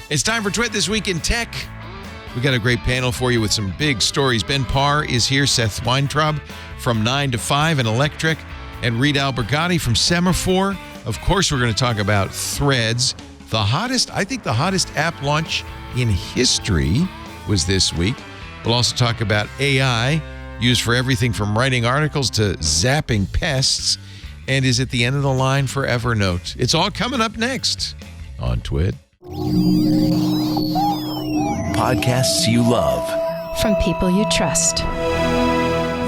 It's time for Twit This Week in Tech. We got a great panel for you with some big stories. Ben Parr is here, Seth Weintraub from 9 to 5 in Electric, and Reed Albergotti from Semaphore. Of course, we're going to talk about Threads. The hottest app launch in history was this week. We'll also talk about AI, used for everything from writing articles to zapping pests, and is at the end of the line for Evernote. It's all coming up next on Twit. Podcasts you love. From people you trust.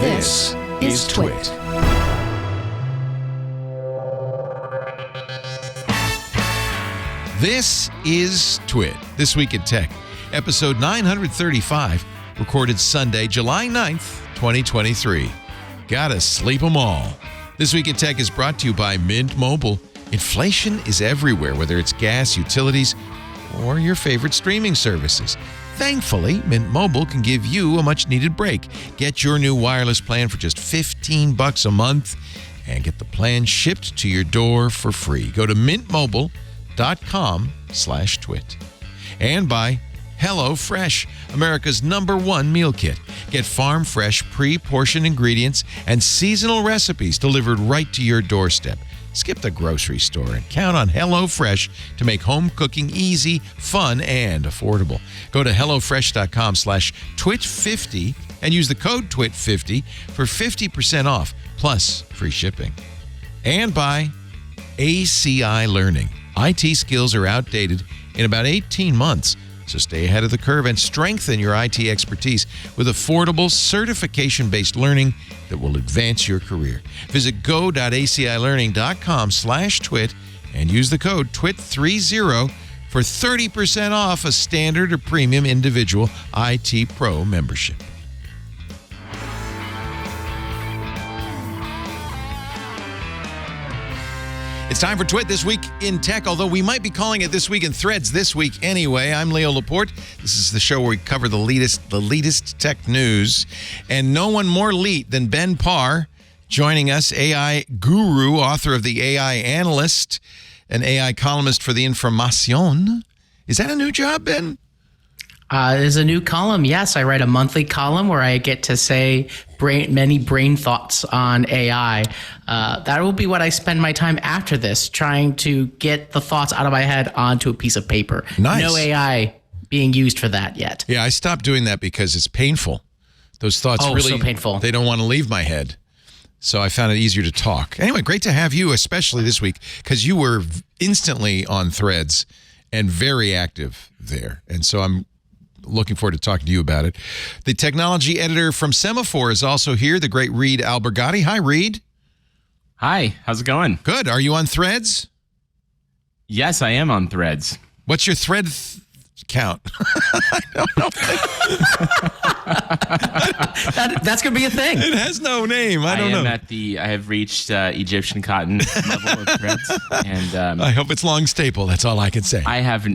This is Twit. This is Twit, This Week in Tech, episode 935, recorded Sunday, July 9th, 2023. Gotta sleep 'em all. This Week in Tech is brought to you by Mint Mobile. Inflation is everywhere, whether it's gas, utilities, or your favorite streaming services. Thankfully, Mint Mobile can give you a much-needed break. Get your new wireless plan for just $15 a month and get the plan shipped to your door for free. Go to mintmobile.com/twit. And by HelloFresh, America's #1 meal kit. Get farm-fresh, pre-portioned ingredients and seasonal recipes delivered right to your doorstep. Skip the grocery store and count on HelloFresh to make home cooking easy, fun, and affordable. Go to HelloFresh.com/twit50 and use the code TWIT50 for 50% off, plus free shipping. And by ACI Learning. IT skills are outdated in about 18 months. So stay ahead of the curve and strengthen your IT expertise with affordable certification-based learning that will advance your career. Visit go.acilearning.com/twit and use the code TWIT30 for 30% off a standard or premium individual IT Pro membership. It's time for Twit This Week in Tech, although we might be calling it This Week in Threads this week anyway. I'm Leo Laporte. This is the show where we cover the latest tech news. And no one more elite than Ben Parr joining us, AI guru, author of The AI Analyst, an AI columnist for The Information. Is that a new job, Ben? It is a new column. Yes, I write a monthly column where I get to say many brain thoughts on AI. That will be what I spend my time after this, trying to get the thoughts out of my head onto a piece of paper. Nice. No AI being used for that yet. Yeah, I stopped doing that because it's painful. Those thoughts really so painful. They don't want to leave my head. So I found it easier to talk. Anyway, great to have you, especially this week, because you were instantly on Threads and very active there. And so I'm looking forward to talking to you about it. The technology editor from Semaphore is also here, the great Reed Albergotti. Hi, Reed. Hi, how's it going? Good. Are you on Threads? Yes, I am on Threads. What's your thread count? I don't know. That's going to be a thing. It has no name. I don't know. I have reached Egyptian cotton level of Threads, and I hope it's long staple. That's all I can say. I have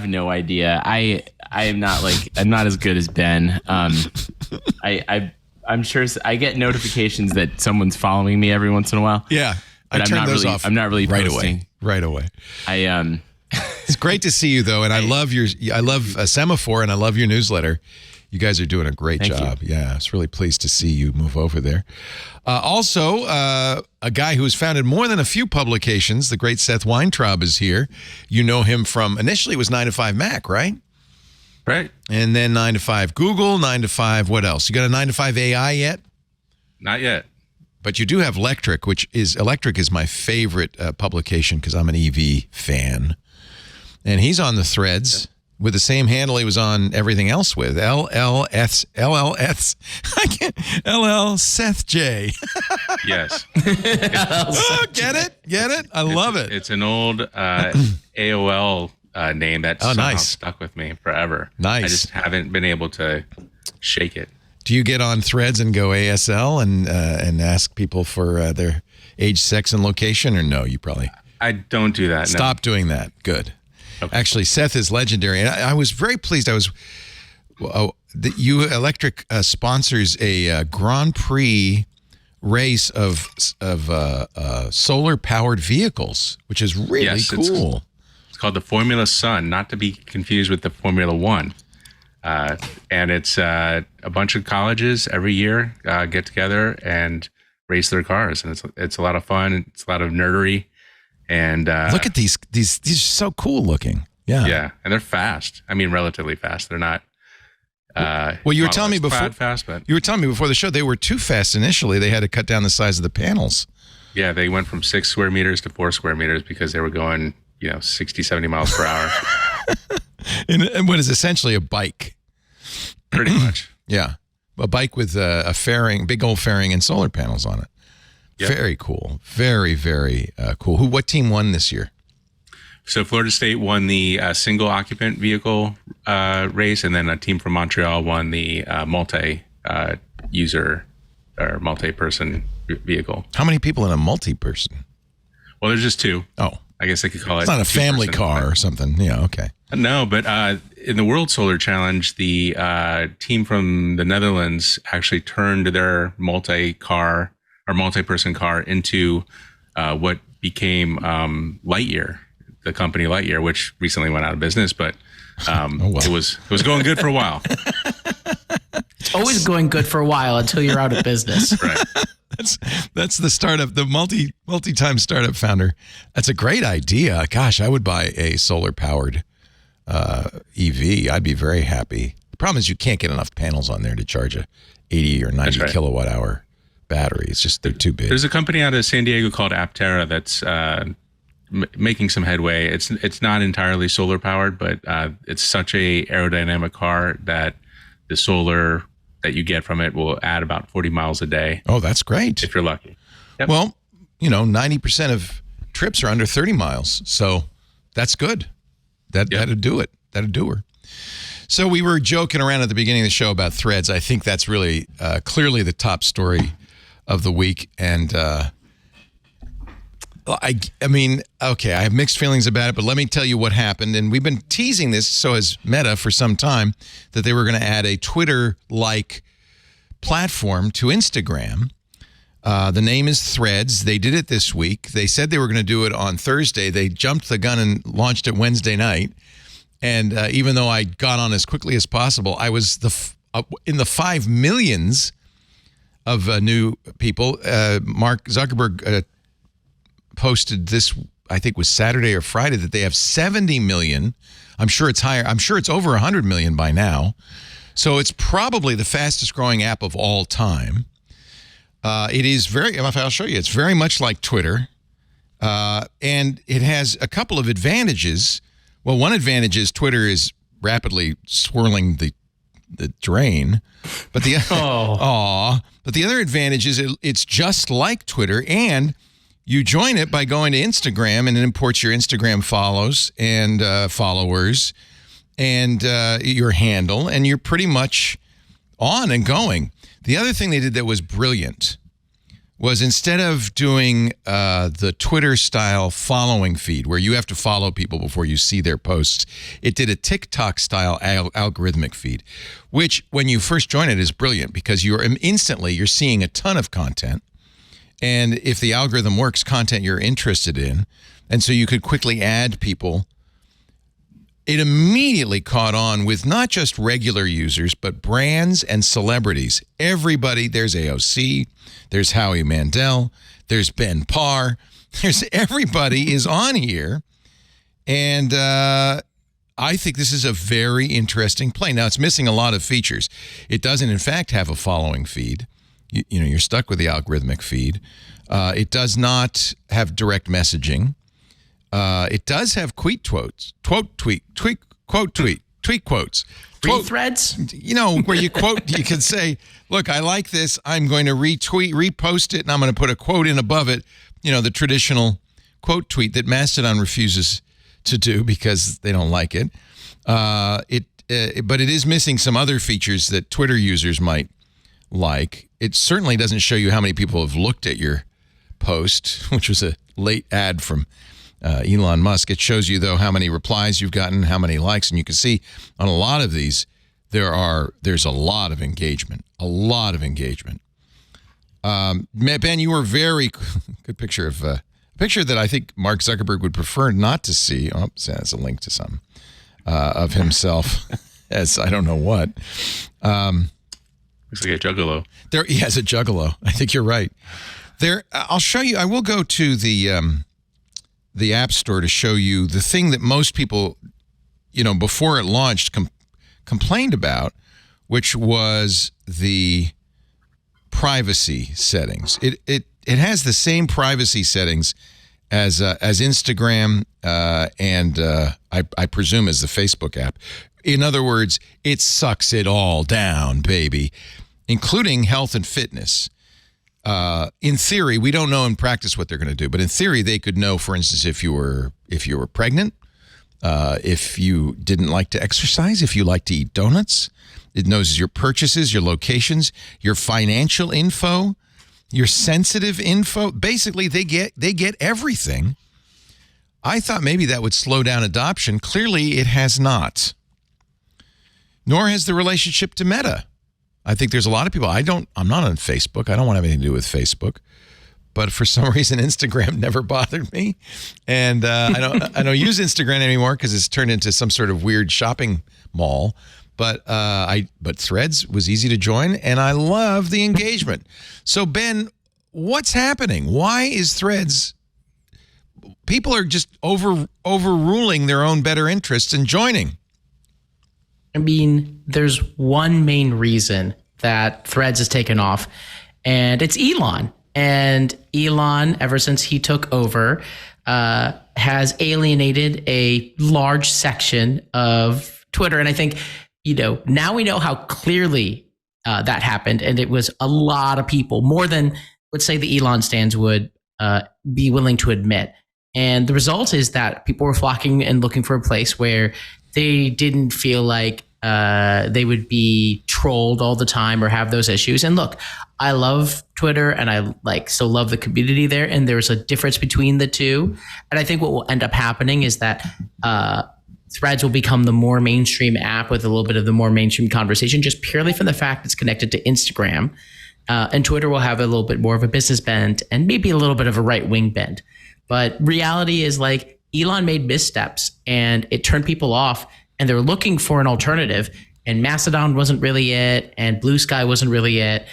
no idea. I'm not as good as Ben. I'm sure I get notifications that someone's following me every once in a while. Yeah, I turn those off. I'm not really right posting. away. It's great to see you though, and I love Semaphore, and I love your newsletter. You guys are doing a great job. You. Yeah, I was really pleased to see you move over there. Also, a guy who has founded more than a few publications, the great Seth Weintraub is here. You know him from, initially it was 9 to 5 Mac, right? Right. And then 9 to 5 Google, 9 to 5, what else? You got a 9 to 5 AI yet? Not yet. But you do have Electric, Electric is my favorite publication because I'm an EV fan. And he's on the Threads with the same handle he was on everything else with, LL Seth J. Yes. Get it? I love it. It's an old AOL name that's somehow stuck with me forever. Nice. I just haven't been able to shake it. Do you get on Threads and go ASL and ask people for their age, sex, and location, or no? You probably I don't do that. Stop doing that. Good. Okay. Actually, Seth is legendary, and I was very pleased. Electric sponsors a Grand Prix race of solar powered vehicles, which is really cool. It's called the Formula Sun, not to be confused with the Formula One. And it's a bunch of colleges every year get together and race their cars, and it's a lot of fun. It's a lot of nerdery, and look at these are so cool looking. Yeah, and they're fast. I mean, relatively fast. They're not. Well, you were telling me before fast, but you were telling me before the show they were too fast initially. They had to cut down the size of the panels. Yeah, they went from 6 square meters to 4 square meters because they were going, 60, 70 miles per hour. and what is essentially a bike. Pretty much. Yeah. A bike with a fairing, big old fairing and solar panels on it. Yep. Very cool. Very, very cool. What team won this year? So Florida State won the single occupant vehicle race, and then a team from Montreal won the multi-user or multi-person vehicle. How many people in a multi-person? Well, there's just 2. Oh. I guess they could call it. It's not a family car or something. Yeah, okay. No, but in the World Solar Challenge, the team from the Netherlands actually turned their multi-car or multi-person car into what became Lightyear, the company Lightyear, which recently went out of business, but it was going good for a while. It's always going good for a while until you're out of business. Right. That's the startup, the multi-time startup founder. That's a great idea. Gosh, I would buy a solar-powered EV. I'd be very happy. The problem is you can't get enough panels on there to charge a 80 or 90 kilowatt hour battery. It's just they're too big. There's a company out of San Diego called Aptera that's making some headway. It's not entirely solar powered, but it's such a aerodynamic car that the solar that you get from it will add about 40 miles a day. Oh, that's great. If you're lucky. Yep. Well, 90% of trips are under 30 miles. So that's good. That'd do it. That'd do her. So we were joking around at the beginning of the show about Threads. I think that's really clearly the top story of the week. And I mean, okay, I have mixed feelings about it, but let me tell you what happened. And we've been teasing this, so has Meta, for some time, that they were going to add a Twitter-like platform to Instagram. The name is Threads. They did it this week. They said they were going to do it on Thursday. They jumped the gun and launched it Wednesday night. And even though I got on as quickly as possible, I was in the 5 millions of new people. Mark Zuckerberg posted this, I think was Saturday or Friday, that they have 70 million. I'm sure it's higher. I'm sure it's over 100 million by now. So it's probably the fastest growing app of all time. It is I'll show you, it's very much like Twitter. And it has a couple of advantages. Well, one advantage is Twitter is rapidly swirling the drain. But the but the other advantage is it's just like Twitter, and you join it by going to Instagram, and it imports your Instagram follows and followers and your handle, and you're pretty much on and going. The other thing they did that was brilliant was, instead of doing the Twitter-style following feed where you have to follow people before you see their posts, it did a TikTok-style algorithmic feed, which, when you first join it, is brilliant because you're seeing a ton of content. And if the algorithm works, content you're interested in. And so you could quickly add people. It immediately caught on with not just regular users, but brands and celebrities. Everybody, there's AOC, there's Howie Mandel, there's Ben Parr, everybody is on here. And I think this is a very interesting play. Now, it's missing a lot of features. It doesn't, in fact, have a following feed. You're stuck with the algorithmic feed. It does not have direct messaging. It does have tweet quotes. Tweet quotes. Threads? Where you quote, you can say, look, I like this. I'm going to repost it, and I'm going to put a quote in above it. The traditional quote tweet that Mastodon refuses to do because they don't like it. But it is missing some other features that Twitter users might like. It certainly doesn't show you how many people have looked at your post, which was a late ad from Elon Musk. It shows you, though, how many replies you've gotten, how many likes, and you can see on a lot of these there's a lot of engagement. Ben, you were very good picture of picture that I think Mark Zuckerberg would prefer not to see. Oh, that's a link to some of himself as I don't know what. Looks like a juggalo. There, he has a juggalo. I think you're right. There, I'll show you. I will go to the App Store to show you the thing that most people, before it launched, complained about, which was the privacy settings. It has the same privacy settings as Instagram and I presume as the Facebook app. In other words, it sucks it all down, baby, including health and fitness. In theory, we don't know in practice what they're going to do, but in theory, they could know, for instance, if you were pregnant, if you didn't like to exercise, if you like to eat donuts. It knows your purchases, your locations, your financial info, your sensitive info. Basically, they get everything. I thought maybe that would slow down adoption. Clearly, it has not. Nor has the relationship to Meta. I think there's a lot of people. I'm not on Facebook. I don't want to have anything to do with Facebook. But for some reason, Instagram never bothered me, and I don't use Instagram anymore because it's turned into some sort of weird shopping mall. But Threads was easy to join, and I love the engagement. So Ben, what's happening? Why is Threads? People are just overruling their own better interests and joining. I mean, there's one main reason that Threads has taken off, and it's Elon. And Elon, ever since he took over, has alienated a large section of Twitter. And I think, now we know how clearly that happened. And it was a lot of people, more than, let's say, the Elon stans would be willing to admit. And the result is that people were flocking and looking for a place where they didn't feel like they would be trolled all the time or have those issues. And look, I love Twitter and I still love the community there. And there's a difference between the two. And I think what will end up happening is that Threads will become the more mainstream app with a little bit of the more mainstream conversation, just purely from the fact it's connected to Instagram. And Twitter will have a little bit more of a business bend and maybe a little bit of a right wing bend. But reality is Elon made missteps and it turned people off. And they're looking for an alternative, and Mastodon wasn't really it, and Blue Sky wasn't really it.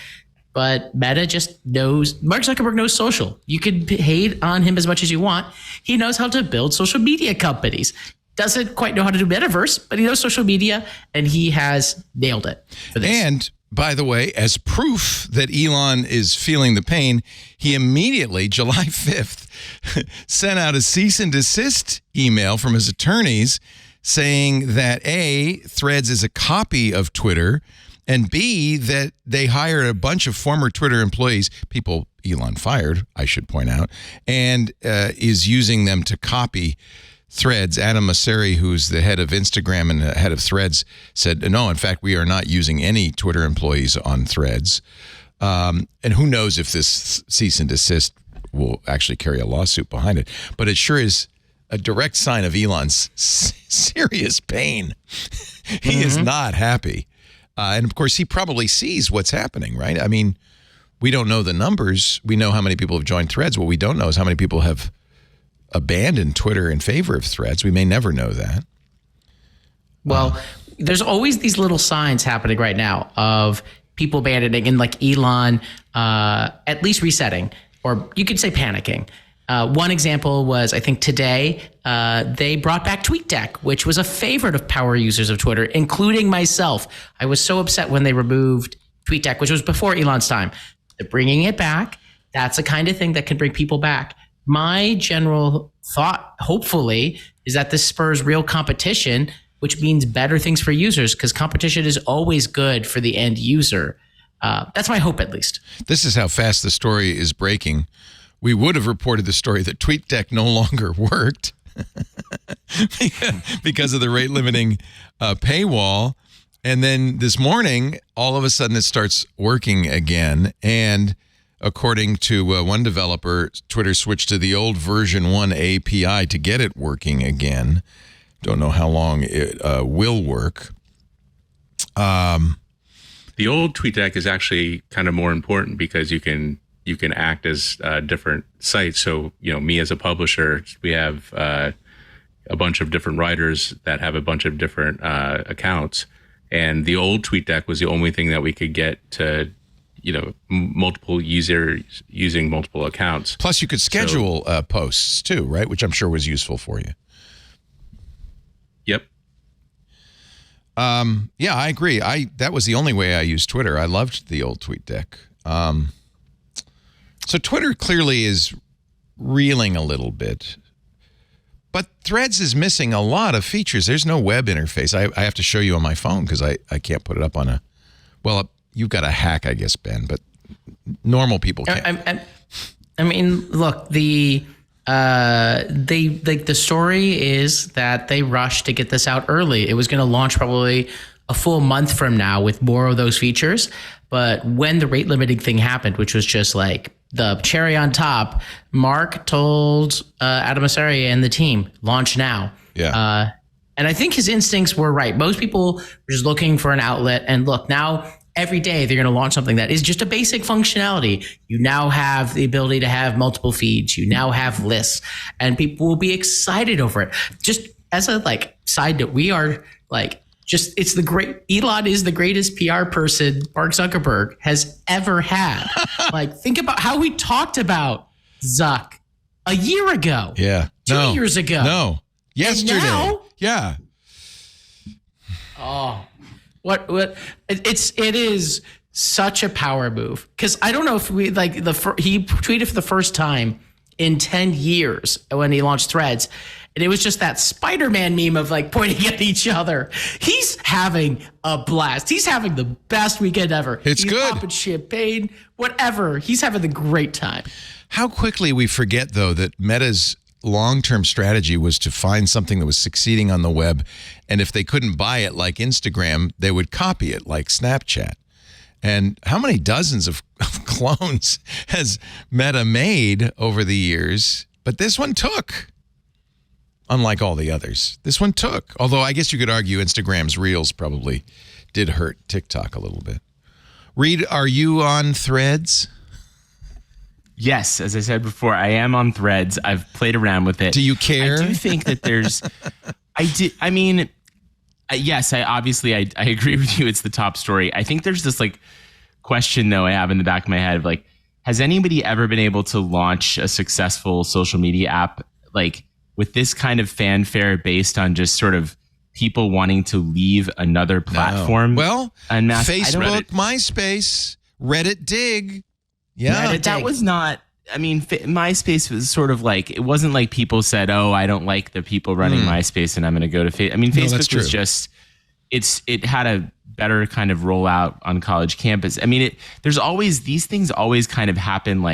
But Meta just knows, Mark Zuckerberg knows social. You could hate on him as much as you want. He knows how to build social media companies. Doesn't quite know how to do metaverse, but he knows social media, and he has nailed it for this. And by the way, as proof that Elon is feeling the pain, he immediately, July 5th, sent out a cease and desist email from his attorneys saying that A, Threads is a copy of Twitter, and B, that they hired a bunch of former Twitter employees, people Elon fired, I should point out, and is using them to copy Threads. Adam Mosseri, who's the head of Instagram and the head of Threads, said, no, in fact, we are not using any Twitter employees on Threads. And who knows if this cease and desist will actually carry a lawsuit behind it. But it sure is a direct sign of Elon's serious pain. He is not happy. And of course, he probably sees what's happening, right? I mean, we don't know the numbers. We know how many people have joined Threads. What we don't know is how many people have abandoned Twitter in favor of Threads. We may never know that. Well, there's always these little signs happening right now of people abandoning and Elon at least resetting, or you could say panicking. One example was, I think today, they brought back TweetDeck, which was a favorite of power users of Twitter, including myself. I was so upset when they removed TweetDeck, which was before Elon's time. They're bringing it back. That's the kind of thing that can bring people back. My general thought, hopefully, is that this spurs real competition, which means better things for users, because competition is always good for the end user. That's my hope, at least. This is how fast the story is breaking. We would have reported the story that TweetDeck no longer worked because of the rate limiting paywall. And then this morning, all of a sudden it starts working again. And according to one developer, Twitter switched to the old version 1 API to get it working again. Don't know how long it will work. The old TweetDeck is actually kind of more important because you can you can act as different sites. So, me as a publisher, we have a bunch of different writers that have a bunch of different accounts. And the old TweetDeck was the only thing that we could get to, multiple users using multiple accounts. Plus, you could schedule posts too, right? Which I'm sure was useful for you. Yep. Yeah, I agree. That was the only way I used Twitter. I loved the old TweetDeck. So Twitter clearly is reeling a little bit. But Threads is missing a lot of features. There's no web interface. I have to show you on my phone because I can't put it up on you've got a hack, I guess, Ben, but normal people can't. I mean, look, the story is that they rushed to get this out early. It was going to launch probably a full month from now with more of those features. But when the rate limiting thing happened, which was just like the cherry on top, Mark told Adam Mosseri and the team, launch now. Yeah. And I think his instincts were right. Most people were just looking for an outlet. And look, now every day they're going to launch something that is just a basic functionality. You now have the ability to have multiple feeds. You now have lists, and people will be excited over it. Just as a side note, we are Elon is the greatest PR person Mark Zuckerberg has ever had. Think about how we talked about Zuck a year ago. Yeah. 2 years ago. No. Yesterday. Now, yeah. Oh, what it is such a power move, because I don't know if we he tweeted for the first time in 10 years when he launched Threads, and it was just that Spider-Man meme of pointing at each other. He's having a blast. He's having the best weekend ever. He's good. Popping champagne, whatever. He's having the great time. How quickly we forget, though, that Meta's long-term strategy was to find something that was succeeding on the web, and if they couldn't buy it like Instagram, they would copy it like Snapchat. And how many dozens of clones has Meta made over the years? But this one took, unlike all the others. This one took. Although I guess you could argue Instagram's Reels probably did hurt TikTok a little bit. Reed, are you on Threads? Yes, as I said before, I am on Threads. I've played around with it. Do you care? I do think that there's... yes, I agree with you. It's the top story. I think there's this question, though, I have in the back of my head of has anybody ever been able to launch a successful social media app with this kind of fanfare based on just sort of people wanting to leave another platform? No. Well, Facebook, MySpace, Reddit Dig. Yeah, but that was not. MySpace was sort of it wasn't like people said, "Oh, I don't like the people running MySpace, and I'm going to go to Facebook." Facebook was just it had a better kind of rollout on college campus. There's always these things always kind of happen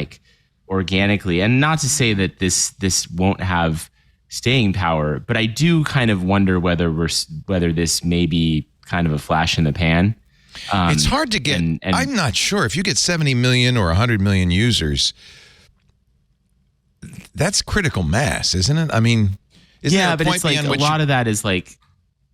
organically, and not to say that this won't have staying power, but I do kind of wonder whether this may be kind of a flash in the pan. It's hard to get. And I'm not sure if you get 70 million or 100 million users. That's critical mass, isn't it? Isn't there a but point it's a lot of that is a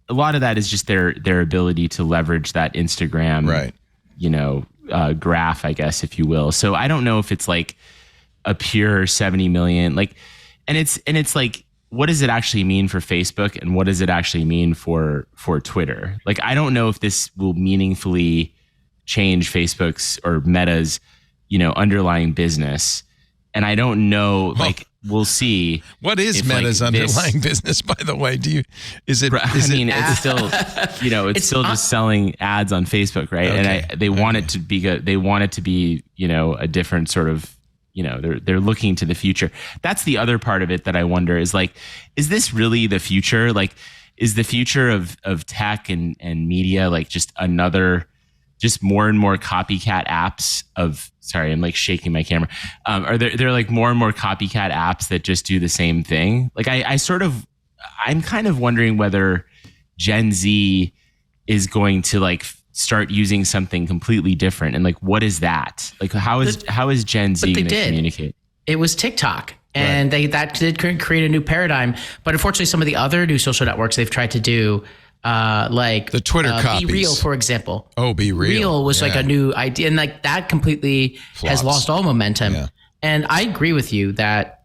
lot of that is just their ability to leverage that Instagram, right? Graph, I guess, if you will. So I don't know if it's a pure 70 million, and it's what does it actually mean for Facebook, and what does it actually mean for Twitter? I don't know if this will meaningfully change Facebook's or Meta's, underlying business. And I don't know, we'll see. What is Meta's underlying business, by the way? It's still, it's still just selling ads on Facebook, right? Okay. And they want it to be good. They want it to be, a different sort of, they're looking to the future. That's the other part of it that I wonder is is this really the future? Is the future of tech and media just just more and more copycat apps of, sorry, I'm shaking my camera. Are there more and more copycat apps that just do the same thing? I'm kind of wondering whether Gen Z is going to start using something completely different, and what is that? How is Gen Z going to communicate? It was TikTok, and that did create a new paradigm. But unfortunately, some of the other new social networks they've tried to do like the Twitter copies. Be Real, for example. Oh, Be Real. Real was like a new idea, and like that completely has lost all momentum. Yeah. And I agree with you that,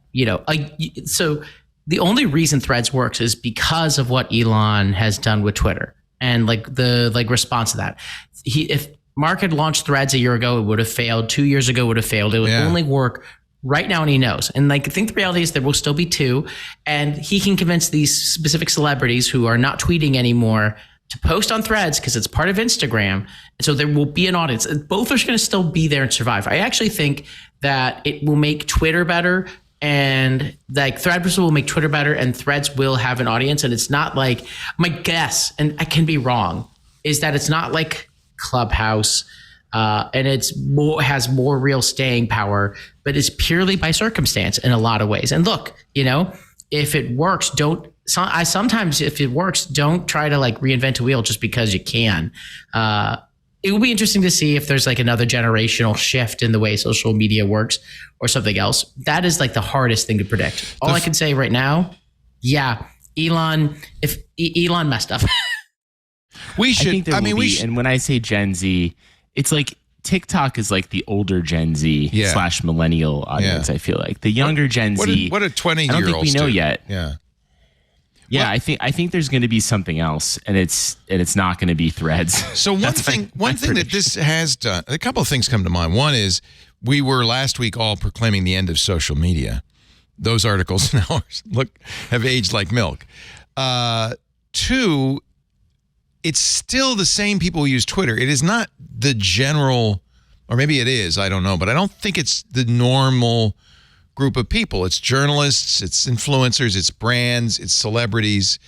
so the only reason Threads works is because of what Elon has done with Twitter and like the response to that. If Mark had launched Threads a year ago, it would have failed. 2 years ago, it would have failed. It would only work right now, and he knows. And like, I think the reality is there will still be two, and he can convince these specific celebrities who are not tweeting anymore to post on Threads because it's part of Instagram. And so there will be an audience. Both are going to still be there and survive. I actually think that it will make Twitter better, and like Threads will make Twitter better, and Threads will have an audience. And it's not like, my guess, and I can be wrong, is that it's not like Clubhouse, and has more real staying power, but it's purely by circumstance in a lot of ways. And look, if it works, sometimes if it works, don't try to like reinvent a wheel just because you can. It will be interesting to see if there's like another generational shift in the way social media works or something else. That is like the hardest thing to predict. All I can say right now, Elon messed up. We should. And when I say Gen Z, it's like TikTok is like the older Gen Z / millennial audience. I feel like the younger Gen Z. What a 20-year-old. I don't think we know yet. Yeah. Yeah, I think there's going to be something else, and it's not going to be Threads. So one thing that this has done, a couple of things come to mind. One is we were last week all proclaiming the end of social media. Those articles now have aged like milk. Two, it's still the same people who use Twitter. It is not the general, or maybe it is, I don't know, but I don't think it's the normal group of people. It's journalists, it's influencers, it's brands, it's celebrities.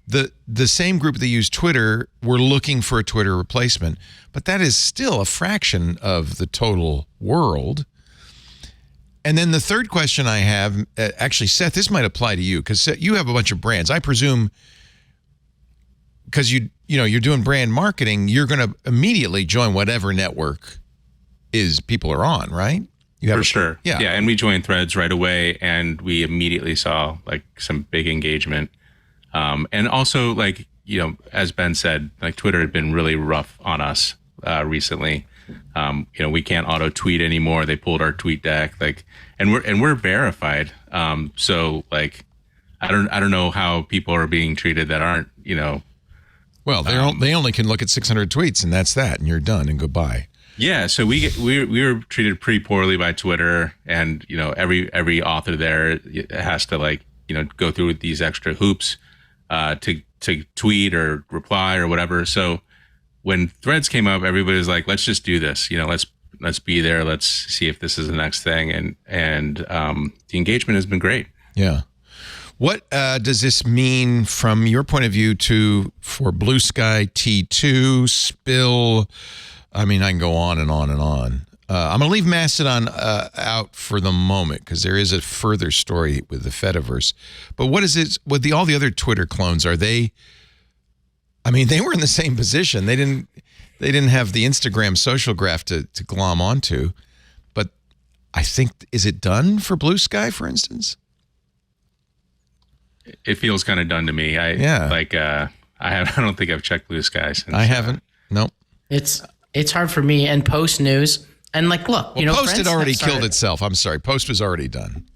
The same group that use Twitter were looking for a Twitter replacement, but that is still a fraction of the total world. And then the third question I have, actually, Seth, this might apply to you because you have a bunch of brands. I presume because you're doing brand marketing, you're going to immediately join whatever network people are on, right? For sure. Yeah. And we joined Threads right away, and we immediately saw like some big engagement. And also, like, as Ben said, like Twitter had been really rough on us recently. We can't auto tweet anymore. They pulled our TweetDeck, and we're verified. So like, I don't know how people are being treated that aren't, Well, they only can look at 600 tweets, and that's that, and you're done and goodbye. Yeah, so we were treated pretty poorly by Twitter, and every author there has to go through these extra hoops to tweet or reply or whatever. So when Threads came up, everybody was like, "Let's just do this. Let's be there. Let's see if this is the next thing." And the engagement has been great. Yeah. What does this mean from your point of view for Blue Sky T2 Spill? I mean, I can go on and on and on. I'm going to leave Mastodon out for the moment because there is a further story with the Fediverse. But what is it with all the other Twitter clones? Are they? I mean, they were in the same position. They didn't have the Instagram social graph to glom onto. But I think, is it done for Blue Sky, for instance? It feels kind of done to me. I don't think I've checked Blue Sky since. I haven't. Nope. It's hard for me. And Post News, and like, look, Post had already killed itself. I'm sorry. Post was already done.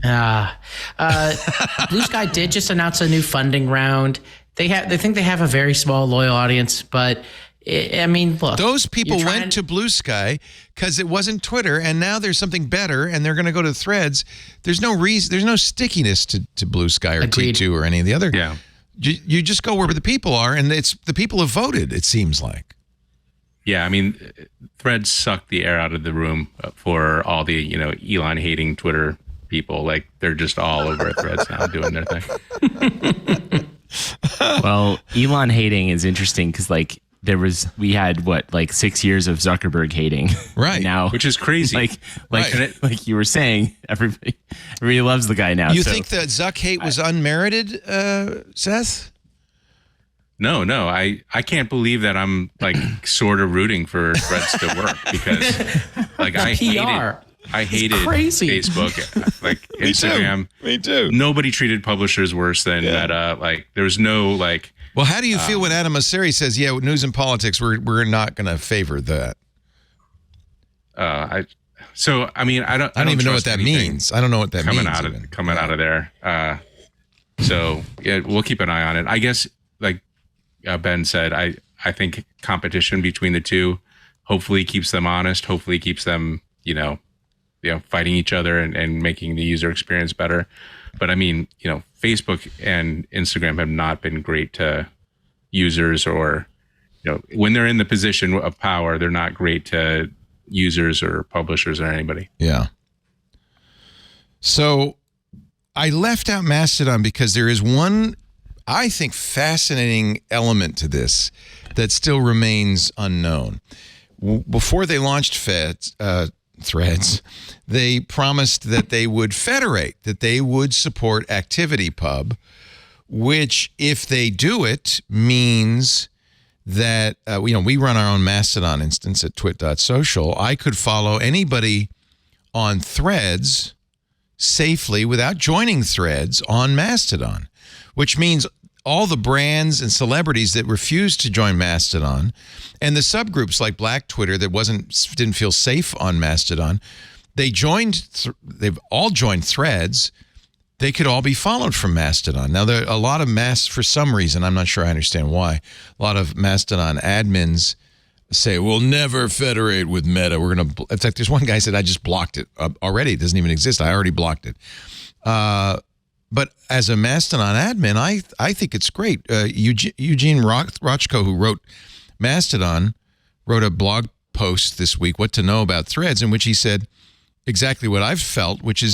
Blue Sky did just announce a new funding round. They think they have a very small loyal audience, but look, those people went to Blue Sky because it wasn't Twitter, and now there's something better, and they're going to go to Threads. There's no reason. There's no stickiness to Blue Sky or Agreed. T2 or any of the other. Yeah. You just go where the people are, and it's the people have voted. It seems like. Yeah, Threads sucked the air out of the room for all the Elon hating Twitter people. Like, they're just all over Threads now doing their thing. Well, Elon hating is interesting because we had 6 years of Zuckerberg hating, right now, which is crazy. Like you were saying, everybody loves the guy now. You think that Zuck hate was unmerited, Seth? No, I can't believe that I'm sort of rooting for Threads to work because I hated Facebook, Instagram. Me too. Nobody treated publishers worse than Meta. There was no Well, how do you feel when Adam Mosseri says, "Yeah, news and politics, we're not going to favor that"? I don't even know what that means. I don't know what that coming means. Coming out of there. So yeah, we'll keep an eye on it. I guess, like Ben said, I think competition between the two hopefully keeps them honest. Hopefully keeps them, fighting each other and making the user experience better. But I mean, Facebook and Instagram have not been great to users, or when they're in the position of power, they're not great to users or publishers or anybody. Yeah. So I left out Mastodon because there is one, I think, fascinating element to this that still remains unknown. Before they launched Threads, they promised that they would federate, that they would support ActivityPub, which, if they do it, means that we run our own Mastodon instance at twit.social. I could follow anybody on Threads safely without joining Threads on Mastodon, which means all the brands and celebrities that refused to join Mastodon, and the subgroups like Black Twitter that didn't feel safe on Mastodon, they've all joined Threads. They could all be followed from Mastodon. Now, there are a lot of for some reason, I'm not sure I understand why, a lot of Mastodon admins say, we'll never federate with Meta. In fact, there's one guy said, I just blocked it already. It doesn't even exist. I already blocked it. But as a Mastodon admin, I think it's great. Eugene Rochko, who wrote Mastodon, wrote a blog post this week, What to Know About Threads, in which he said exactly what I've felt, which is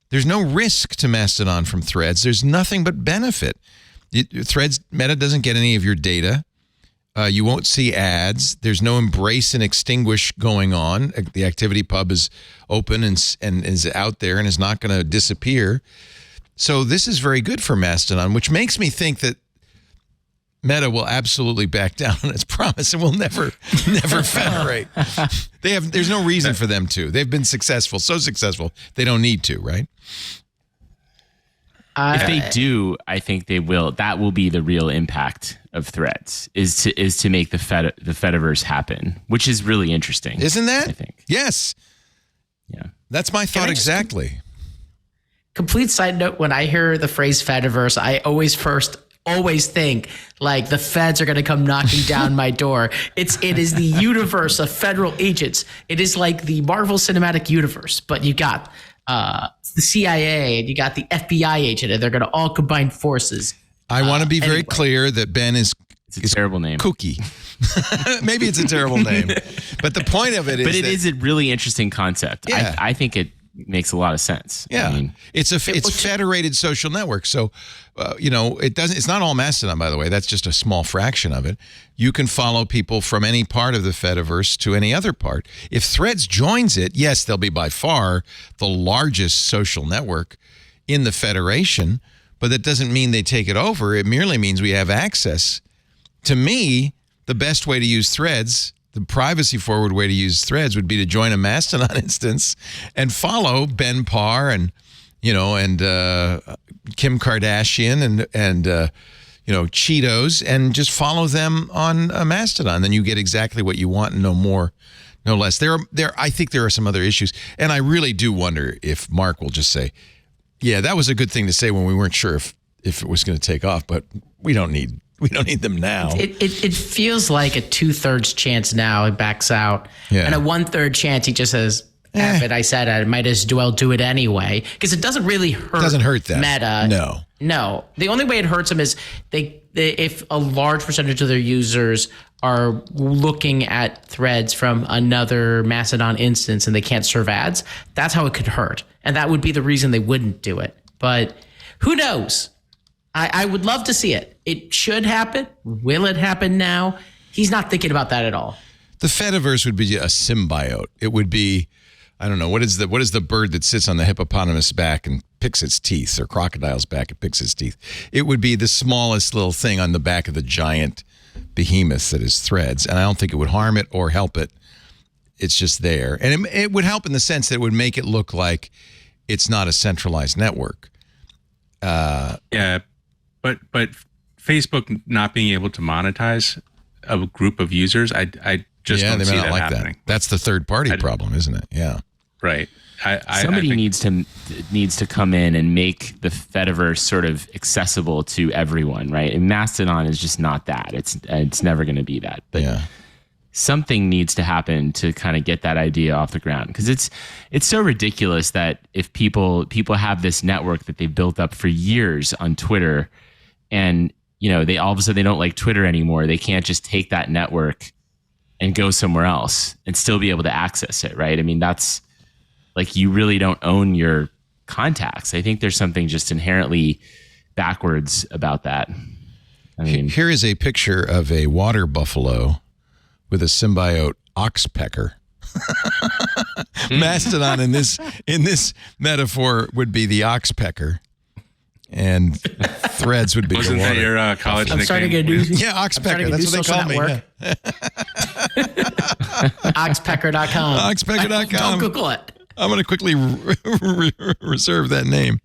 there's no risk to Mastodon from Threads. There's nothing but benefit. Threads, Meta doesn't get any of your data. You won't see ads. There's no embrace and extinguish going on. The ActivityPub is open and is out there and is not going to disappear. So this is very good for Mastodon, which makes me think that Meta will absolutely back down on its promise and will never federate. There's no reason for them to. They've been successful, so successful, they don't need to, right? If they do, I think they will. That will be the real impact of Threads, is to make the Fediverse happen, which is really interesting. Isn't that? I think. Yes. Yeah. That's my thought exactly. Complete side note, when I hear the phrase Fediverse, I always think like the feds are going to come knocking down my door. It is the universe of federal agents. It is like the Marvel Cinematic Universe, but you got the CIA and you got the FBI agent, and they're going to all combine forces. I want to be very clear that Ben is a terrible name. Kooky. Maybe it's a terrible name, but the point of it is. But it is a really interesting concept. Yeah. I think it makes a lot of sense. Yeah, I mean, it's federated social network. So, it's not all Mastodon, by the way. That's just a small fraction of it. You can follow people from any part of the Fediverse to any other part. If Threads joins it, yes, they'll be by far the largest social network in the Federation, but that doesn't mean they take it over. It merely means we have access. To me, the best way to use Threads, the privacy-forward way to use Threads, would be to join a Mastodon instance and follow Ben Parr and Kim Kardashian and Cheetos, and just follow them on Mastodon. Then you get exactly what you want and no more, no less. I think there are some other issues, and I really do wonder if Mark will just say, "Yeah, that was a good thing to say when we weren't sure if it was going to take off, but we don't need them now." It feels like a 2/3 chance now he backs out, and a 1/3 chance he just says, "But I said I might as well do it anyway," because it doesn't really hurt. Doesn't hurt them. Meta. No. The only way it hurts them is if a large percentage of their users are looking at Threads from another Mastodon instance and they can't serve ads. That's how it could hurt, and that would be the reason they wouldn't do it. But who knows? I would love to see it. It should happen. Will it happen now? He's not thinking about that at all. The Fediverse would be a symbiote. It would be, I don't know, what is the bird that sits on the hippopotamus back and picks its teeth, or crocodile's back and picks its teeth? It would be the smallest little thing on the back of the giant behemoth that is Threads, and I don't think it would harm it or help it. It's just there. And it would help in the sense that it would make it look like it's not a centralized network. Yeah. But Facebook not being able to monetize a group of users, I just don't see that happening. That's the third party problem, isn't it? Yeah. Right. Somebody needs to come in and make the Fediverse sort of accessible to everyone, right? And Mastodon is just not that. It's never going to be that. But something needs to happen to kind of get that idea off the ground, because it's so ridiculous that if people have this network that they built up for years on Twitter, and they all of a sudden they don't like Twitter anymore, they can't just take that network and go somewhere else and still be able to access it, right? I mean, that's like, you really don't own your contacts. I think there's something just inherently backwards about that. I mean, here is a picture of a water buffalo with a symbiote oxpecker. Mastodon in this metaphor would be the oxpecker, and Threads would be Wasn't the water. that your college nickname? I'm starting a new oxpecker. That's what they call me. Yeah. Oxpecker.com. Oxpecker.com. Don't Google it. I'm going to quickly reserve that name.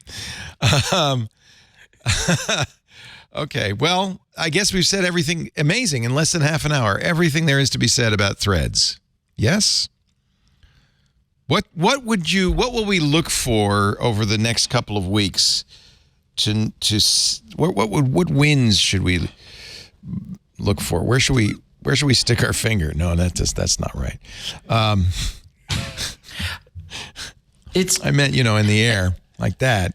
Okay, well, I guess we've said everything amazing in less than half an hour. Everything there is to be said about Threads. Yes? What will we look for over the next couple of weeks what wins should we look for? Where should we stick our finger? No, that's not right. I meant, in the air like that.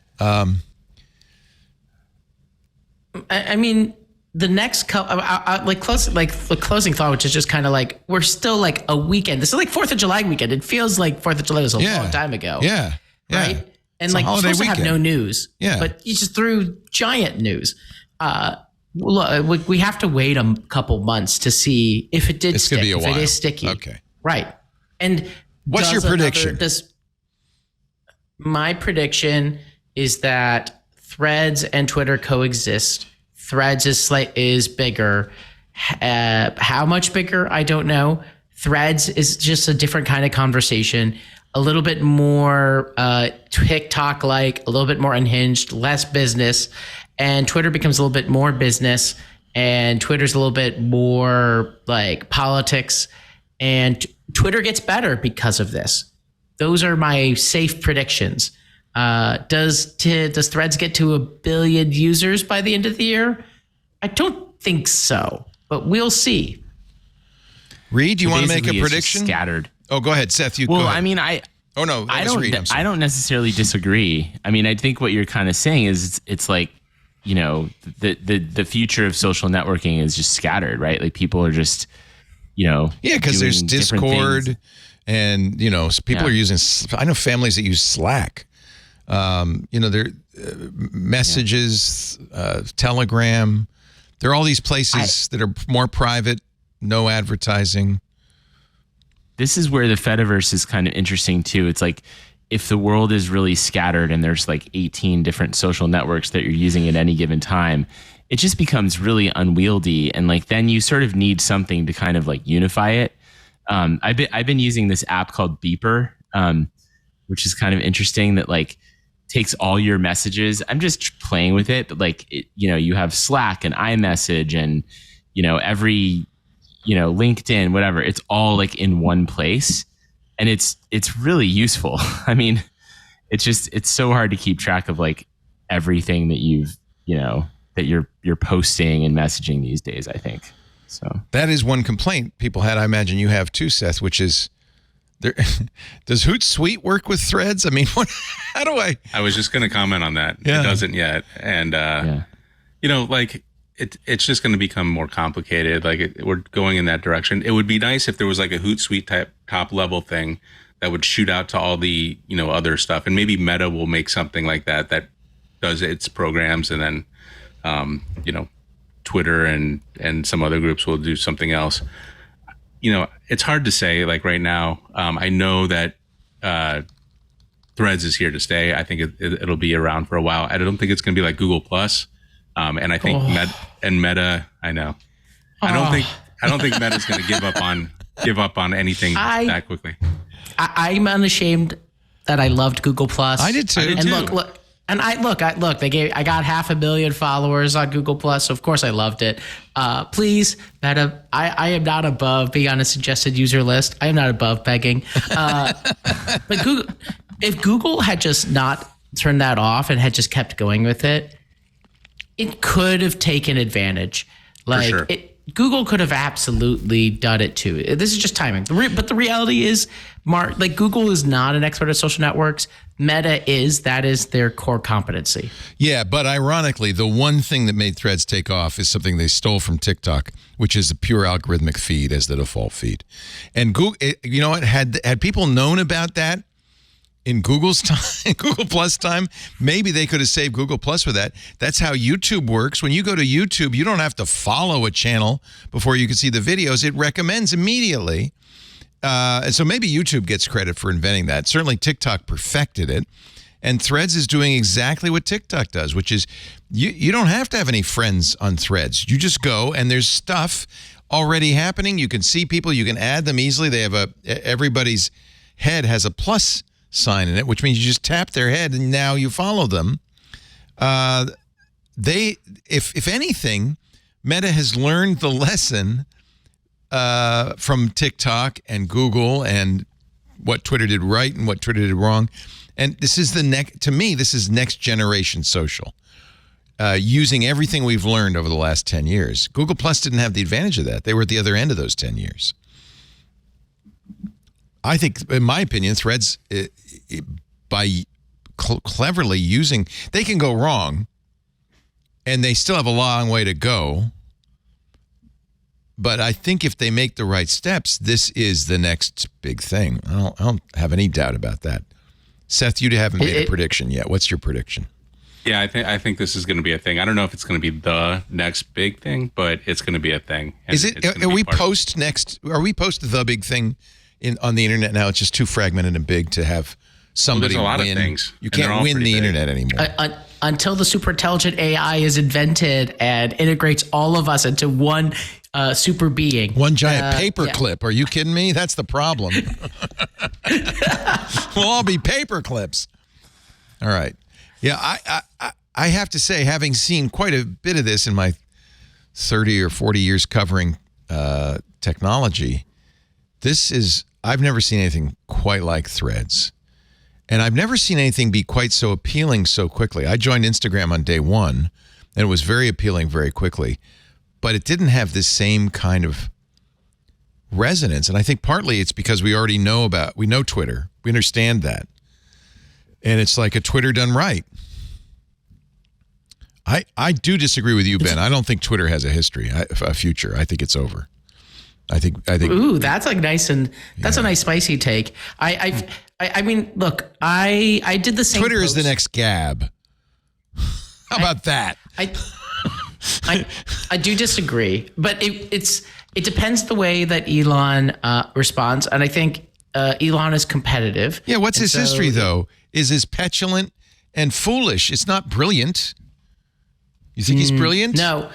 I mean, the next the closing thought, which is just kind of like, we're still like a weekend. This is like 4th of July weekend. It feels like 4th of July was a long time ago. Yeah. Right. And It's a like, you're holiday supposed to have weekend. no news. Yeah. But you just threw giant news. Look, we have to wait a couple months to see if it did It's stick. gonna be a if while. it is sticky. Okay. Right. And What's your prediction? My prediction is that Threads and Twitter coexist. Threads is bigger. How much bigger? I don't know. Threads is just a different kind of conversation, a little bit more TikTok-like, a little bit more unhinged, less business. And Twitter becomes a little bit more business, and Twitter's a little bit more like politics. And Twitter gets better because of this. Those are my safe predictions. Does Threads get to 1 billion users by the end of the year? I don't think so, but we'll see. Reed, do you want to make a Basically, it's just prediction? scattered. Oh, go ahead, Seth. Go ahead. I mean, I don't necessarily disagree. I mean, I think what you're kind of saying is it's like, the future of social networking is just scattered, right? Like, people are just, because there's doing different Discord, things. and people are using. I know families that use Slack. There messages, Telegram. There are all these places that are more private, no advertising. This is where the Fediverse is kind of interesting too. It's like, if the world is really scattered and there's like 18 different social networks that you're using at any given time, it just becomes really unwieldy. And like, then you sort of need something to kind of like unify it. I've been using this app called Beeper, which is kind of interesting, that like takes all your messages. I'm just playing with it, but like, you have Slack and iMessage and, every, LinkedIn, whatever, it's all like in one place. And it's really useful. I mean, it's so hard to keep track of like everything that that you're posting and messaging these days, I think. So that is one complaint people had. I imagine you have too, Seth, which is, does Hootsuite work with Threads? I mean, how do I? I was just going to comment on that. Yeah. It doesn't yet. And, like it's just going to become more complicated. Like we're going in that direction. It would be nice if there was like a Hootsuite type top level thing that would shoot out to all the, other stuff. And maybe Meta will make something like that does its programs. And then, Twitter and some other groups will do something else. It's hard to say like right now. I know that Threads is here to stay. I think it'll be around for a while. I don't think it's going to be like Google Plus. And I think Meta, I know. I don't think Meta's going to give up on anything that quickly. I'm unashamed that I loved Google Plus. I did too. And look, And I got 500,000 followers on Google Plus, so of course I loved it. Please, Meta, I am not above being on a suggested user list. I am not above begging. But if Google had just not turned that off and had just kept going with it, it could have taken advantage. Like, For sure. Google could have absolutely done it too. This is just timing. But the reality is, Google is not an expert at social networks. Meta is. That is their core competency. Yeah, but ironically, the one thing that made Threads take off is something they stole from TikTok, which is a pure algorithmic feed as the default feed. And Google, you know what? Had people known about that in Google's time, Google Plus time, maybe they could have saved Google Plus with that. That's how YouTube works. When you go to YouTube, you don't have to follow a channel before you can see the videos. It recommends immediately. And so maybe YouTube gets credit for inventing that. Certainly TikTok perfected it. And Threads is doing exactly what TikTok does, which is you don't have to have any friends on Threads. You just go and there's stuff already happening. You can see people. You can add them easily. They have everybody's head has a plus sign in it, which means you just tap their head and now you follow them. If anything, Meta has learned the lesson from TikTok and Google and what Twitter did right and what Twitter did wrong. And this is to me, this is next generation social. Using everything we've learned over the last 10 years. Google Plus didn't have the advantage of that. They were at the other end of those 10 years. I think, in my opinion, Threads, by cleverly using, they can go wrong, and they still have a long way to go. But I think if they make the right steps, this is the next big thing. I don't have any doubt about that. Seth, you haven't made a prediction yet. What's your prediction? Yeah, I think this is going to be a thing. I don't know if it's going to be the next big thing, but it's going to be a thing. Is it? Are we post the big thing on the internet now? It's just too fragmented and big to have somebody there's a lot win. Of things. You can't win the internet anymore. Until the super intelligent AI is invented and integrates all of us into one super being. One giant paper clip. Are you kidding me? That's the problem. We'll all be paper clips. All right. Yeah, I have to say, having seen quite a bit of this in my 30 or 40 years covering technology, I've never seen anything quite like Threads. And I've never seen anything be quite so appealing so quickly. I joined Instagram on day one, and it was very appealing very quickly. But it didn't have this same kind of resonance. And I think partly it's because we know Twitter. We understand that. And it's like a Twitter done right. I do disagree with you, Ben. I don't think Twitter has a future. I think it's over. I think. Ooh, that's a nice spicy take. I mean, look, I did the same. Twitter is the next Gab. How about that? I do disagree, but it depends the way that Elon responds, and I think Elon is competitive. Yeah, what's his history though? Is petulant and foolish? It's not brilliant. You think he's brilliant? No.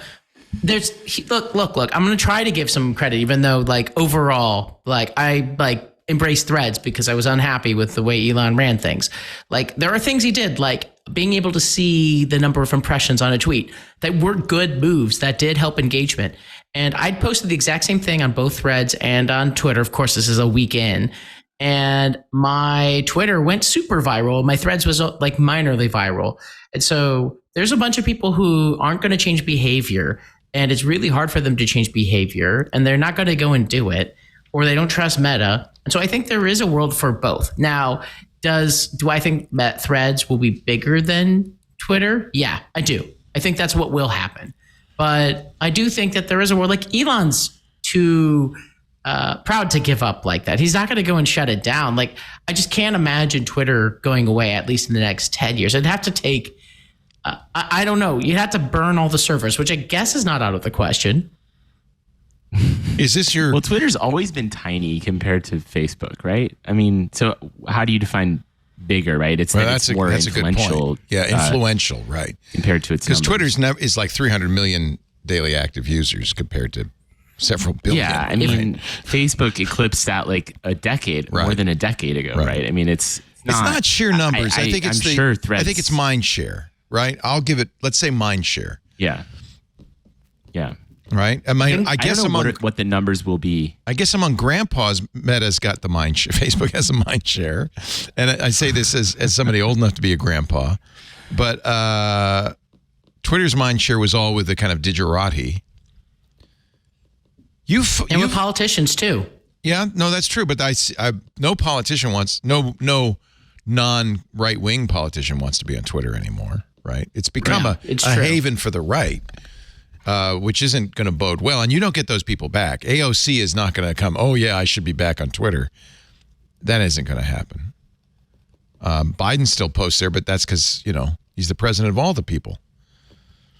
Look. I'm going to try to give some credit, even though overall, I embraced Threads because I was unhappy with the way Elon ran things. There are things he did, like being able to see the number of impressions on a tweet that were good moves that did help engagement. And I'd posted the exact same thing on both Threads and on Twitter. Of course, this is a week in. And my Twitter went super viral. My Threads was minorly viral. And so there's a bunch of people who aren't going to change behavior. And it's really hard for them to change behavior. And they're not going to go and do it. Or they don't trust Meta. And so I think there is a world for both. Now, do I think that Threads will be bigger than Twitter? Yeah, I do. I think that's what will happen. But I do think that there is a world, Elon's too proud to give up like that. He's not going to go and shut it down. I just can't imagine Twitter going away, at least in the next 10 years. It'd have to take, I don't know, you'd have to burn all the servers, which I guess is not out of the question. Is this your... Well, Twitter's always been tiny compared to Facebook, right? I mean, so how do you define bigger, right? It's more that's influential. A good point. Yeah, influential, right. Compared to its numbers. Because Twitter's is 300 million daily active users compared to several billion. Yeah, I mean, Facebook eclipsed that a decade, more than a decade ago, right? I mean, it's It's not sheer numbers. I think it's sure Threads. I think it's mind share, right? I'll give it. Let's say mind share. Yeah. Right. I guess I don't know what the numbers will be. I guess among grandpas, Meta's got the mind share. Facebook has a mind share, and I say this as somebody old enough to be a grandpa, but Twitter's mind share was all with the kind of digerati. With politicians too. Yeah, no, that's true. But no politician wants no non-right wing politician wants to be on Twitter anymore. Right? It's become a haven for the right. Which isn't going to bode well. And you don't get those people back. AOC is not going to come, oh, yeah, I should be back on Twitter. That isn't going to happen. Biden still posts there, but that's because, he's the president of all the people.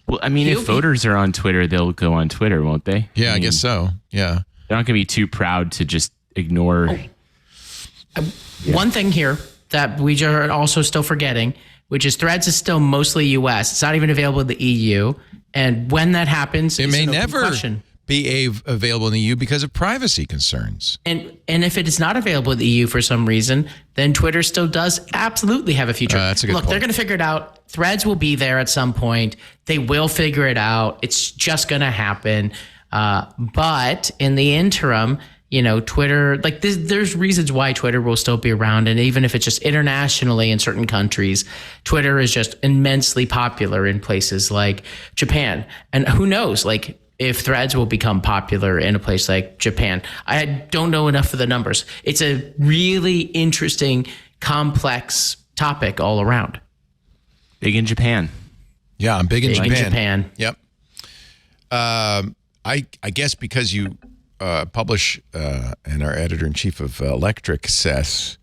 Well, I mean, if voters are on Twitter, they'll go on Twitter, won't they? Yeah, I guess so. Yeah. They're not going to be too proud to just ignore. One thing here that we are also still forgetting, which is Threads is still mostly US. It's not even available in the EU. And when that happens, it may never be available in the EU because of privacy concerns. And if it is not available in the EU for some reason, then Twitter still does absolutely have a future. That's a good point. They're going to figure it out. Threads will be there at some point. They will figure it out. It's just going to happen. But in the interim, Twitter, there's reasons why Twitter will still be around. And even if it's just internationally in certain countries, Twitter is just immensely popular in places like Japan. And who knows, if Threads will become popular in a place like Japan. I don't know enough of the numbers. It's a really interesting, complex topic all around. Big in Japan. Yeah, I'm big in Japan. Yep. I guess because you publish and are editor-in-chief of Electric, Seth,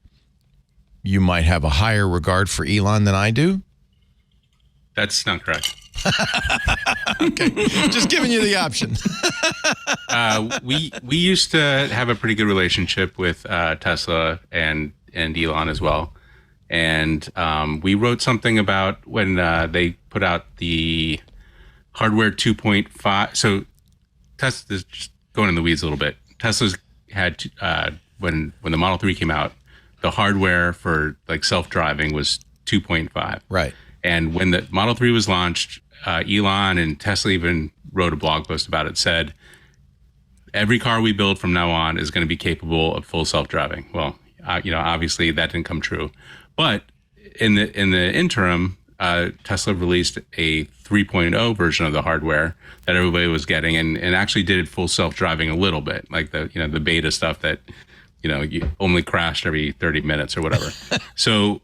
you might have a higher regard for Elon than I do? That's not correct. Okay, just giving you the option. We used to have a pretty good relationship with Tesla and Elon as well. And we wrote something about when they put out the hardware 2.5. So Tesla's just going in the weeds a little bit. Tesla's had when the Model 3 came out, the hardware for self-driving was 2.5. Right. And when the Model 3 was launched, Elon and Tesla even wrote a blog post about it, said every car we build from now on is going to be capable of full self-driving. Well, obviously that didn't come true. But in the interim, Tesla released a 3.0 version of the hardware that everybody was getting, and actually did full self-driving a little bit, like the beta stuff that you only crashed every 30 minutes or whatever. So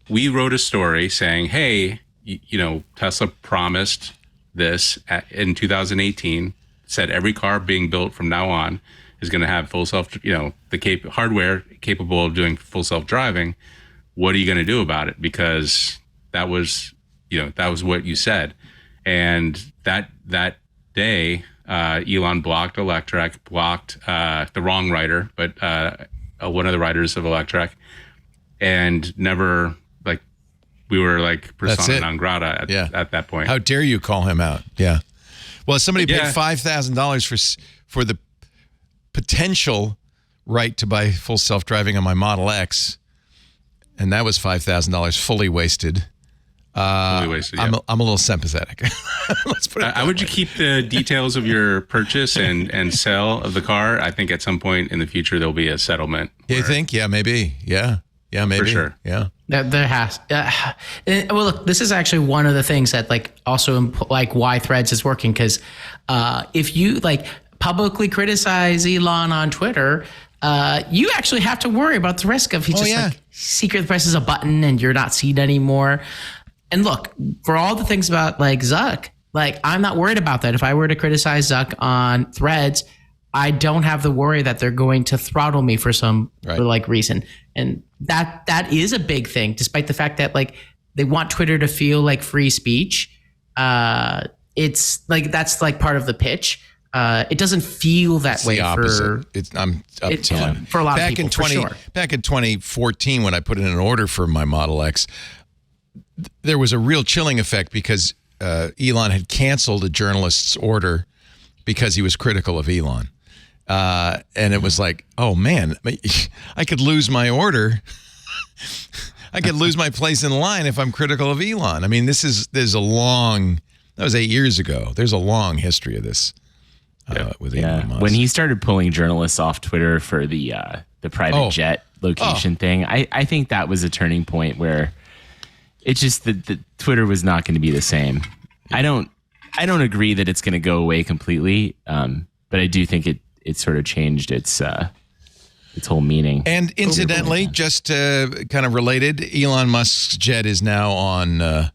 we wrote a story saying, hey, Tesla promised this in 2018, said every car being built from now on is going to have full hardware capable of doing full self-driving. What are you going to do about it? Because that was what you said. And that day, Elon blocked Electrek, blocked the wrong writer, but one of the writers of Electrek, and never we were persona non grata at that point. How dare you call him out? Yeah. Well, somebody paid $5,000 for the potential right to buy full self-driving on my Model X, and that was $5,000 fully wasted. Fully wasted. I'm a little sympathetic. Let's put it. How would you keep the details of your purchase and sale of the car? I think at some point in the future there'll be a settlement. You think? Yeah, maybe. Yeah, maybe. For sure. Yeah. There has. Well, look, this is actually one of the things that also why Threads is working, because if you publicly criticize Elon on Twitter, you actually have to worry about the risk of secret presses a button and you're not seen anymore. And look, for all the things about Zuck, I'm not worried about that. If I were to criticize Zuck on Threads, I don't have the worry that they're going to throttle me for some reason. And that is a big thing, despite the fact that they want Twitter to feel like free speech. It's that's part of the pitch. It doesn't feel that way for a lot of people. Back in 2014, when I put in an order for my Model X, there was a real chilling effect because Elon had canceled a journalist's order because he was critical of Elon. And it was oh man, I could lose my order I could lose my place in line if I'm critical of Elon. I mean, that was 8 years ago. There's a long history of this with Elon Musk. When he started pulling journalists off Twitter for the private jet location thing, I think that was a turning point where it's just the Twitter was not going to be the same. I don't agree that it's going to go away completely, but I do think it sort of changed its whole meaning. And incidentally, just kind of related, Elon Musk's jet is now on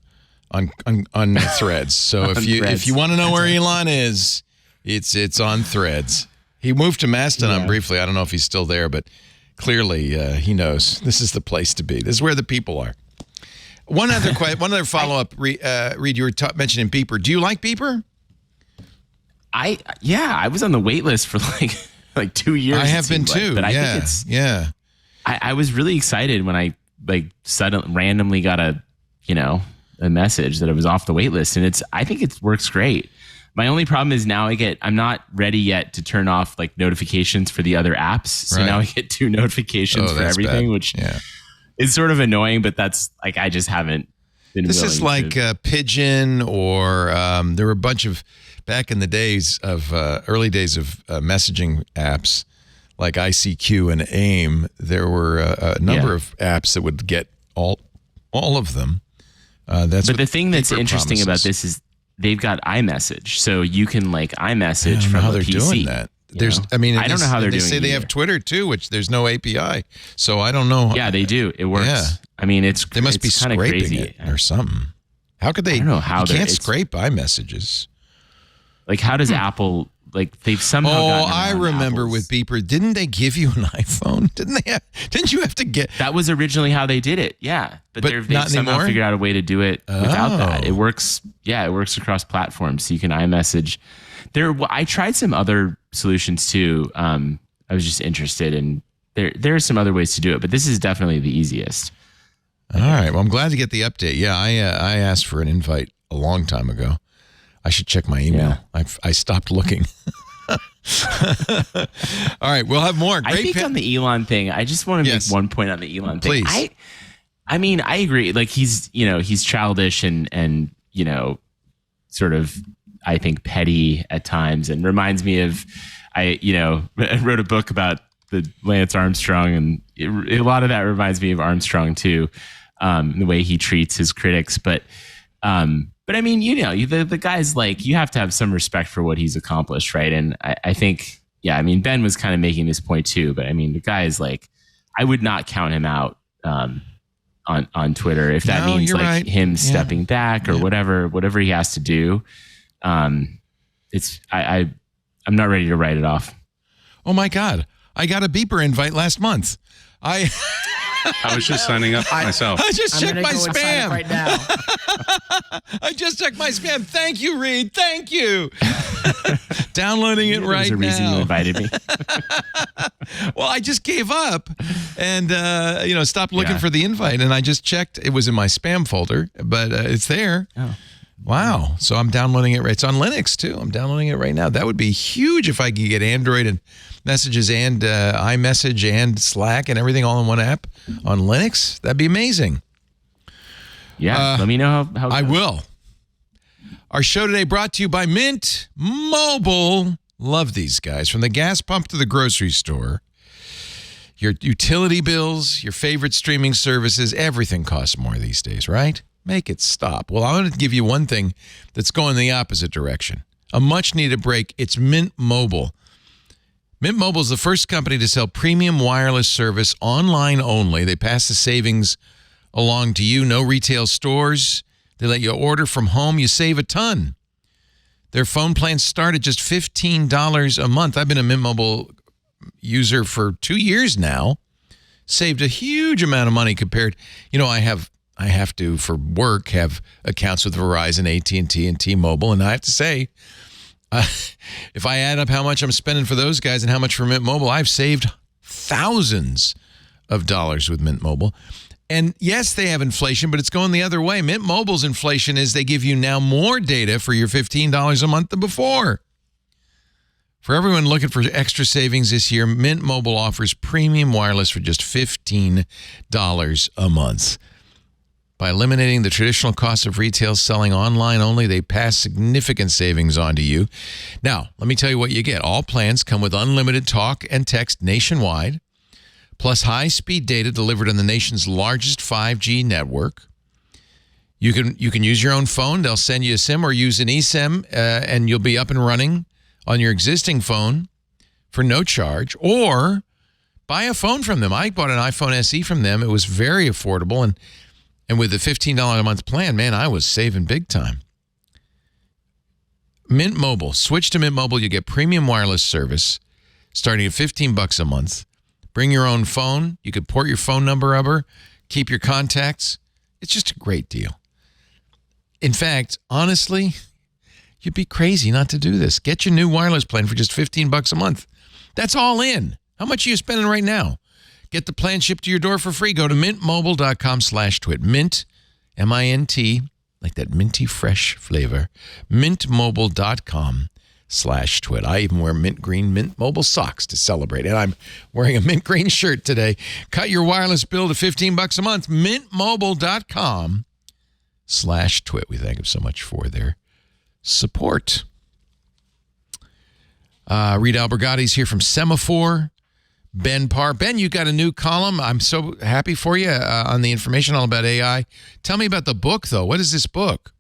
Threads. So if you want to know where Elon is, it's on Threads. He moved to Mastodon briefly. I don't know if he's still there, but clearly he knows this is the place to be. This is where the people are. One other follow-up, Reed, you were mentioning Beeper. Do you like Beeper? I was on the wait list for like 2 years. I have been too. But I think I was really excited when I suddenly randomly got a message that it was off the wait list, and I think it works great. My only problem is now I'm not ready yet to turn off notifications for the other apps. So now I get 2 notifications for everything, which is sort of annoying, but that's I just haven't been This is like Pigeon, or there were a bunch of, back in the days of early days of messaging apps like ICQ and AIM, there were a number of apps that would get all of them. But the thing that's interesting about this is they've got iMessage, so you can iMessage from how a they're PC. doing that. I don't know how they're doing it. They say they have Twitter too, which there's no API. So I don't know. Yeah, they do. It works. Yeah. I mean, they must be scraping crazy. it or something. How could they? I don't know how they can't scrape iMessages. How does Apple they've somehow? Oh, I remember with Beeper. Didn't they give you an iPhone? Didn't you have to get? That was originally how they did it. Yeah, but they've somehow figured out a way to do it without that. It works. Yeah, it works across platforms. So you can iMessage. I tried some other solutions too. I was just interested in there are some other ways to do it, but this is definitely the easiest. All right. Well, I'm glad to get the update. Yeah, I asked for an invite a long time ago. I should check my email. Yeah. I stopped looking. All right, we'll have more. Great I think on the Elon thing, I just want to make one point on the Elon thing. Please. I mean, I agree. He's childish and sort of, I think, petty at times, and reminds me of I wrote a book about the Lance Armstrong, and a lot of that reminds me of Armstrong too, the way he treats his critics. But I mean, the guy's you have to have some respect for what he's accomplished, right? And I think, I mean, Ben was kind of making this point too, but I mean, the guy is I would not count him out on Twitter if that means him stepping back or whatever he has to do. I'm not ready to write it off. Oh my God. I got a Beeper invite last month. I was just signing up myself. I just checked my spam right now. I just checked my spam. Thank you, Reed. Thank you. Downloading it right now. There's a reason you invited me. Well, I just gave up and stopped looking for the invite, and I just checked. It was in my spam folder, but it's there. Oh. Wow. So I'm downloading it. It's on Linux too. I'm downloading it right now. That would be huge if I could get Android and Messages and iMessage and Slack and everything all in one app on Linux. That'd be amazing. Yeah. Let me know how I will. Our show today brought to you by Mint Mobile. Love these guys. From the gas pump to the grocery store, your utility bills, your favorite streaming services, everything costs more these days, right? Make it stop. Well, I'm going to give you one thing that's going the opposite direction. A much-needed break. It's Mint Mobile. Mint Mobile is the first company to sell premium wireless service online only. They pass the savings along to you. No retail stores. They let you order from home. You save a ton. Their phone plans start at just $15 a month. I've been a Mint Mobile user for 2 years now. Saved a huge amount of money compared. I have to, for work, have accounts with Verizon, AT&T, and T-Mobile. And I have to say, if I add up how much I'm spending for those guys and how much for Mint Mobile, I've saved thousands of dollars with Mint Mobile. And yes, they have inflation, but it's going the other way. Mint Mobile's inflation is they give you now more data for your $15 a month than before. For everyone looking for extra savings this year, Mint Mobile offers premium wireless for just $15 a month. By eliminating the traditional cost of retail selling online only, they pass significant savings on to you. Now, let me tell you what you get. All plans come with unlimited talk and text nationwide, plus high-speed data delivered on the nation's largest 5G network. You can use your own phone. They'll send you a SIM or use an eSIM, and you'll be up and running on your existing phone for no charge. Or buy a phone from them. I bought an iPhone SE from them. It was very affordable, and with the $15 a month plan, man, I was saving big time. Mint Mobile. Switch to Mint Mobile. You get premium wireless service starting at $15 a month. Bring your own phone. You could port your phone number over, keep your contacts. It's just a great deal. In fact, honestly, you'd be crazy not to do this. Get your new wireless plan for just $15 a month. That's all in. How much are you spending right now? Get the plan shipped to your door for free. Go to mintmobile.com/twit. Mint, M-I-N-T, like that minty fresh flavor. Mintmobile.com/twit. I even wear mint green Mint Mobile socks to celebrate. And I'm wearing a mint green shirt today. Cut your wireless bill to $15 a month. Mintmobile.com/twit. We thank them so much for their support. Reed Albergotti's here from Semaphore. Ben Parr. Ben, you got a new column. I'm so happy for you on the information all about AI. Tell me about the book, though. What is this book?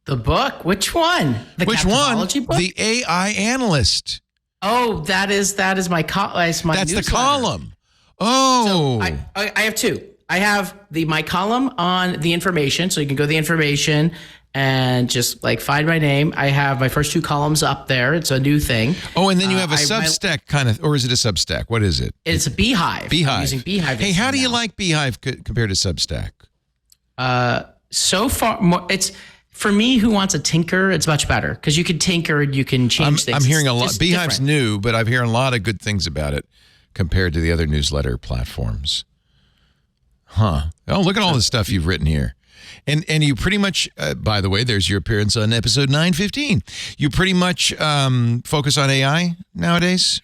The book? Which one? Which one? Book? The AI Analyst. Oh, that is my That's newsletter. the column. Oh. So I have two. I have my column on the information, so you can go to the information and just like find my name. I have my first two columns up there. It's a new thing. Oh, and then you have a Substack kind of, or is it a Substack? What is it? It's a Beehive. Beehive. I'm using Beehive. Hey, how do you like Beehive compared to Substack? So far, it's for me who wants a tinker. It's much better because you can tinker and you can change things. I'm hearing a lot. It's Beehive's different. new, but I'm hearing a lot of good things about it compared to the other newsletter platforms. Huh. Oh, look at all the stuff you've written here. And you pretty much, by the way, there's your appearance on episode 915. You pretty much focus on AI nowadays?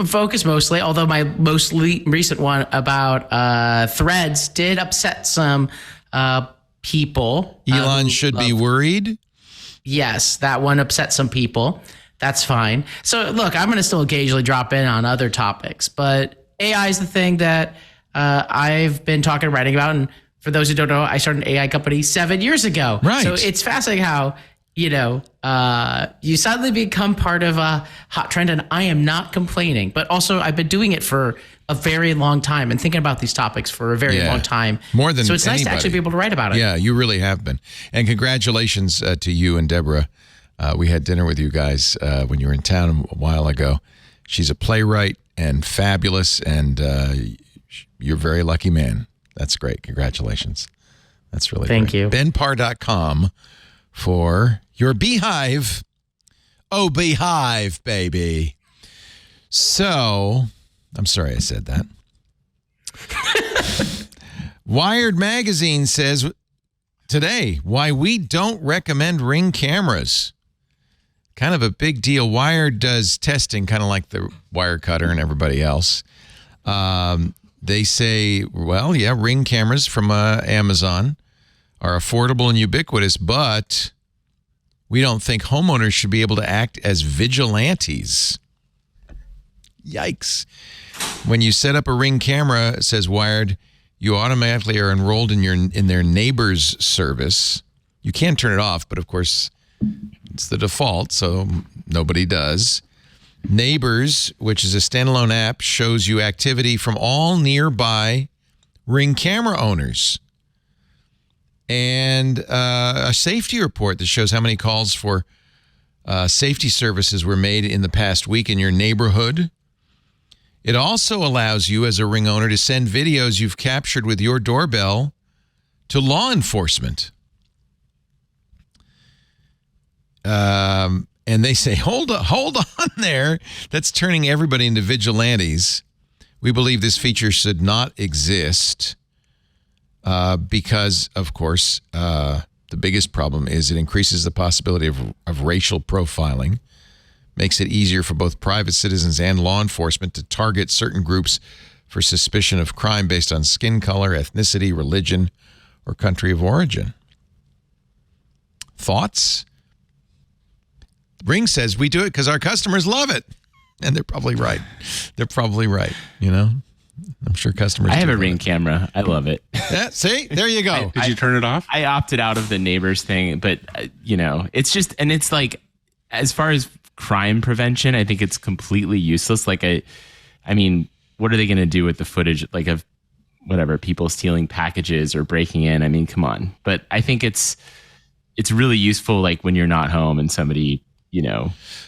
Focus mostly, although my most recent one about threads did upset some people. Elon should be worried? Yes, that one upset some people. That's fine. So look, I'm going to still occasionally drop in on other topics, but AI is the thing that I've been talking and writing about. And for those who don't know, I started an AI company 7 years ago. Right. So it's fascinating how, you suddenly become part of a hot trend, and I am not complaining. But also, I've been doing it for a very long time and thinking about these topics for a very long time. More than So it's nice to anybody. actually be able to write about it. Yeah, you really have been. And congratulations to you and Deborah. We had dinner with you guys when you were in town a while ago. She's a playwright and fabulous, and you're a very lucky man. That's great. Congratulations. That's really Thank great. you. BenParr.com for your Beehive. Oh, Beehive, baby. So, I'm sorry I said that. Wired Magazine says today why we don't recommend Ring cameras. Kind of a big deal. Wired does testing, kind of like the Wirecutter and everybody else. They say, well, yeah, Ring cameras from Amazon are affordable and ubiquitous, but we don't think homeowners should be able to act as vigilantes. Yikes. When you set up a Ring camera, says Wired, you automatically are enrolled in their neighbors service. You can turn it off, but of course, it's the default, so nobody does. Neighbors, which is a standalone app, shows you activity from all nearby Ring camera owners. And a safety report that shows how many calls for safety services were made in the past week in your neighborhood. It also allows you as a Ring owner to send videos you've captured with your doorbell to law enforcement. And they say, hold on there. That's turning everybody into vigilantes. We believe this feature should not exist because, of course, the biggest problem is it increases the possibility of racial profiling, makes it easier for both private citizens and law enforcement to target certain groups for suspicion of crime based on skin color, ethnicity, religion, or country of origin. Thoughts? Ring says we do it because our customers love it. And they're probably right. They're probably right, I'm sure customers I have do a love Ring it. camera. I love it. Yeah, see? There you go. Did you turn it off? I opted out of the neighbors thing, but it's just, and it's like, as far as crime prevention, I think it's completely useless. Like, I mean, what are they going to do with the footage, like, of whatever, people stealing packages or breaking in? I mean, come on. But I think it's really useful, like, when you're not home and somebody,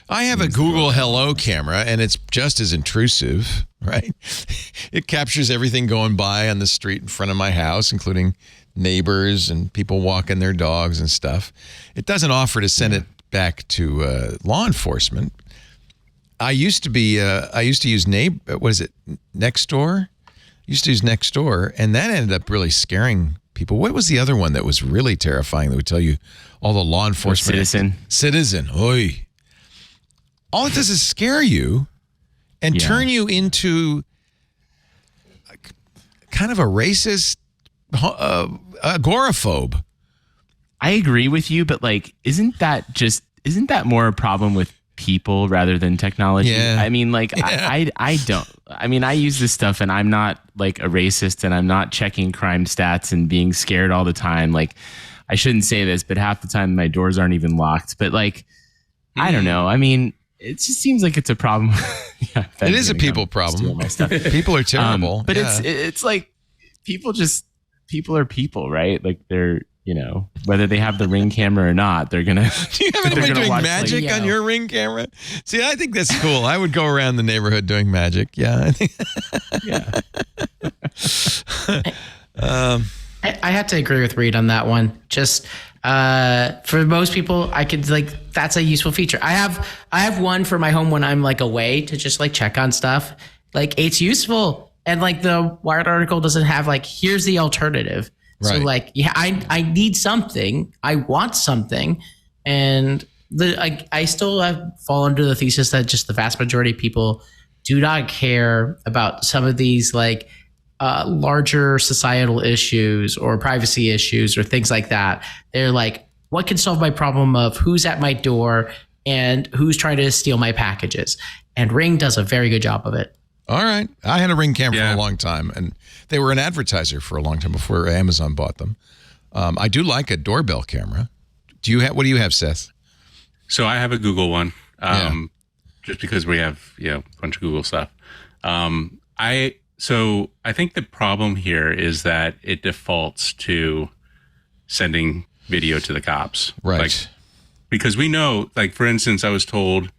I have a Google Hello camera, and it's just as intrusive, right? It captures everything going by on the street in front of my house, including neighbors and people walking their dogs and stuff. It doesn't offer to send it back to law enforcement. I used to use Nextdoor? Used to use Nextdoor, and that ended up really scaring people. What was the other one that was really terrifying that would tell you all the law enforcement? Citizen. Oy. All it does is scare you and turn you into kind of a racist agoraphobe. I agree with you, but like, isn't that more a problem with people rather than technology? Yeah. I mean, like, I don't. I mean, I use this stuff, and I'm not like a racist, and I'm not checking crime stats and being scared all the time. Like, I shouldn't say this, but half the time my doors aren't even locked. But like, I don't know. I mean, it just seems like it's a problem. It is a people problem. People are terrible. But it's like people are people, right? Like, they're, whether they have the Ring camera or not, they're gonna. Do you have anybody doing magic on your Ring camera? See, I think that's cool. I would go around the neighborhood doing magic. Yeah, I think. I have to agree with Reed on that one. Just for most people, I could that's a useful feature. I have one for my home when I'm like away to just like check on stuff. Like, it's useful, and like the Wired article doesn't have like, here's the alternative. Right. So like, I need something, I want something, and I still fall under the thesis that just the vast majority of people do not care about some of these like larger societal issues or privacy issues or things like that. They're like, what can solve my problem of who's at my door and who's trying to steal my packages? And Ring does a very good job of it. All right. I had a Ring camera for a long time, and they were an advertiser for a long time before Amazon bought them. I do like a doorbell camera. What do you have, Seth? So I have a Google one, just because we have a bunch of Google stuff. I think the problem here is that it defaults to sending video to the cops, right? Like, because we know, like, for instance, I was told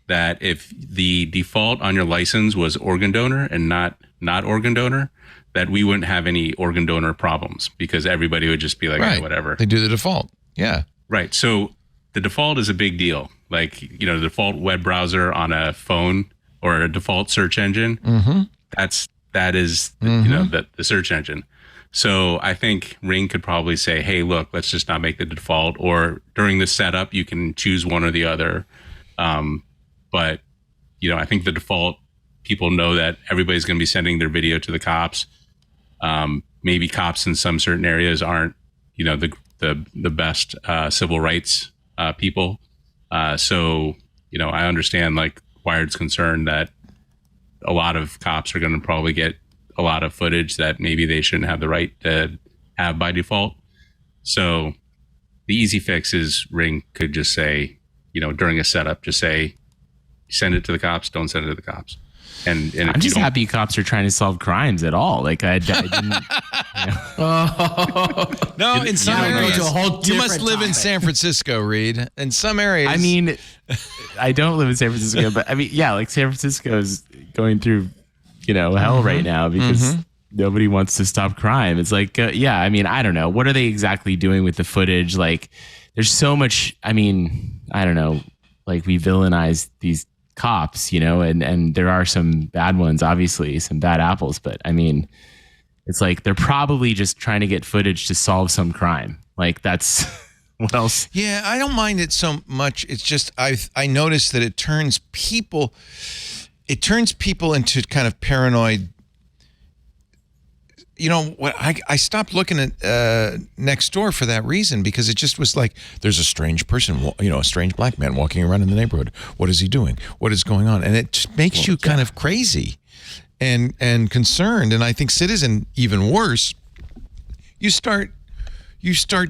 that if the default on your license was organ donor and not organ donor, that we wouldn't have any organ donor problems because everybody would just be like, right. Oh, whatever. They do the default. Yeah. Right. So the default is a big deal. Like, the default web browser on a phone or a default search engine, that is the search engine. So I think Ring could probably say, hey, look, let's just not make the default, or during the setup, you can choose one or the other. But, I think the default, people know that everybody's going to be sending their video to the cops. Maybe cops in some certain areas aren't, the best civil rights people. So, I understand, like, Wired's concern that a lot of cops are going to probably get a lot of footage that maybe they shouldn't have the right to have by default. So the easy fix is Ring could just say, during a setup, just say, send it to the cops, don't send it to the cops. And I'm just happy cops are trying to solve crimes at all. Like, I didn't. No, in some areas, you must live topic. in San Francisco, Reed. In some areas, I mean, I don't live in San Francisco, but I mean, yeah, like, San Francisco is going through, hell right now because nobody wants to stop crime. It's like, I mean, I don't know. What are they exactly doing with the footage? Like, there's so much. I mean, I don't know. Like, we villainize these cops, and there are some bad ones, obviously, some bad apples. But I mean, it's like they're probably just trying to get footage to solve some crime. Like, that's What else? Yeah, I don't mind it so much. It's just I noticed that it turns people into kind of paranoid. You know what? I stopped looking at Nextdoor for that reason, because it just was like, there's a strange person, a strange black man walking around in the neighborhood. What is he doing? What is going on? And it just makes you kind of crazy and concerned. And I think Citizen, even worse. You start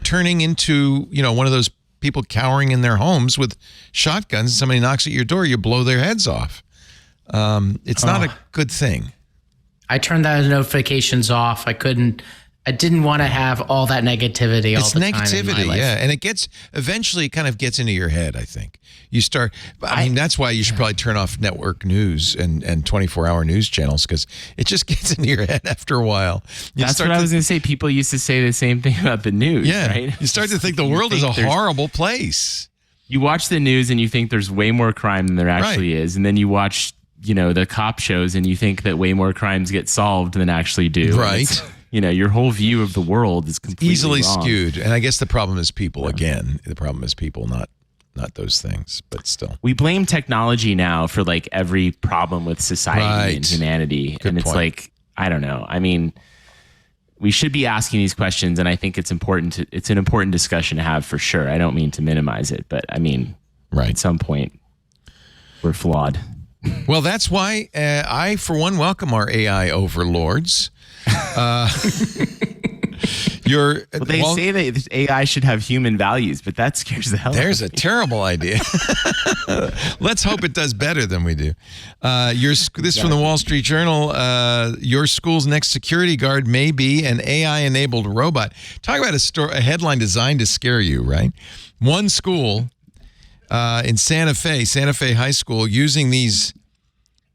turning into one of those people cowering in their homes with shotguns. Somebody knocks at your door, you blow their heads off. It's not a good thing. I turned those notifications off. I didn't want to have all that negativity all the time. It's negativity, yeah. And it eventually kind of gets into your head, I think. That's why you should probably turn off network news and 24-hour news channels, because it just gets into your head after a while. That's what I was going to say. People used to say the same thing about the news, right? You start to think the world is a horrible place. You watch the news and you think there's way more crime than there actually is. And then you watch the cop shows and you think that way more crimes get solved than actually do. Right. Your whole view of the world is completely easily wrong. skewed. And I guess the problem is people again. The problem is people, not those things, but still. We blame technology now for like every problem with society and humanity. Good it's point. like, I don't know. I mean, we should be asking these questions, and I think it's an important discussion to have for sure. I don't mean to minimize it, but I mean, at some point we're flawed. Well, that's why I, for one, welcome our AI overlords. They say that AI should have human values, but that scares the hell out of me. There's a terrible idea. Let's hope it does better than we do. This from the Wall Street Journal. Your school's next security guard may be an AI-enabled robot. Talk about a headline designed to scare you, right? One school in Santa Fe High School, using these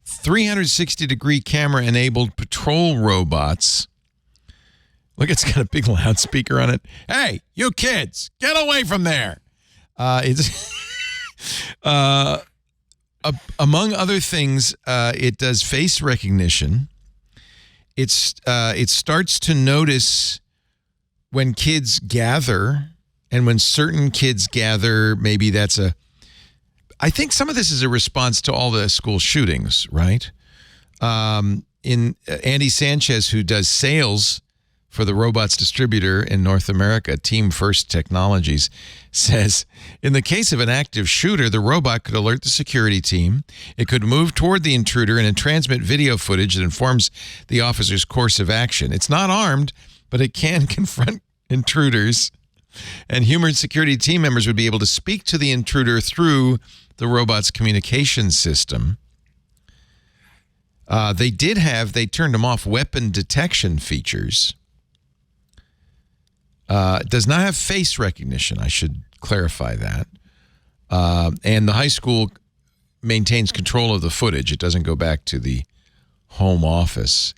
360-degree camera-enabled patrol robots. Look, it's got a big loudspeaker on it. Hey, you kids, get away from there. Among other things, it does face recognition. It starts to notice when kids gather, and when certain kids gather, maybe I think some of this is a response to all the school shootings, right? In Andy Sanchez, who does sales for the robots distributor in North America, Team First Technologies, says, in the case of an active shooter, the robot could alert the security team. It could move toward the intruder and transmit video footage that informs the officer's course of action. It's not armed, but it can confront intruders. And human security team members would be able to speak to the intruder through the robot's communication system. They turned them off weapon detection features. It does not have face recognition. I should clarify that. And the high school maintains control of the footage. It doesn't go back to the home office.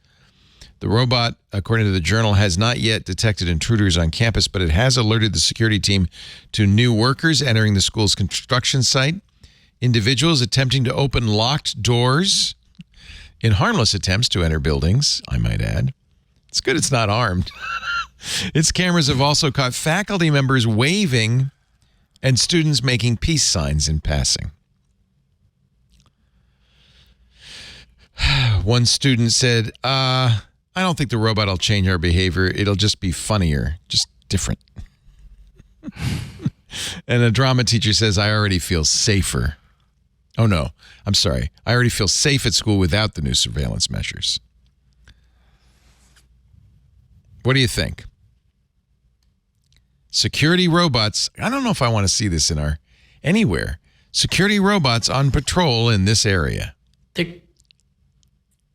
The robot, according to the Journal, has not yet detected intruders on campus, but it has alerted the security team to new workers entering the school's construction site, individuals attempting to open locked doors in harmless attempts to enter buildings, I might add. It's good it's not armed. Its cameras have also caught faculty members waving and students making peace signs in passing. One student said, I don't think the robot will change our behavior. It'll just be funnier, just different. And a drama teacher says, I already feel safer. Oh, no, I'm sorry. I already feel safe at school without the new surveillance measures. What do you think? Security robots. I don't know if I want to see this anywhere. Security robots on patrol in this area.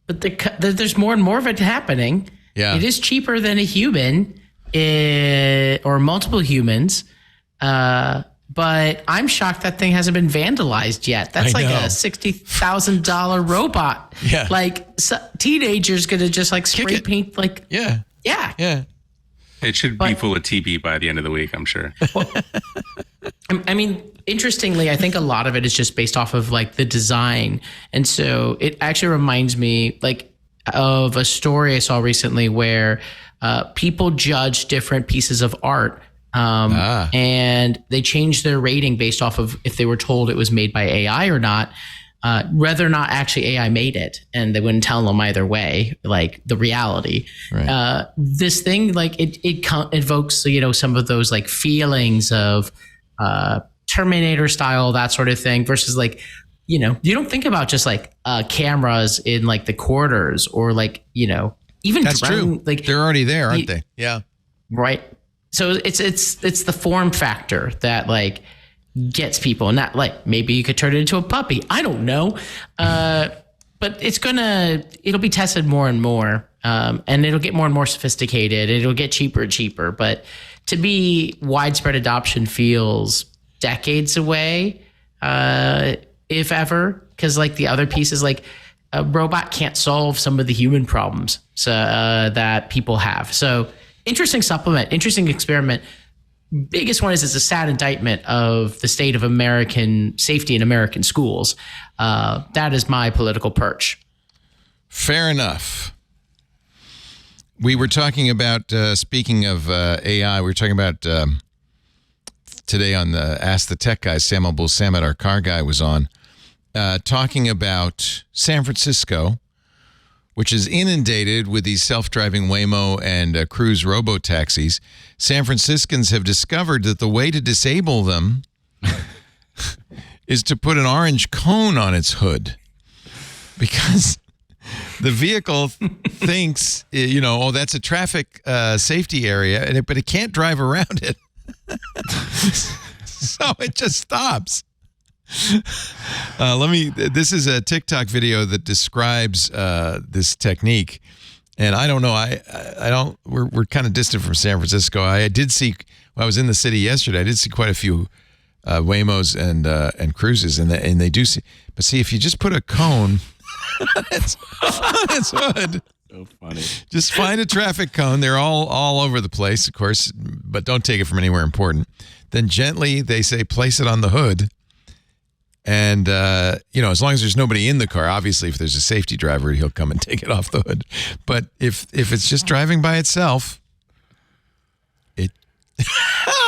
But there's more and more of it happening. Yeah. It is cheaper than a human or multiple humans. But I'm shocked that thing hasn't been vandalized yet. That's like a $60,000 robot. Yeah. Like teenagers going to just like spray paint like. Yeah. Yeah. It should be full of TB by the end of the week, I'm sure. Well, I mean, interestingly, I think a lot of it is just based off of like the design. And so it actually reminds me like of a story I saw recently where people judge different pieces of art And they changed their rating based off of if they were told it was made by AI or not, whether or not actually AI made it. And they wouldn't tell them either way, like the reality. Right. This thing, like it evokes, some of those like feelings of Terminator style, that sort of thing, versus like, you don't think about just like cameras in like the corridors or like, even That's drone, true. like They're already there, aren't they? Yeah. Right. So it's the form factor that like gets people, and that like maybe you could turn it into a puppy. I don't know. But it'll be tested more and more. And it'll get more and more sophisticated. It'll get cheaper and cheaper. But to be widespread adoption feels decades away, if ever, because like the other piece is like a robot can't solve some of the human problems that people have. So interesting supplement, interesting experiment. Biggest one is it's a sad indictment of the state of American safety in American schools. That is my political perch. Fair enough. We were talking about, speaking of AI, we were talking about today on the Ask the Tech Guys, Sam Abul-Samad, our car guy, was on, talking about San Francisco, which is inundated with these self-driving Waymo and Cruise robotaxis. San Franciscans have discovered that the way to disable them is to put an orange cone on its hood, because the vehicle thinks, that's a traffic safety area, but it can't drive around it. So it just stops. This is a TikTok video that describes this technique, and I don't know. We're kind of distant from San Francisco. I did see, when I was in the city yesterday, I did see quite a few Waymos and Cruises, and they do see. But see, if you just put a cone on its hood. So funny. Just find a traffic cone. They're all over the place, of course, but don't take it from anywhere important. Then gently, they say, place it on the hood. And, as long as there's nobody in the car, obviously, if there's a safety driver, he'll come and take it off the hood. But if it's just driving by itself,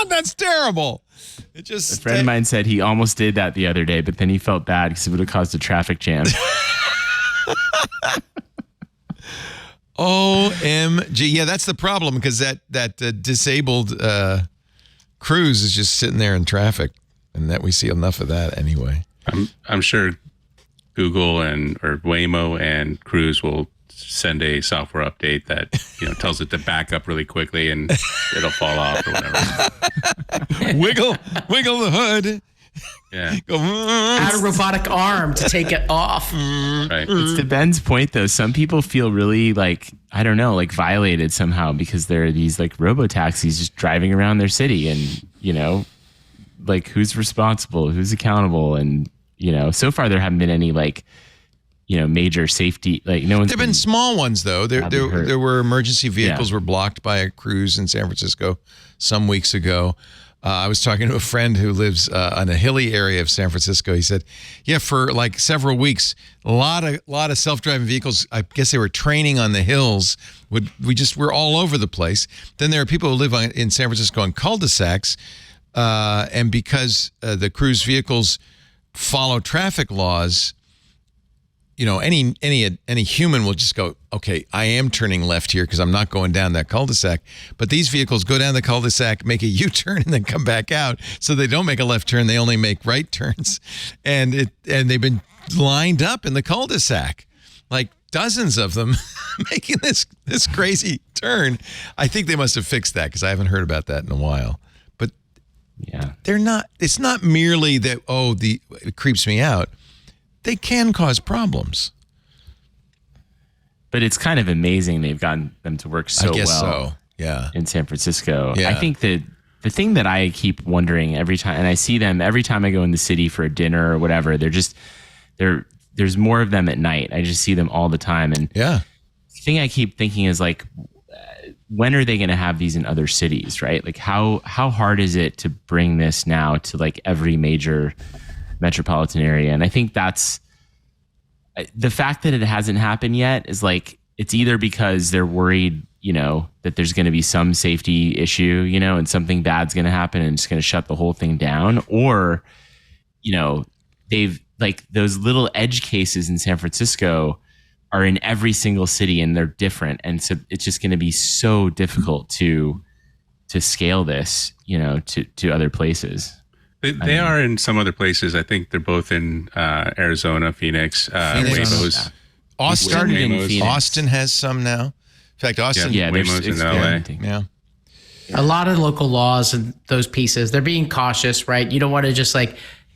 that's terrible. It just a friend of mine said he almost did that the other day, but then he felt bad because it would have caused a traffic jam. OMG. Yeah, that's the problem, because that disabled Cruise is just sitting there in traffic. And that we see enough of that anyway. I'm sure Google or Waymo and Cruise will send a software update that tells it to back up really quickly and it'll fall off or whatever. wiggle the hood. Yeah. Go, add a robotic arm to take it off. Right. It's to Ben's point, though. Some people feel really violated somehow because there are these like robotaxis just driving around their city, and like who's responsible, who's accountable, and so far there haven't been any major safety, no one's there've been small ones though. There were emergency vehicles were blocked by a Cruise in San Francisco some weeks ago. I was talking to a friend who lives in a hilly area of San Francisco. He said, yeah, for like several weeks, a lot of self-driving vehicles, I guess they were training on the hills. We're all over the place. Then there are people who live in San Francisco on cul-de-sacs. And because the Cruise vehicles follow traffic laws, any human will just go, okay, I am turning left here because I'm not going down that cul-de-sac. But these vehicles go down the cul-de-sac, make a U-turn, and then come back out. So they don't make a left turn; they only make right turns. And they've been lined up in the cul-de-sac, like dozens of them, making this crazy turn. I think they must have fixed that, because I haven't heard about that in a while. Yeah, they're not. It's not merely that. It creeps me out. They can cause problems. But it's kind of amazing they've gotten them to work so I guess well. So. Yeah. In San Francisco, yeah. I think that the thing that I keep wondering every time, and I see them every time I go in the city for a dinner or whatever, there's more of them at night. I just see them all the time, and yeah. The thing I keep thinking is like, when are they going to have these in other cities, right? Like how hard is it to bring this now to like every major metropolitan area? And I think that's the fact that it hasn't happened yet is like, it's either because they're worried, that there's going to be some safety issue, and something bad's going to happen and it's going to shut the whole thing down. Or, they've like those little edge cases in San Francisco are in every single city and they're different. And so it's just going to be so difficult to scale this, to other places. They are in some other places. I think they're both in Arizona, Phoenix, Waymos. Austin has some now. In fact, Austin, Waymos in LA. Yeah. A lot of local laws and those pieces, they're being cautious, right? You don't want to just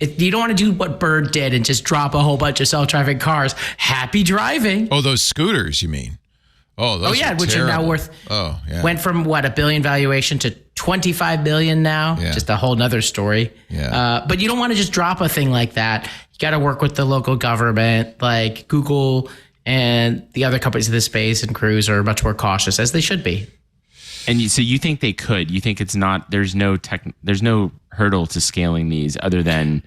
you don't want to do what Bird did and just drop a whole bunch of self-driving cars. Happy driving. Oh, those scooters, you mean? Oh, those are which terrible. are now worth. Oh, yeah. Went from $1 billion valuation to $25 billion now. Yeah. Just a whole nother story. Yeah. But you don't want to just drop a thing like that. You got to work with the local government, like Google and the other companies in this space and Cruise are much more cautious, as they should be. And so you think they could? You think it's not? There's no hurdle to scaling these other than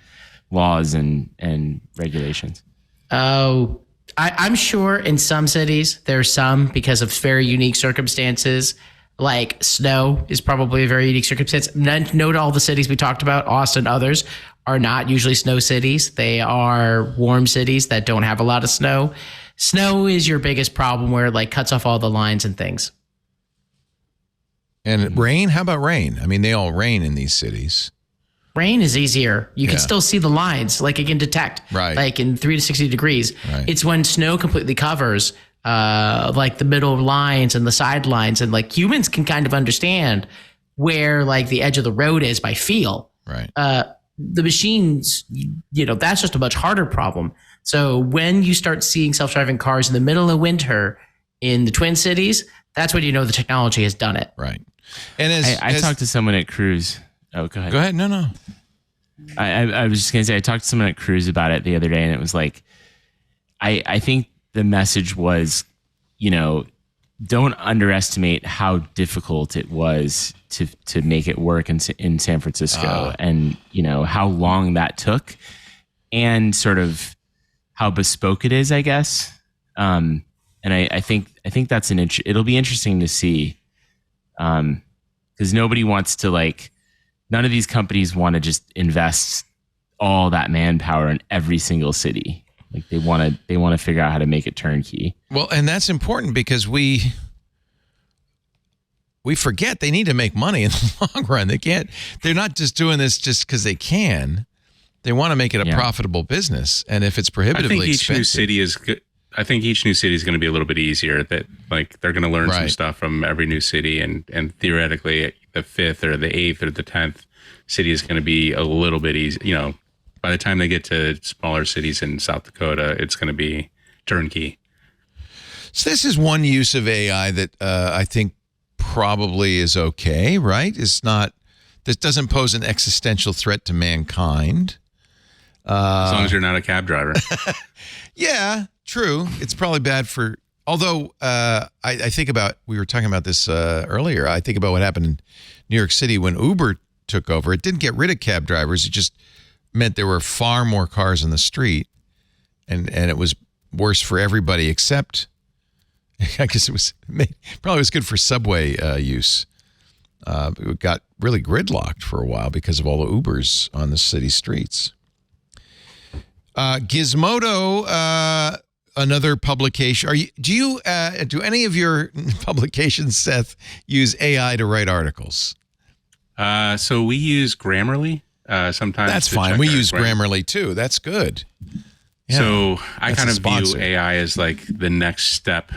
laws and regulations. Oh, I'm sure in some cities there's some because of very unique circumstances. Like snow is probably a very unique circumstance. Note all the cities we talked about, Austin, others are not usually snow cities. They are warm cities that don't have a lot of snow. Snow is your biggest problem where it cuts off all the lines and things. And rain? How about rain? I mean, they all rain in these cities. Rain is easier. You can still see the lines, it can detect, right, in 3 to 60 degrees. Right. It's when snow completely covers, the middle lines and the sidelines, and humans can kind of understand where the edge of the road is by feel. Right. The machines, that's just a much harder problem. So when you start seeing self-driving cars in the middle of winter in the Twin Cities, that's when the technology has done it. Right. And I talked to someone at Cruise. Oh, go ahead. Go ahead. No. I was just going to say, I talked to someone at Cruise about it the other day, and it was I think the message was, don't underestimate how difficult it was to make it work in San Francisco, and, how long that took, and sort of how bespoke it is, I guess. And I think that's it'll be interesting to see, because nobody wants to none of these companies want to just invest all that manpower in every single city. They want to figure out how to make it turnkey. Well, and that's important because we forget they need to make money in the long run. They're not just doing this just because they can. They want to make it a profitable business. And if it's prohibitively expensive. I think each new city is going to be a little bit easier. That they're going to learn some stuff from every new city, and theoretically, the 5th or the 8th or the 10th city is going to be a little bit easy. By the time they get to smaller cities in South Dakota, it's going to be turnkey. So this is one use of AI that I think probably is okay, right? This doesn't pose an existential threat to mankind. As long as you're not a cab driver. Yeah, true. It's probably bad for, although I think about, we were talking about this earlier, I think about what happened in New York City when Uber took over. It didn't get rid of cab drivers. It just meant there were far more cars on the street, and it was worse for everybody except, I guess probably was good for subway use. It got really gridlocked for a while because of all the Ubers on the city streets. Gizmodo, another publication. Do any of your publications, Seth, use AI to write articles? So we use Grammarly sometimes. That's fine. We use Grammarly too. That's good. Yeah, so I kind of view AI as the next step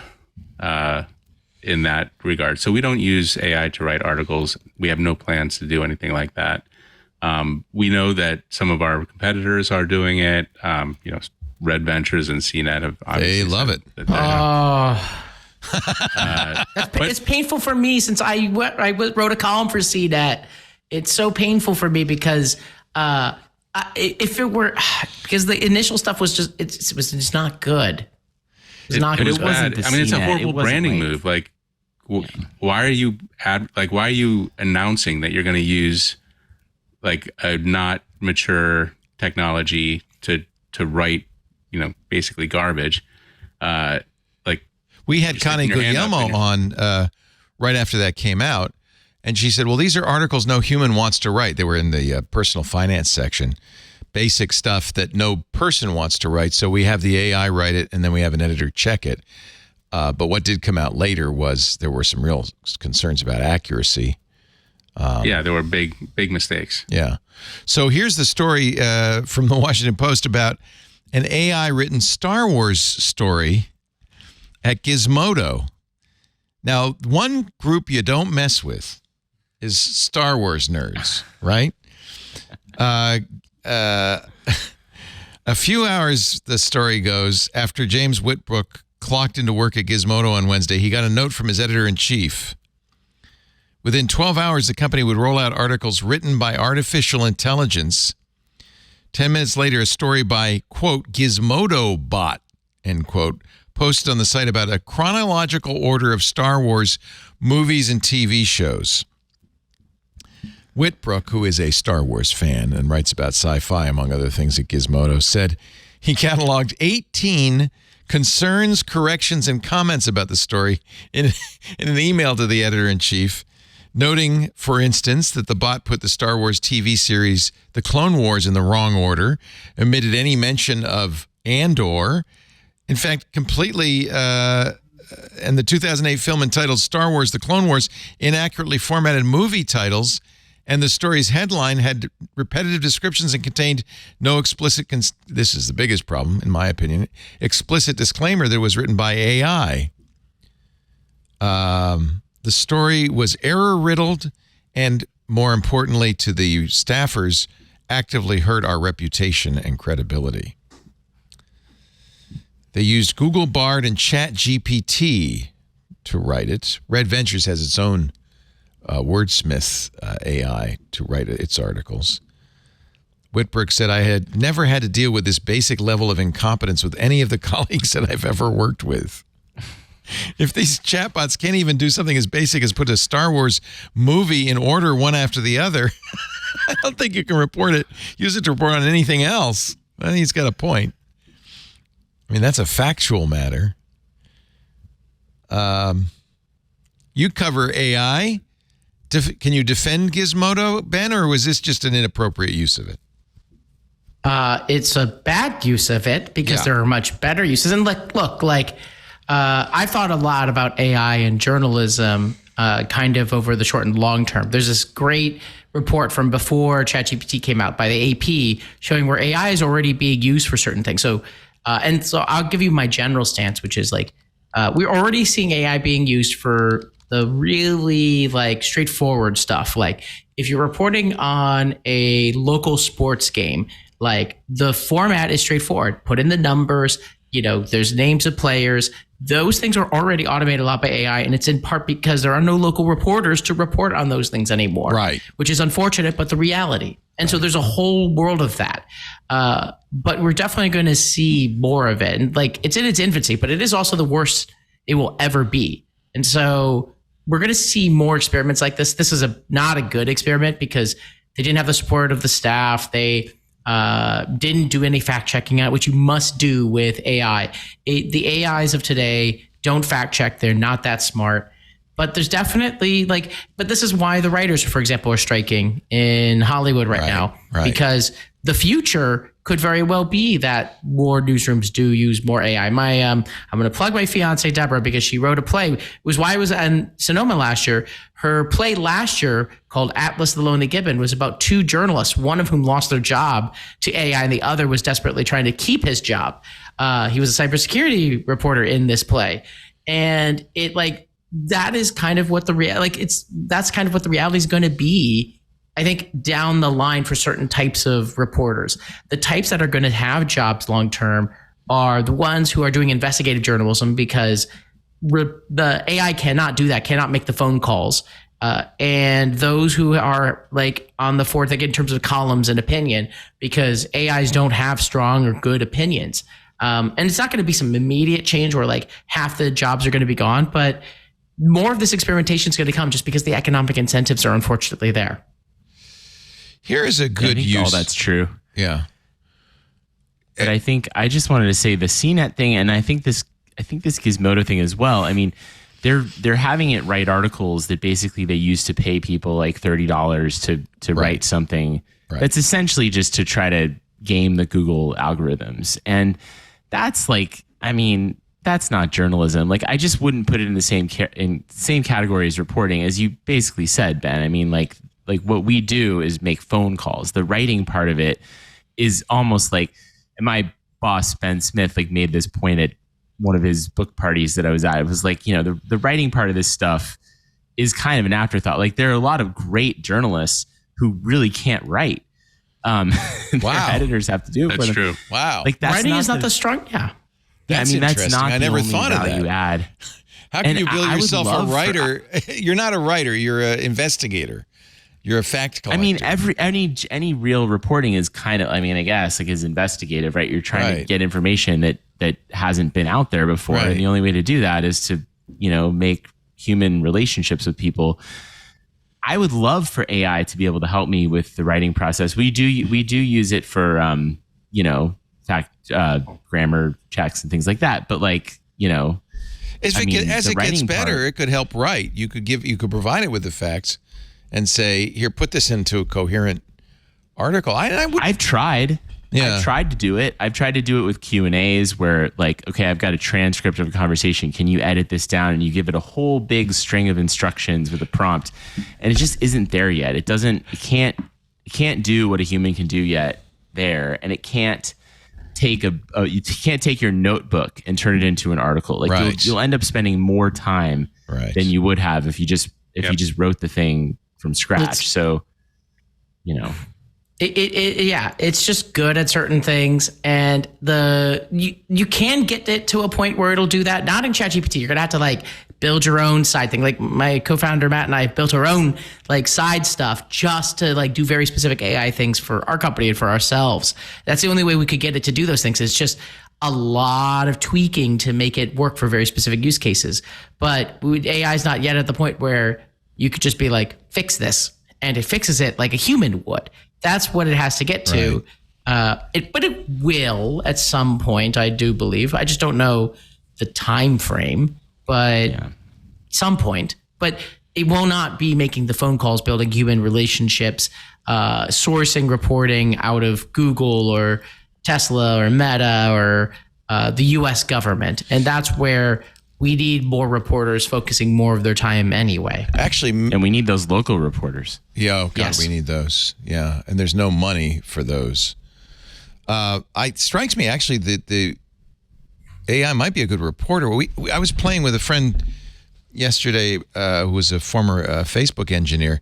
in that regard. So we don't use AI to write articles. We have no plans to do anything like that. We know that some of our competitors are doing it. Red Ventures and CNET have obviously. They love it. It's painful for me since I wrote a column for CNET. It's so painful for me because if it were, because the initial stuff was just it was just not good. It's not good. It wasn't. I mean, it's a horrible branding move. Why are you why are you announcing that you're going to use a not mature technology to write, basically garbage? We had Connie Guglielmo on right after that came out. And she said, well, these are articles no human wants to write. They were in the personal finance section. Basic stuff that no person wants to write. So we have the AI write it, and then we have an editor check it. But what did come out later was there were some real concerns about accuracy. There were big mistakes. Yeah. So here's the story from the Washington Post about an AI-written Star Wars story at Gizmodo. Now, one group you don't mess with is Star Wars nerds, right? A few hours, the story goes, after James Whitbrook clocked into work at Gizmodo on Wednesday, he got a note from his editor-in-chief. Within 12 hours, the company would roll out articles written by artificial intelligence. 10 minutes later, a story by, quote, Gizmodo bot, end quote, posted on the site about a chronological order of Star Wars movies and TV shows. Whitbrook, who is a Star Wars fan and writes about sci-fi, among other things at Gizmodo, said he cataloged 18 concerns, corrections, and comments about the story in an email to the editor-in-chief, noting, for instance, that the bot put the Star Wars TV series The Clone Wars in the wrong order, omitted any mention of Andor, in fact, completely, and the 2008 film entitled Star Wars The Clone Wars inaccurately formatted movie titles, and the story's headline had repetitive descriptions and contained no explicit, this is the biggest problem, in my opinion, explicit disclaimer that it was written by AI. The story was error-riddled and, more importantly to the staffers, actively hurt our reputation and credibility. They used Google Bard and ChatGPT to write it. Red Ventures has its own wordsmith AI to write its articles. Whitbrook said, I had never had to deal with this basic level of incompetence with any of the colleagues that I've ever worked with. If these chatbots can't even do something as basic as put a Star Wars movie in order one after the other, I don't think you can use it to report on anything else. I think he's got a point. I mean, that's a factual matter. You cover AI. Can you defend Gizmodo, Ben, or was this just an inappropriate use of it? It's a bad use of it because there are much better uses. And I've thought a lot about AI and journalism kind of over the short and long term. There's this great report from before ChatGPT came out by the AP showing where AI is already being used for certain things. So I'll give you my general stance, which is we're already seeing AI being used for the really straightforward stuff. Like if you're reporting on a local sports game, the format is straightforward. Put in the numbers, there's names of players. Those things are already automated a lot by AI, and it's in part because there are no local reporters to report on those things anymore. Right. Which is unfortunate, but the reality. And so there's a whole world of that. But we're definitely going to see more of it. And it's in its infancy, but it is also the worst it will ever be. And so we're going to see more experiments like this. This is not a good experiment because they didn't have the support of the staff. They didn't do any fact checking out, which you must do with AI. The AIs of today don't fact check. They're not that smart. But there's definitely but this is why the writers, for example, are striking in Hollywood right now, because the future could very well be that more newsrooms do use more AI. I'm going to plug my fiance, Deborah, because she wrote a play. It was why I was in Sonoma last year. Her play last year called Atlas the Lonely Gibbon was about two journalists, one of whom lost their job to AI and the other was desperately trying to keep his job. He was a cybersecurity reporter in this play. And that is kind of what that's kind of what the reality is going to be, I think, down the line for certain types of reporters. The types that are going to have jobs long term are the ones who are doing investigative journalism, because the AI cannot do that, cannot make the phone calls. And those who are on the forward in terms of columns and opinion, because AIs don't have strong or good opinions. And it's not going to be some immediate change where half the jobs are going to be gone, but more of this experimentation is going to come just because the economic incentives are unfortunately there. Here is a good use. All that's true. Yeah. But I just wanted to say the CNET thing, and I think this Gizmodo thing as well. I mean, they're having it write articles that basically they used to pay people like $30 to write something that's essentially just to try to game the Google algorithms. And that's like, I mean, that's not journalism. Like, I just wouldn't put it in the same category as reporting, as you basically said, Ben. I mean, like what we do is make phone calls. The writing part of it is almost like, and my boss Ben Smith like made this point at one of his book parties that I was at. It was like, the writing part of this stuff is kind of an afterthought. Like, there are a lot of great journalists who really can't write. Wow. Their editors have to do it for them. True. Wow. Like, writing is not the strong. Yeah. That's that's not I never the only thought of value that. add. How can you bill yourself a writer? You're not a writer. You're an investigator. You're a fact collector. I mean, any real reporting is kind of, I mean, I guess like is investigative, right? You're trying to get information that hasn't been out there before. And the only way to do that is to, make human relationships with people. I would love for AI to be able to help me with the writing process. We do use it for, grammar checks and things like that. But like, as it gets better, it could help write. You could provide it with the facts and say, here, put this into a coherent article. I've tried. Yeah. I've tried to do it. I've tried to do it with Q&As where like, okay, I've got a transcript of a conversation. Can you edit this down? And you give it a whole big string of instructions with a prompt. And it just isn't there yet. It can't do what a human can do yet there. And it can't take you can't take your notebook and turn it into an article. Like you'll end up spending more time than you would have if you just wrote the thing from scratch. It's just good at certain things, and you can get it to a point where it'll do that. Not in ChatGPT. You're gonna have to like build your own side thing. Like my co-founder Matt and I built our own like side stuff just to like do very specific AI things for our company and for ourselves. That's the only way we could get it to do those things. It's just a lot of tweaking to make it work for very specific use cases. But AI is not yet at the point where you could just be like, fix this, and it fixes it like a human would. That's what it has to get to. But it will at some point, I do believe. I just don't know the time frame, but some point. But it will not be making the phone calls, building human relationships, sourcing reporting out of Google or Tesla or Meta or the US government. And that's where we need more reporters focusing more of their time anyway. Actually, and we need those local reporters. Yeah, oh God, we need those. Yeah, and there's no money for those. It strikes me actually that the AI might be a good reporter. I was playing with a friend yesterday who was a former Facebook engineer.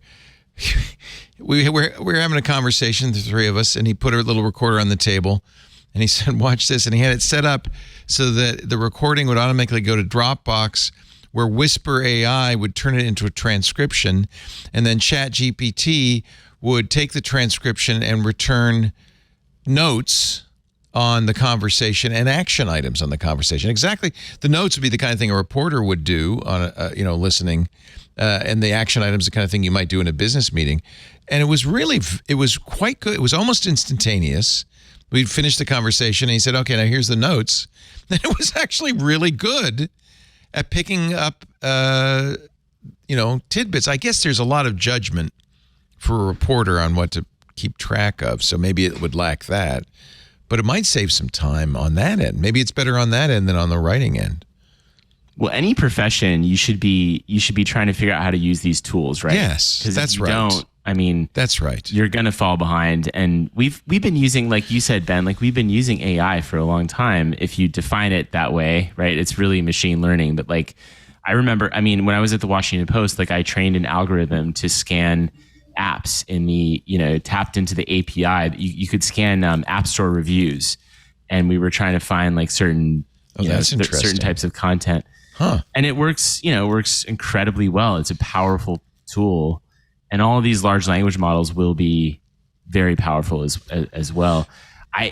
we were having a conversation, the three of us, and he put a little recorder on the table. And he said, watch this. And he had it set up so that the recording would automatically go to Dropbox, where Whisper AI would turn it into a transcription. And then ChatGPT would take the transcription and return notes on the conversation and action items on the conversation. Exactly. The notes would be the kind of thing a reporter would do on, listening. And the action items, the kind of thing you might do in a business meeting. And it was quite good. It was almost instantaneous. We'd finished the conversation and he said, okay, now here's the notes. And it was actually really good at picking up, tidbits. I guess there's a lot of judgment for a reporter on what to keep track of. So maybe it would lack that, but it might save some time on that end. Maybe it's better on that end than on the writing end. Well, any profession, you should be trying to figure out how to use these tools, right? Yes, that's right. That's right. You're going to fall behind. And we've been using, like you said, Ben, like we've been using AI for a long time. If you define it that way, right? It's really machine learning. But like, I remember, when I was at the Washington Post, like I trained an algorithm to scan apps in the, tapped into the API. You could scan App Store reviews. And we were trying to find like certain, certain types of content. Huh. And it works, works incredibly well. It's a powerful tool. And all of these large language models will be very powerful as well.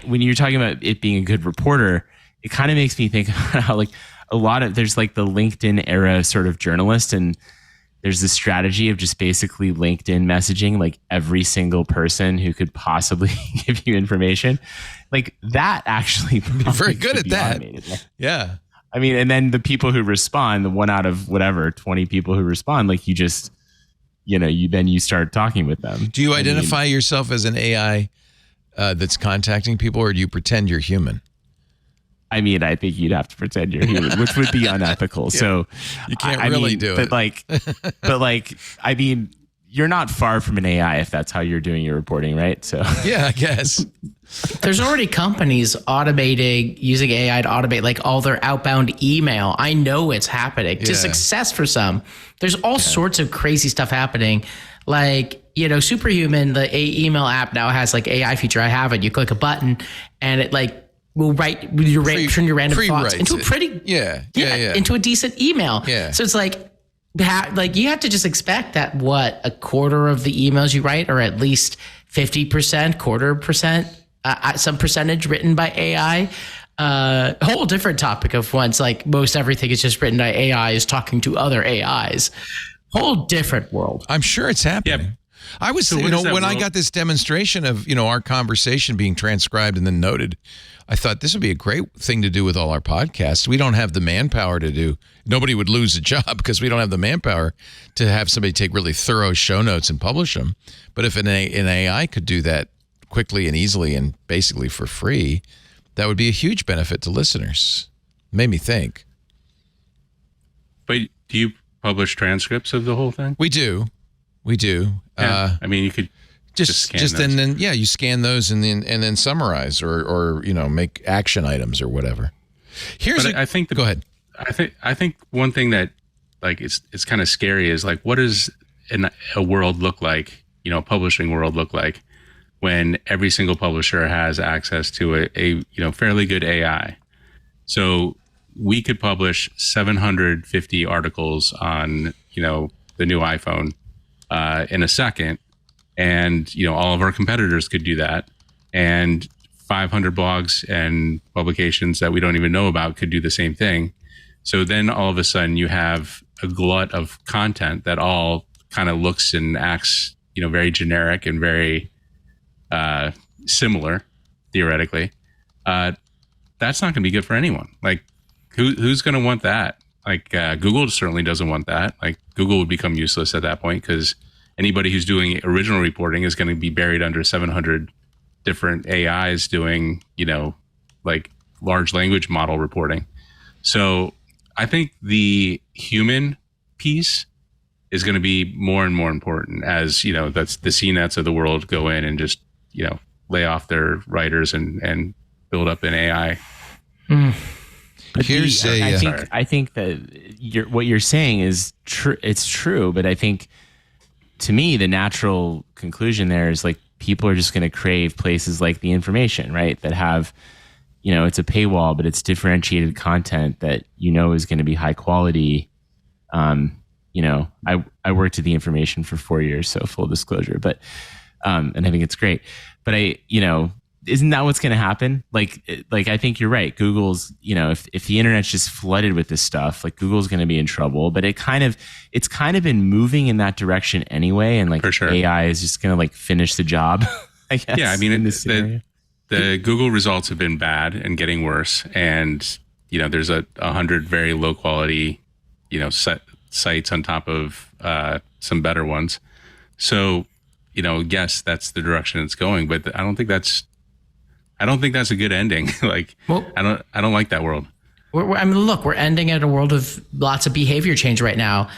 When you're talking about it being a good reporter, it kind of makes me think about how like there's like the LinkedIn era sort of journalist, and there's this strategy of just basically LinkedIn messaging like every single person who could possibly give you information. Like that actually be very good at that. Automated. Yeah. I mean, and then the people who respond, the 1 out of whatever 20 people who respond, like you just, you start talking with them. Do you identify yourself as an AI that's contacting people, or do you pretend you're human? I mean, I think you'd have to pretend you're human, which would be unethical. Yeah. So you can't really do it. But I mean, you're not far from an AI if that's how you're doing your reporting, right? So yeah, I guess. There's already companies using AI to automate like all their outbound email. I know it's happening to success for some. There's all sorts of crazy stuff happening. Like, Superhuman, the email app now has like AI feature. I have it. You click a button and it like will turn your random thoughts into a pretty into a decent email. Yeah. So it's like you have to just expect that a quarter of the emails you write are at least 50%, quarter percent, some percentage written by AI. A whole different topic of once like most everything is just written by AI is talking to other AIs. Whole different world. I'm sure it's happening. Yeah. I was, when I got this demonstration of, our conversation being transcribed and then noted, I thought this would be a great thing to do with all our podcasts. We don't have the manpower to do. Nobody would lose a job because we don't have the manpower to have somebody take really thorough show notes and publish them. But if an AI could do that quickly and easily and basically for free, that would be a huge benefit to listeners. Made me think. But do you publish transcripts of the whole thing? We do. Yeah. I mean, you could just scan those. And then you scan those and then summarize or make action items or whatever. Go ahead. I think one thing that like it's kind of scary is like, what does a world look like? A publishing world look like when every single publisher has access to a fairly good AI. So we could publish 750 articles on the new iPhone in a second, and all of our competitors could do that, and 500 blogs and publications that we don't even know about could do the same thing. So then all of a sudden you have a glut of content that all kind of looks and acts very generic and very similar theoretically. That's not going to be good for anyone. Like who's going to want that? Like Google certainly doesn't want that. Like Google would become useless at that point because anybody who's doing original reporting is going to be buried under 700 different AIs doing, like large language model reporting. So I think the human piece is going to be more and more important as, that's the CNETs of the world go in and just, lay off their writers and build up an AI. But I think that what you're saying is true. It's true, but I think to me the natural conclusion there is like people are just going to crave places like The Information, right? That have, it's a paywall, but it's differentiated content that is going to be high quality. I worked at The Information for 4 years, so full disclosure, but and I think it's great. But isn't that what's going to happen? Like I think you're right. Google's, if the internet's just flooded with this stuff, like Google's going to be in trouble. But it's kind of been moving in that direction anyway, and like sure. AI is just going to like finish the job. I guess. Yeah, I mean, the Google results have been bad and getting worse, and there's 100 very low quality, sites on top of some better ones. So, yes, that's the direction it's going, but I don't think that's a good ending. Like, well, I don't like that world. We're ending at a world of lots of behavior change right now.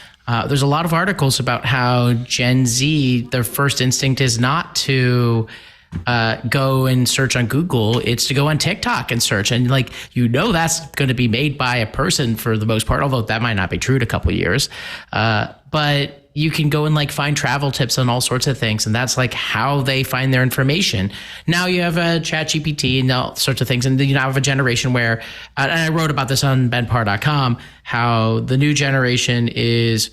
There's a lot of articles about how Gen Z, their first instinct is not to go and search on Google. It's to go on TikTok and search. And that's going to be made by a person for the most part, although that might not be true in a couple of years. But you can go and find travel tips on all sorts of things. And that's how they find their information. Now you have a ChatGPT and all sorts of things. And then you now have a generation where, and I wrote about this on benpar.com, how the new generation is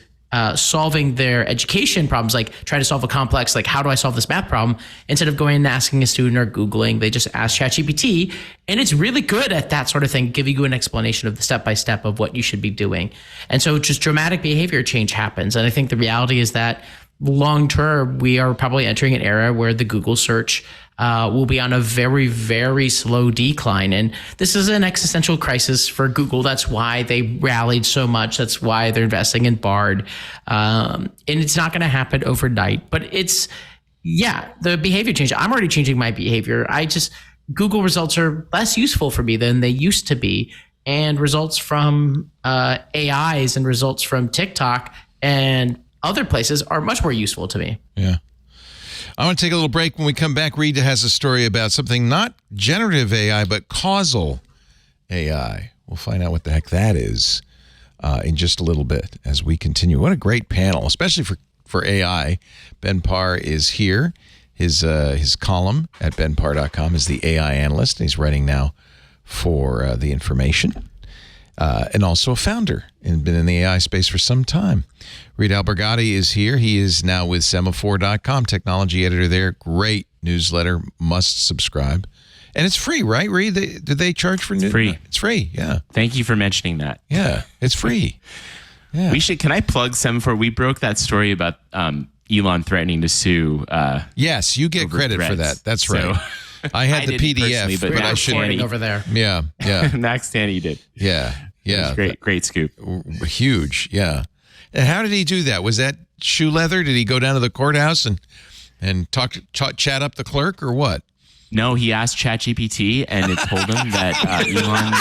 solving their education problems, trying to solve a complex, how do I solve this math problem? Instead of going and asking a student or Googling, they just ask ChatGPT, and it's really good at that sort of thing, giving you an explanation of the step-by-step of what you should be doing. And so just dramatic behavior change happens. And I think the reality is that long-term, we are probably entering an era where the Google search will be on a very, very slow decline. And this is an existential crisis for Google. That's why they rallied so much. That's why they're investing in Bard. And it's not going to happen overnight, but the behavior change. I'm already changing my behavior. Google results are less useful for me than they used to be. And results from AIs and results from TikTok and other places are much more useful to me. Yeah. I want to take a little break. When we come back, Reed has a story about something not generative AI, but causal AI. We'll find out what the heck that is in just a little bit as we continue. What a great panel, especially for AI. Ben Parr is here. His column at benparr.com is the AI analyst, and he's writing now for The Information, and also a founder and been in the AI space for some time. Reed Albergotti is here. He is now with semaphore.com, technology editor there. Great newsletter. Must subscribe. And it's free, right, Reed? Did they charge for news? Free. It's free, yeah. Thank you for mentioning that. Yeah, it's free. Yeah. Can I plug Semaphore? We broke that story about Elon threatening to sue. Yes, you get credit for that. That's right. So, I had the PDF, but I shouldn't. Over there. Yeah. Max Tanny did. Yeah. Great scoop. Huge, yeah. And how did he do that? Was that shoe leather? Did he go down to the courthouse and chat up the clerk or what? No, he asked ChatGPT and it told him that Elon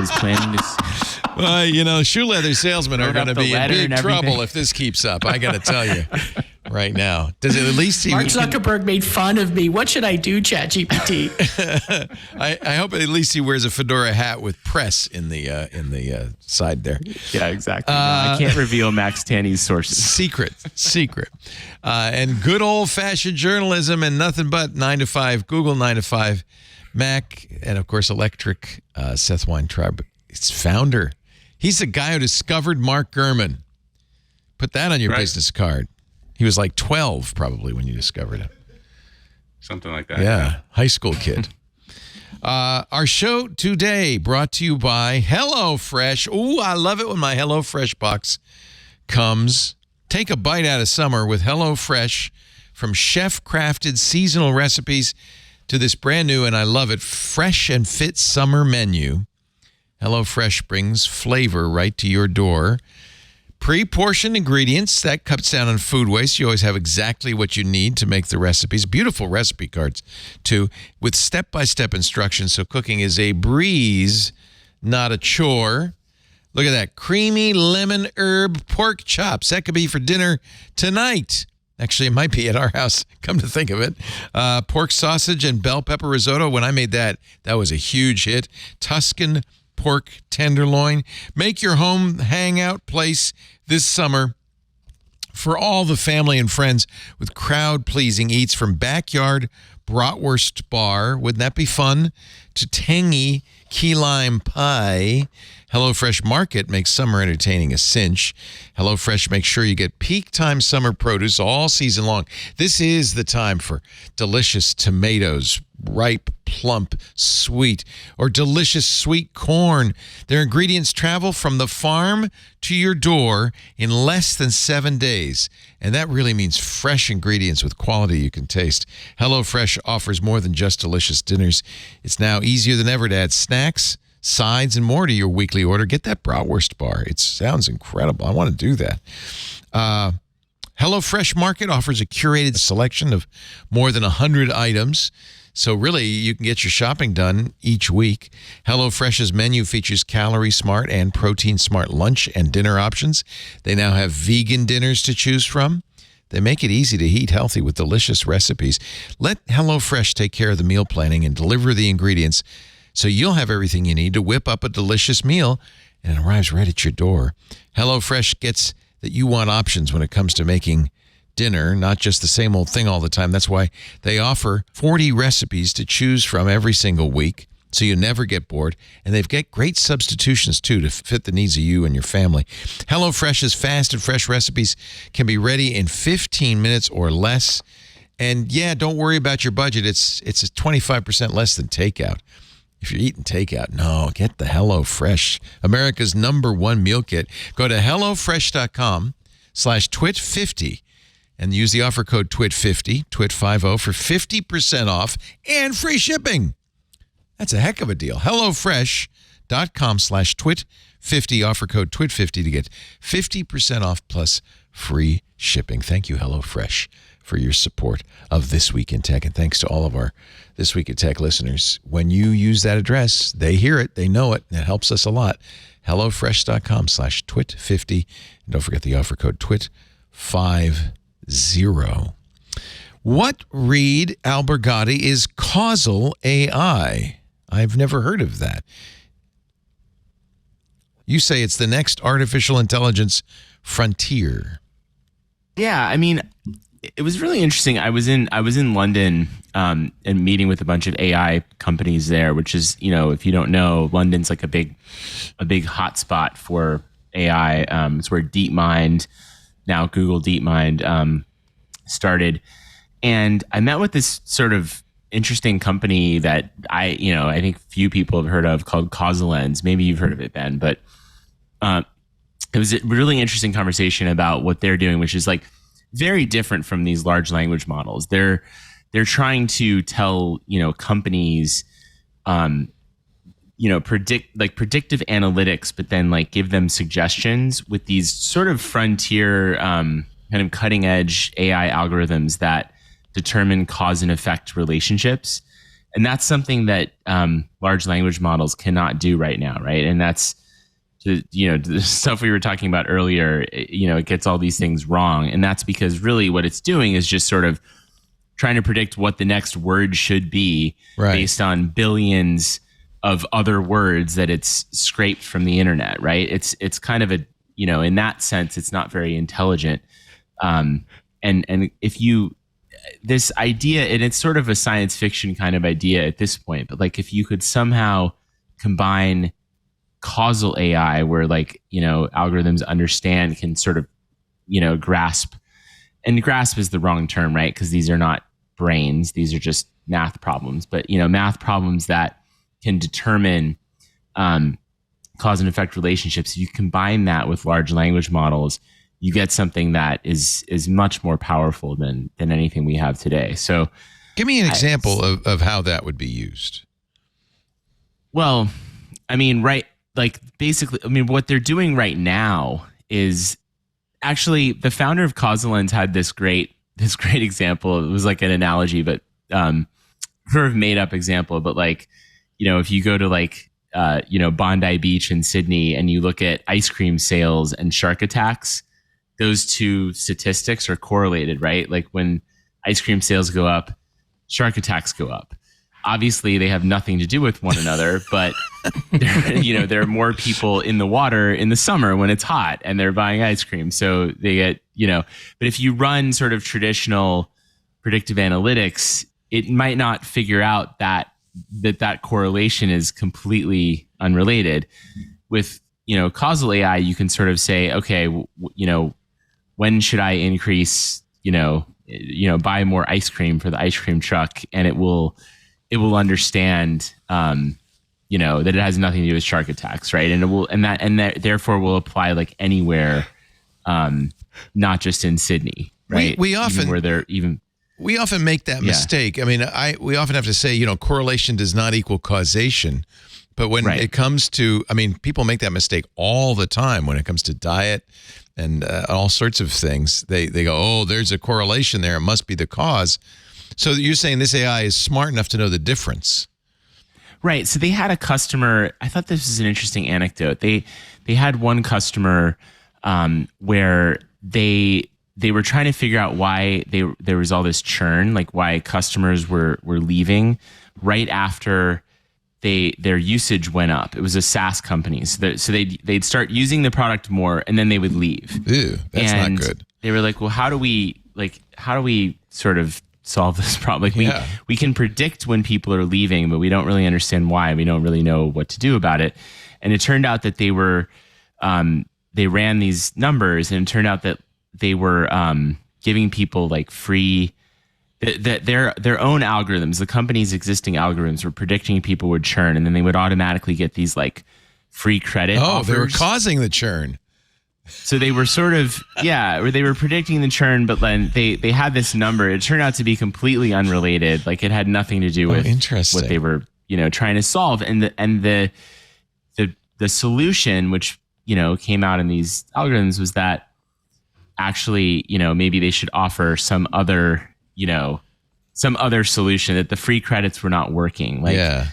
was planning to. Shoe leather salesmen are going to be in big trouble if this keeps up. I got to tell you right now. Does it at least Mark Zuckerberg made fun of me. What should I do, ChatGPT? I hope at least he wears a fedora hat with press in the side there. Yeah, exactly. No, I can't reveal Max Tanny's sources. Secret. And good old-fashioned journalism and nothing but 9 to 5 Google, 9 to 5 Mac, and of course Electric. Seth Weintraub, its founder. He's the guy who discovered Mark Gurman. Put that on your business card. He was like 12 probably when you discovered him. Something like that. Yeah, high school kid. Our show today brought to you by HelloFresh. Ooh, I love it when my HelloFresh box comes. Take a bite out of summer with HelloFresh, from chef-crafted seasonal recipes to this brand new, and I love it, fresh and fit summer menu. HelloFresh brings flavor right to your door. Pre-portioned ingredients, that cuts down on food waste. You always have exactly what you need to make the recipes. Beautiful recipe cards, too, with step-by-step instructions, so cooking is a breeze, not a chore. Look at that. Creamy lemon herb pork chops. That could be for dinner tonight. Actually, it might be at our house, come to think of it. Pork sausage and bell pepper risotto. When I made that was a huge hit. Tuscan pork tenderloin. Make your home hangout place this summer for all the family and friends with crowd-pleasing eats, from backyard bratwurst bar, wouldn't that be fun, to tangy key lime pie. HelloFresh Market makes summer entertaining a cinch. HelloFresh makes sure you get peak time summer produce all season long. This is the time for delicious tomatoes, ripe, plump, sweet, or delicious sweet corn. Their ingredients travel from the farm to your door in less than 7 days. And that really means fresh ingredients with quality you can taste. HelloFresh offers more than just delicious dinners. It's now easier than ever to add snacks, sides, and more to your weekly order. Get that bratwurst bar. It sounds incredible. I want to do that. HelloFresh Market offers a curated selection of more than 100 items. So really, you can get your shopping done each week. HelloFresh's menu features Calorie Smart and Protein Smart lunch and dinner options. They now have vegan dinners to choose from. They make it easy to eat healthy with delicious recipes. Let HelloFresh take care of the meal planning and deliver the ingredients, so you'll have everything you need to whip up a delicious meal, and it arrives right at your door. HelloFresh gets that you want options when it comes to making dinner, not just the same old thing all the time. That's why they offer 40 recipes to choose from every single week, so you never get bored. And they've got great substitutions, too, to fit the needs of you and your family. HelloFresh's fast and fresh recipes can be ready in 15 minutes or less. And, yeah, don't worry about your budget. It's 25% less than takeout. If you're eating takeout, no, get the HelloFresh, America's #1 meal kit. Go to HelloFresh.com/twit50 and use the offer code TWIT50, TWIT50 for 50% off and free shipping. That's a heck of a deal. HelloFresh.com/TWIT50, offer code TWIT50 to get 50% off plus free shipping. Thank you, HelloFresh, for your support of This Week in Tech. And thanks to all of our This Week in Tech listeners. When you use that address, they hear it, they know it, and it helps us a lot. HelloFresh.com/TWIT50. And don't forget the offer code TWIT50. What, Reed Albergati, is Causal AI? I've never heard of that. You say it's the next artificial intelligence frontier. Yeah, I mean, it was really interesting. I was in London and meeting with a bunch of AI companies there, which is, if you don't know, London's like a big hotspot for AI. It's where DeepMind, now Google DeepMind, started. And I met with this sort of interesting company that I think few people have heard of, called Causal AI. Maybe you've heard of it, Ben, but it was a really interesting conversation about what they're doing, which is like very different from these large language models. They're trying to tell, companies, predictive analytics, but then like give them suggestions with these sort of frontier, kind of cutting edge AI algorithms that determine cause and effect relationships. And that's something that large language models cannot do right now, right? And that's, the stuff we were talking about earlier, it gets all these things wrong. And that's because really what it's doing is just sort of trying to predict what the next word should be, right, based on billions of other words that it's scraped from the internet, right? It's kind of a, in that sense, it's not very intelligent. And if you, this idea, and it's sort of a science fiction kind of idea at this point, but like if you could somehow combine causal AI, where algorithms understand, can sort of, grasp, and grasp is the wrong term, right? Because these are not brains, these are just math problems, but math problems that can determine cause and effect relationships. You combine that with large language models, you get something that is much more powerful than anything we have today. So give me an example of how that would be used. Well, I mean, right, like basically, I mean, what they're doing right now is actually, the founder of Causal AI had this great example. It was like an analogy, but sort of made up example. But like, if you go to like, Bondi Beach in Sydney and you look at ice cream sales and shark attacks, those two statistics are correlated, right? Like when ice cream sales go up, shark attacks go up. Obviously, they have nothing to do with one another, but there are more people in the water in the summer when it's hot and they're buying ice cream. So they get, but if you run sort of traditional predictive analytics, it might not figure out that correlation is completely unrelated. With, causal AI, you can sort of say, okay, when should I increase, buy more ice cream for the ice cream truck, and it will understand, that it has nothing to do with shark attacks, right? And therefore will apply like anywhere, not just in Sydney, right? We often even where they're even. We often make that mistake. I mean, we often have to say, correlation does not equal causation. But when it comes to, people make that mistake all the time when it comes to diet and all sorts of things. They go, oh, there's a correlation there. It must be the cause. So you're saying this AI is smart enough to know the difference. Right. So they had a customer. I thought this was an interesting anecdote. They had one customer where they were trying to figure out why there was all this churn, like why customers were leaving right after their usage went up. It was a SaaS company, so they'd start using the product more, and then they would leave. Ew, that's not good. They were like, well, how do we sort of solve this problem? Like we can predict when people are leaving, but we don't really understand why. We don't really know what to do about it. And it turned out that they ran these numbers, and it turned out that they were giving people like free, their own algorithms, the company's existing algorithms were predicting people would churn, and then they would automatically get these like free credit offers. They were causing the churn. So they were sort of, or they were predicting the churn, but then they had this number. It turned out to be completely unrelated. Like it had nothing to do with what they were, trying to solve. And the solution, which, came out in these algorithms was that actually, maybe they should offer some other solution, that the free credits were not working. Like,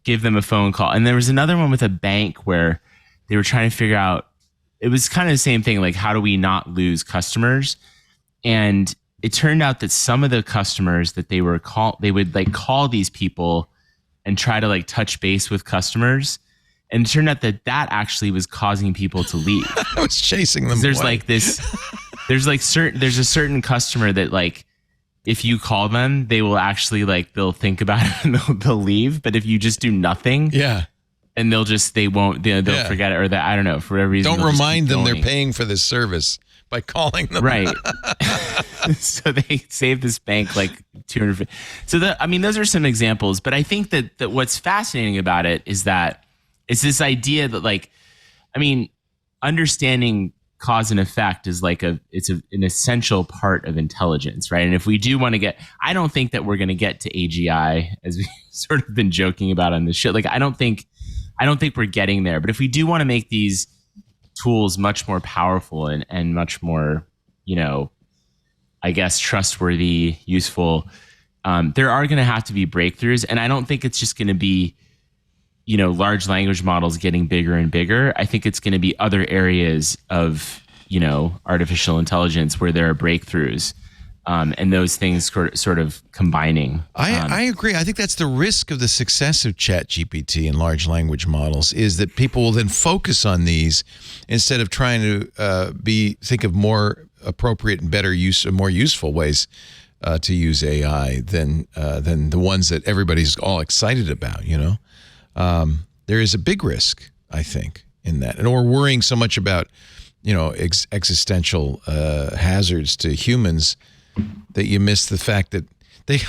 give them a phone call. And there was another one with a bank where they were trying to figure out, it was kind of the same thing. Like, how do we not lose customers? And it turned out that some of the customers that they would call these people and try to like touch base with customers. And it turned out that actually was causing people to leave. I was chasing them. There's a certain customer that like, if you call them, they will actually they'll think about it and they'll leave. But if you just do nothing, and they'll forget it, or that, I don't know, for whatever reason. Don't remind them they're paying for this service by calling them. Right. So they saved this bank like $250. So those are some examples. But I think that what's fascinating about it is that it's this idea that understanding cause and effect is an essential part of intelligence, right? And if we do want to I don't think that we're going to get to AGI, as we've sort of been joking about on this show. Like, I don't think we're getting there. But if we do want to make these tools much more powerful and much more, I guess, trustworthy, useful, there are going to have to be breakthroughs. And I don't think it's just going to be, large language models getting bigger and bigger. I think it's going to be other areas of, artificial intelligence where there are breakthroughs. And those things sort of combining. I agree. I think that's the risk of the success of ChatGPT and large language models, is that people will then focus on these instead of trying to think of more appropriate and better use, more useful ways to use AI than the ones that everybody's all excited about. There is a big risk, I think, in that, and we're worrying so much about existential hazards to humans, that you miss the fact that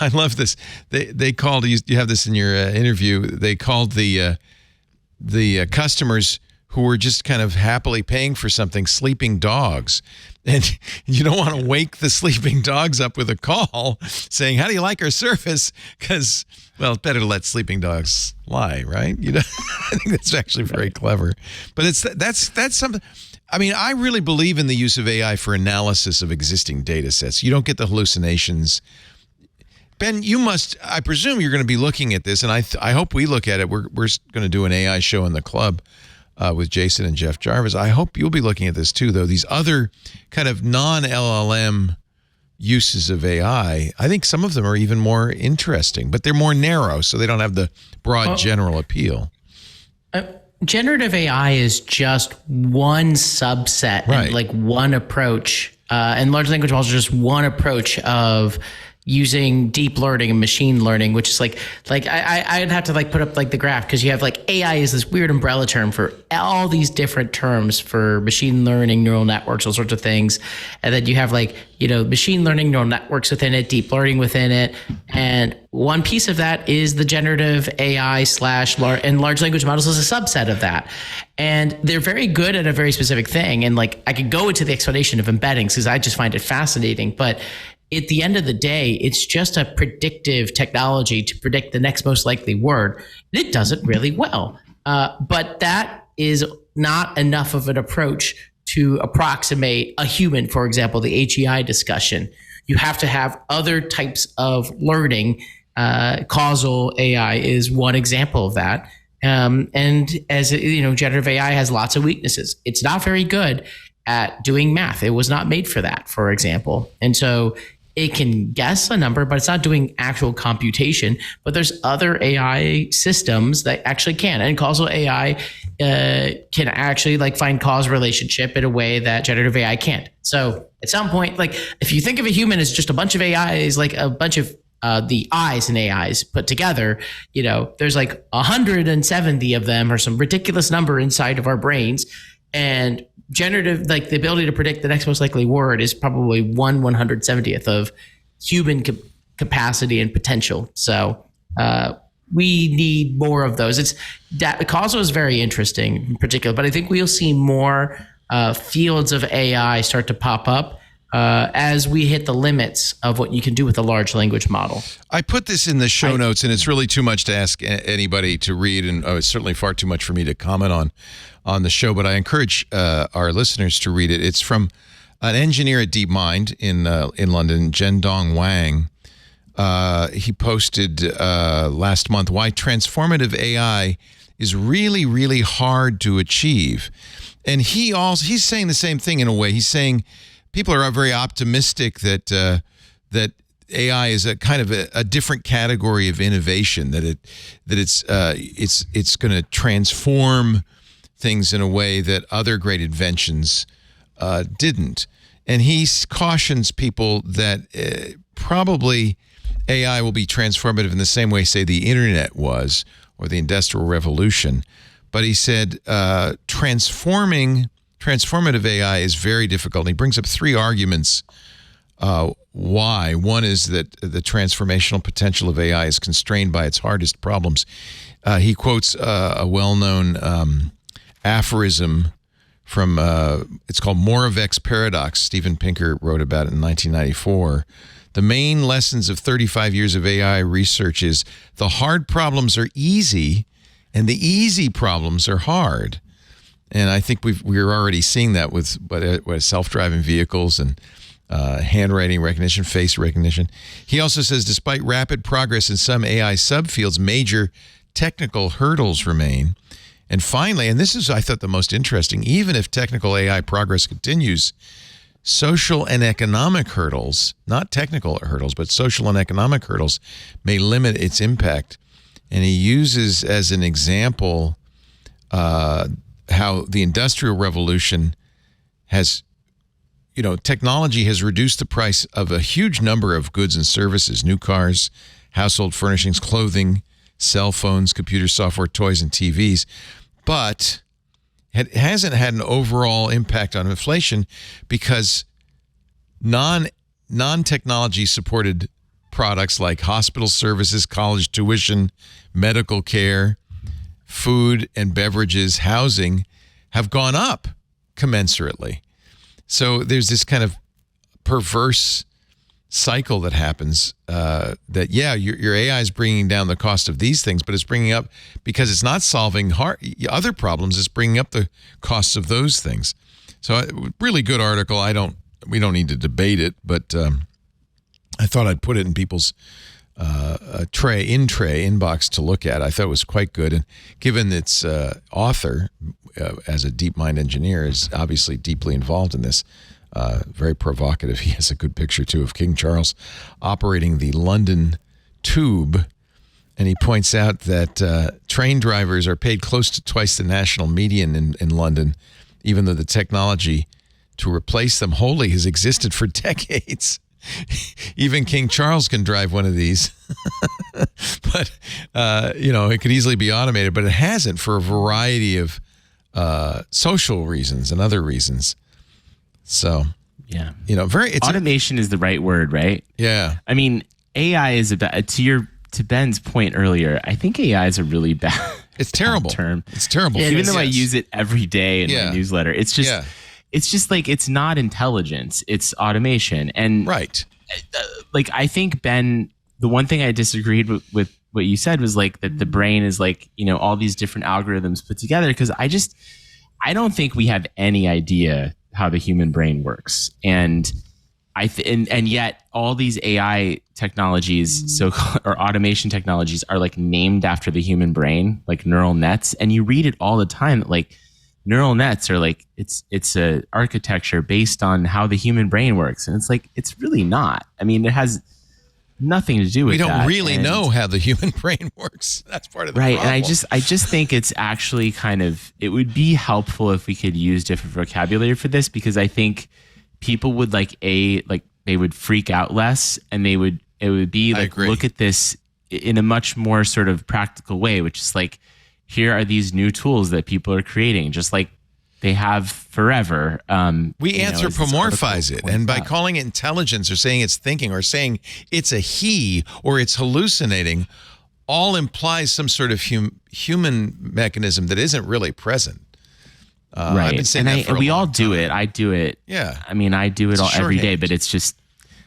I love this. They called, you have this in your interview, they called the customers who were just kind of happily paying for something sleeping dogs. And you don't want to wake the sleeping dogs up with a call saying, how do you like our service? Because, well, it's better to let sleeping dogs lie, right? I think that's actually very clever. But that's something. I really believe in the use of AI for analysis of existing data sets. You don't get the hallucinations. Ben, I presume you're going to be looking at this, and I hope we look at it. We're going to do an AI show in the club with Jason and Jeff Jarvis. I hope you'll be looking at this too, though. These other kind of non-LLM uses of AI, I think some of them are even more interesting, but they're more narrow, so they don't have the broad general appeal. Generative AI is just one subset, right, and like one approach, and large language models are just one approach of using deep learning and machine learning, which is I'd have to put up the graph, because you have AI is this weird umbrella term for all these different terms for machine learning, neural networks, all sorts of things. And then you have machine learning, neural networks within it, deep learning within it. And one piece of that is the generative AI and large language models is a subset of that. And they're very good at a very specific thing. And I could go into the explanation of embeddings, because I just find it fascinating. But at the end of the day, it's just a predictive technology to predict the next most likely word. And it does it really well. But that is not enough of an approach to approximate a human, for example, the AGI discussion. You have to have other types of learning. Causal AI is one example of that. And as generative AI has lots of weaknesses. It's not very good at doing math. It was not made for that, for example. And so it can guess a number, but it's not doing actual computation. But there's other AI systems that actually can. And causal AI can actually find cause relationship in a way that generative AI can't. So at some point, if you think of a human as just a bunch of AIs, a bunch of the I's and AIs put together, there's 170 of them, or some ridiculous number inside of our brains. And generative, the ability to predict the next most likely word is probably 1/170th of human capacity and potential. So we need more of those. Causal is very interesting in particular, but I think we'll see more fields of AI start to pop up as we hit the limits of what you can do with a large language model. I put this in the show notes, and it's really too much to ask anybody to read, and it's certainly far too much for me to comment on the show, but I encourage our listeners to read it. It's from an engineer at DeepMind in London, Zhendong Wang. He posted last month why transformative AI is really, really hard to achieve. And he's saying the same thing in a way. He's saying people are very optimistic that AI is a kind of a different category of innovation, that it's going to transform things in a way that other great inventions didn't. And he cautions people that probably AI will be transformative in the same way, say, the internet was, or the Industrial Revolution. But he said transformative AI is very difficult. And he brings up three arguments why. One is that the transformational potential of AI is constrained by its hardest problems. He quotes a well-known aphorism from, it's called Moravec's Paradox. Steven Pinker wrote about it in 1994. The main lessons of 35 years of AI research is the hard problems are easy and the easy problems are hard. And I think we're already seeing that with self-driving vehicles and handwriting recognition, face recognition. He also says, despite rapid progress in some AI subfields, major technical hurdles remain. And finally, and this is, I thought, the most interesting, even if technical AI progress continues, social and economic hurdles, not technical hurdles, but social and economic hurdles, may limit its impact. And he uses as an example how the Industrial Revolution has, technology has reduced the price of a huge number of goods and services: new cars, household furnishings, clothing, cell phones, computer software, toys, and TVs. But it hasn't had an overall impact on inflation because non-technology supported products like hospital services, college tuition, medical care, food and beverages, housing have gone up commensurately. So there's this kind of perverse cycle that happens your AI is bringing down the cost of these things, but it's bringing up, because it's not solving other problems, it's bringing up the costs of those things. So really good article. We don't need to debate it, but I thought I'd put it in people's inbox to look at. I thought it was quite good. And given its author, as a DeepMind engineer, is obviously deeply involved in this, very provocative. He has a good picture, too, of King Charles operating the London Tube. And he points out that train drivers are paid close to twice the national median in London, even though the technology to replace them wholly has existed for decades. Even King Charles can drive one of these. But, it could easily be automated, but it hasn't for a variety of social reasons and other reasons. So, yeah, automation is the right word, right? Yeah. I mean, AI is about, to Ben's point earlier, I think AI is a really bad, it's terrible term. It's terrible. Even though I use it every day in my newsletter, it's just like, it's not intelligence, it's automation. And right. I think, Ben, the one thing I disagreed with what you said was like that the brain is like, all these different algorithms put together. Cause I don't think we have any idea how the human brain works. And and yet all these AI technologies, or automation technologies, are like named after the human brain, like neural nets. And you read it all the time that like neural nets are like, it's a architecture based on how the human brain works. And it's like, it's really not. I mean, it has nothing to do with that. We don't really know how the human brain works. That's part of the problem. And I just think it's actually it would be helpful if we could use different vocabulary for this, because I think people would they would freak out less, and it would be like, look at this in a much more sort of practical way, which is like, here are these new tools that people are creating, just like they have forever. We anthropomorphize it, and by calling it intelligence, or saying it's thinking, or saying it's a he, or it's hallucinating, all implies some sort of human mechanism that isn't really present. Right. I've been saying that for a we long all do time. it. I do it. Yeah. I mean, I do it all every day, shorthand. but it's just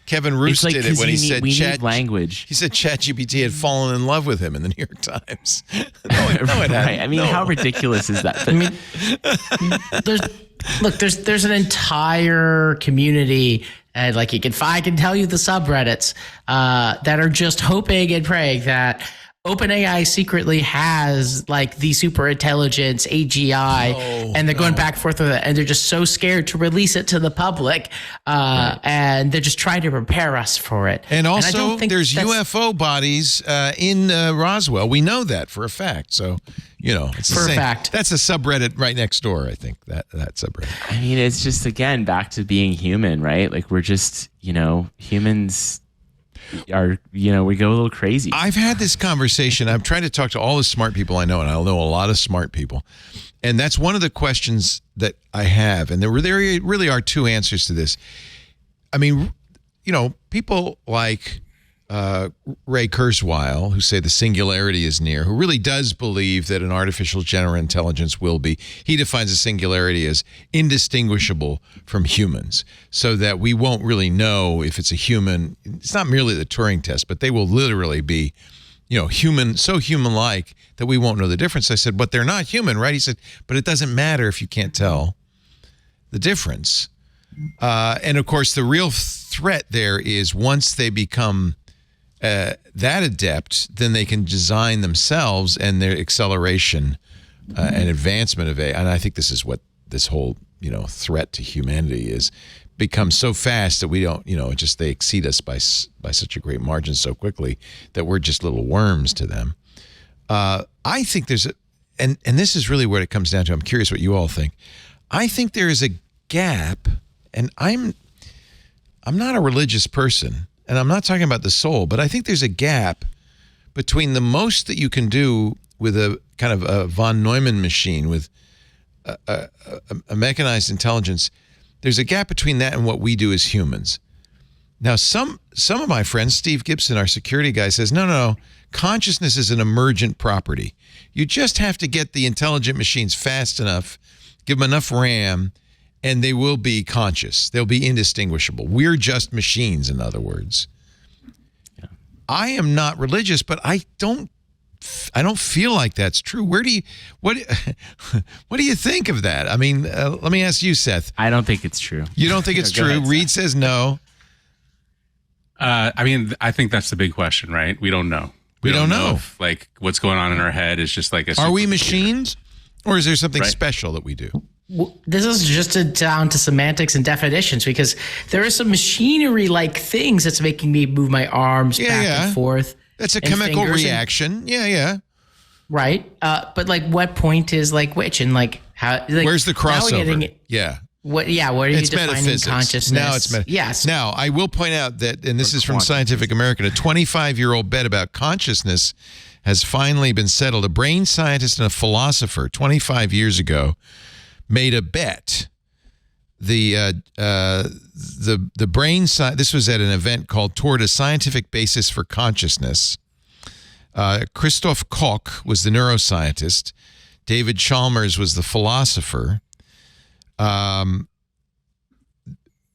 Kevin Roos it's like, did it 'cause when he you need- said we need language. He said ChatGPT had fallen in love with him in the New York Times. no, it hadn't. Right. I mean, No. how ridiculous is that? I mean, there's an entire community, and like I can tell you the subreddits that are just hoping and praying that OpenAI secretly has like the super intelligence AGI, and they're going back and forth with it, and they're just so scared to release it to the public, and they're just trying to prepare us for it. And I also, don't think there's that's- UFO bodies in Roswell. We know that for a fact. So, it's the For a same. fact. That's a subreddit right next door, I think, that subreddit. I mean, it's just, again, back to being human, right? Like, we're just, humans are, we go a little crazy. I've had this conversation. I'm trying to talk to all the smart people I know, and I know a lot of smart people. And that's one of the questions that I have. And there really are two answers to this. I mean, people like Ray Kurzweil, who say the singularity is near, who really does believe that an artificial general intelligence will be. He defines a singularity as indistinguishable from humans, so that we won't really know if it's a human. It's not merely the Turing test, but they will literally be, human, so human-like that we won't know the difference. I said, but they're not human, right? He said, but it doesn't matter if you can't tell the difference. And of course, the real threat there is once they become that adept, then they can design themselves, and their acceleration and advancement of AI. And I think this is what this whole threat to humanity is, becomes so fast that we don't they exceed us by such a great margin so quickly that we're just little worms to them. I think there's and this is really what it comes down to. I'm curious what you all think. I think there is a gap, and I'm not a religious person, and I'm not talking about the soul, but I think there's a gap between the most that you can do with a kind of a von Neumann machine, with a mechanized intelligence. There's a gap between that and what we do as humans. Now, some of my friends, Steve Gibson, our security guy, says, no, consciousness is an emergent property. You just have to get the intelligent machines fast enough, give them enough RAM, and they will be conscious. They'll be indistinguishable. We're just machines, in other words. Yeah. I am not religious, but I don't feel like that's true. What do you think of that? I mean, let me ask you, Seth. I don't think it's true. You don't think it's true? Ahead, Reed says no. I mean, I think that's the big question, right? We don't know. We don't know. If, like, what's going on in our head is just like a. Are we supercomputer. machines, or is there something Right. special that we do? This is just down to semantics and definitions, because there are some machinery-like things that's making me move my arms back and forth. That's a and chemical fingers reaction. Yeah. Right. But like, what point is like which, and like how? Like, Where's the now we're crossover? getting- Yeah. What? Yeah. What are you It's defining metaphysics. consciousness? Now it's yes. Now, I will point out that, and this is from Scientific American, a 25-year-old bet about consciousness has finally been settled. A brain scientist and a philosopher 25 years ago made a bet. The brain science. This was at an event called "Toward a Scientific Basis for Consciousness." Christoph Koch was the neuroscientist. David Chalmers was the philosopher. The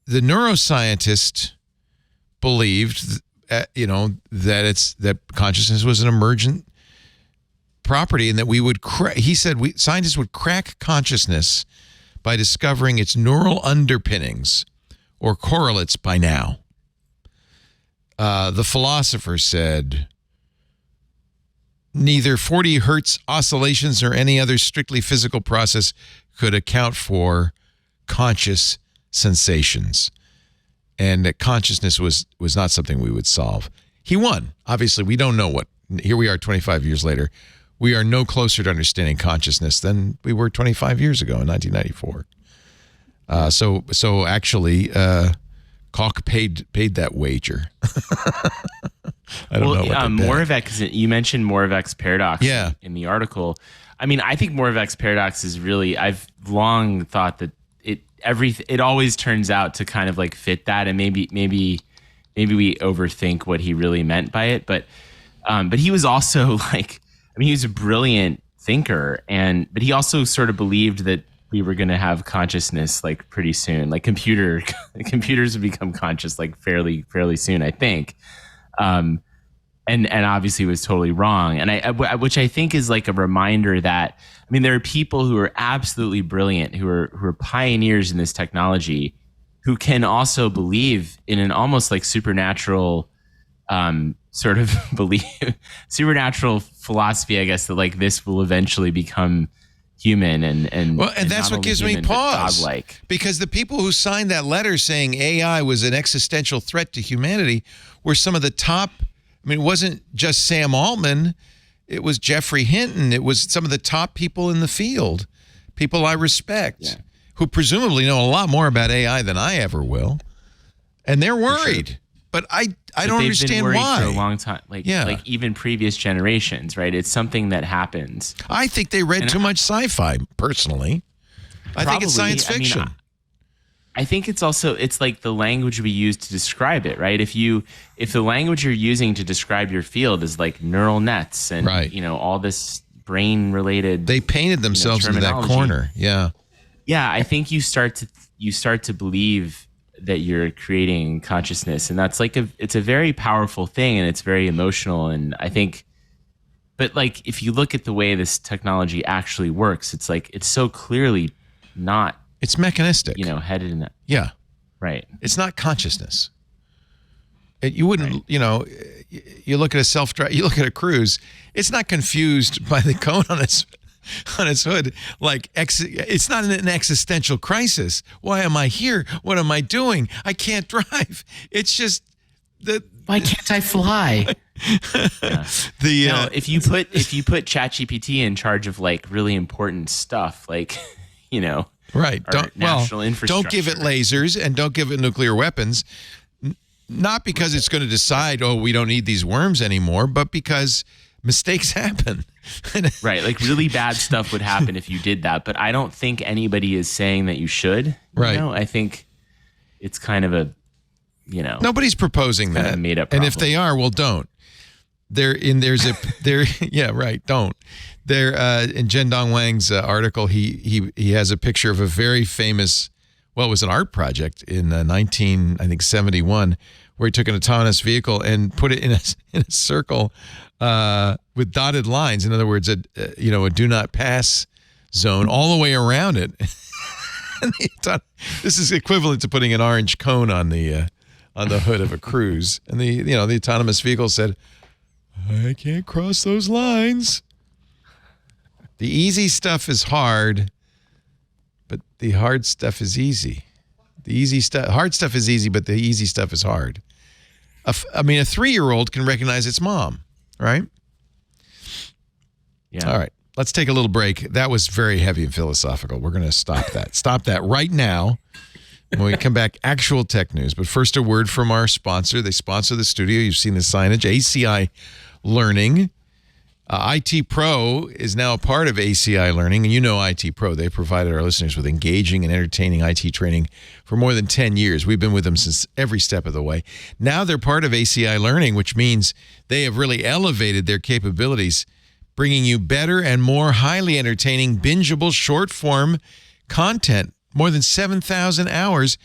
neuroscientist believed, that consciousness was an emergent property, and that we would. He said scientists would crack consciousness by discovering its neural underpinnings or correlates by now. The philosopher said, neither 40 hertz oscillations nor any other strictly physical process could account for conscious sensations, and that consciousness was not something we would solve. He won. Obviously, we don't know what. Here we are 25 years later. We are no closer to understanding consciousness than we were 25 years ago in 1994. So actually, Koch paid that wager. I don't know what Moravec, you mentioned Moravec's paradox in the article. I mean, I think Moravec's paradox is really, I've long thought that it always turns out to kind of like fit that, and maybe we overthink what he really meant by it. But he was also like, I mean, he was a brilliant thinker, but he also sort of believed that we were going to have consciousness like pretty soon. Like computers would become conscious like fairly soon, I think. And obviously was totally wrong. And which I think is like a reminder that, I mean, there are people who are absolutely brilliant, who are pioneers in this technology, who can also believe in an almost like supernatural sort of supernatural philosophy, I guess, that like this will eventually become human and that's what gives me pause. Because the people who signed that letter saying AI was an existential threat to humanity were some of the top. I mean, it wasn't just Sam Altman. It was Jeffrey Hinton. It was some of the top people in the field, people I respect, who presumably know a lot more about AI than I ever will. And they're worried. Sure. But I don't understand why. For a long time, like even previous generations, right? It's something that happens. I think they read too much sci-fi, personally. I think it's science fiction. I mean, I think it's like the language we use to describe it, right? If the language you're using to describe your field is like neural nets and all this brain related, they painted themselves into that corner. Yeah. I think you start to believe that you're creating consciousness, and that's like it's a very powerful thing, and it's very emotional. And I think, but like if you look at the way this technology actually works, it's like it's so clearly not. It's mechanistic, headed in that. Yeah, right. It's not consciousness. You wouldn't, you look at you look at a cruise. It's not confused by the cone on its hood. Like it's not an existential crisis. Why am I here? What am I doing? I can't drive. It's just why can't I fly? If you put ChatGPT in charge of like really important stuff, like right. Don't give it lasers and don't give it nuclear weapons. Not because it's going to decide, we don't need these worms anymore, but because mistakes happen. Right. Like really bad stuff would happen if you did that. But I don't think anybody is saying that you should. Right. I think it's kind of a, nobody's proposing that. Kind of made up problem. And if they are, well, don't. Yeah, right. Don't. In Jen Dong Wang's article, he has a picture of a very famous, it was an art project in 1971, where he took an autonomous vehicle and put it in a circle with dotted lines. In other words, a do not pass zone all the way around it. This is equivalent to putting an orange cone on the hood of a cruise. And the autonomous vehicle said, I can't cross those lines. The easy stuff is hard, but the hard stuff is easy. Hard stuff is easy, but the easy stuff is hard. A 3-year-old can recognize its mom, right? Yeah. All right. Let's take a little break. That was very heavy and philosophical. We're going to stop that. Stop that right now. When we come back, actual tech news. But first, a word from our sponsor. They sponsor the studio. You've seen the signage. ACI Learning. IT Pro is now a part of ACI Learning. And you know IT Pro. They provided our listeners with engaging and entertaining IT training for more than 10 years. We've been with them since every step of the way. Now they're part of ACI Learning, which means they have really elevated their capabilities, bringing you better and more highly entertaining, bingeable, short-form content. More than 7,000 hours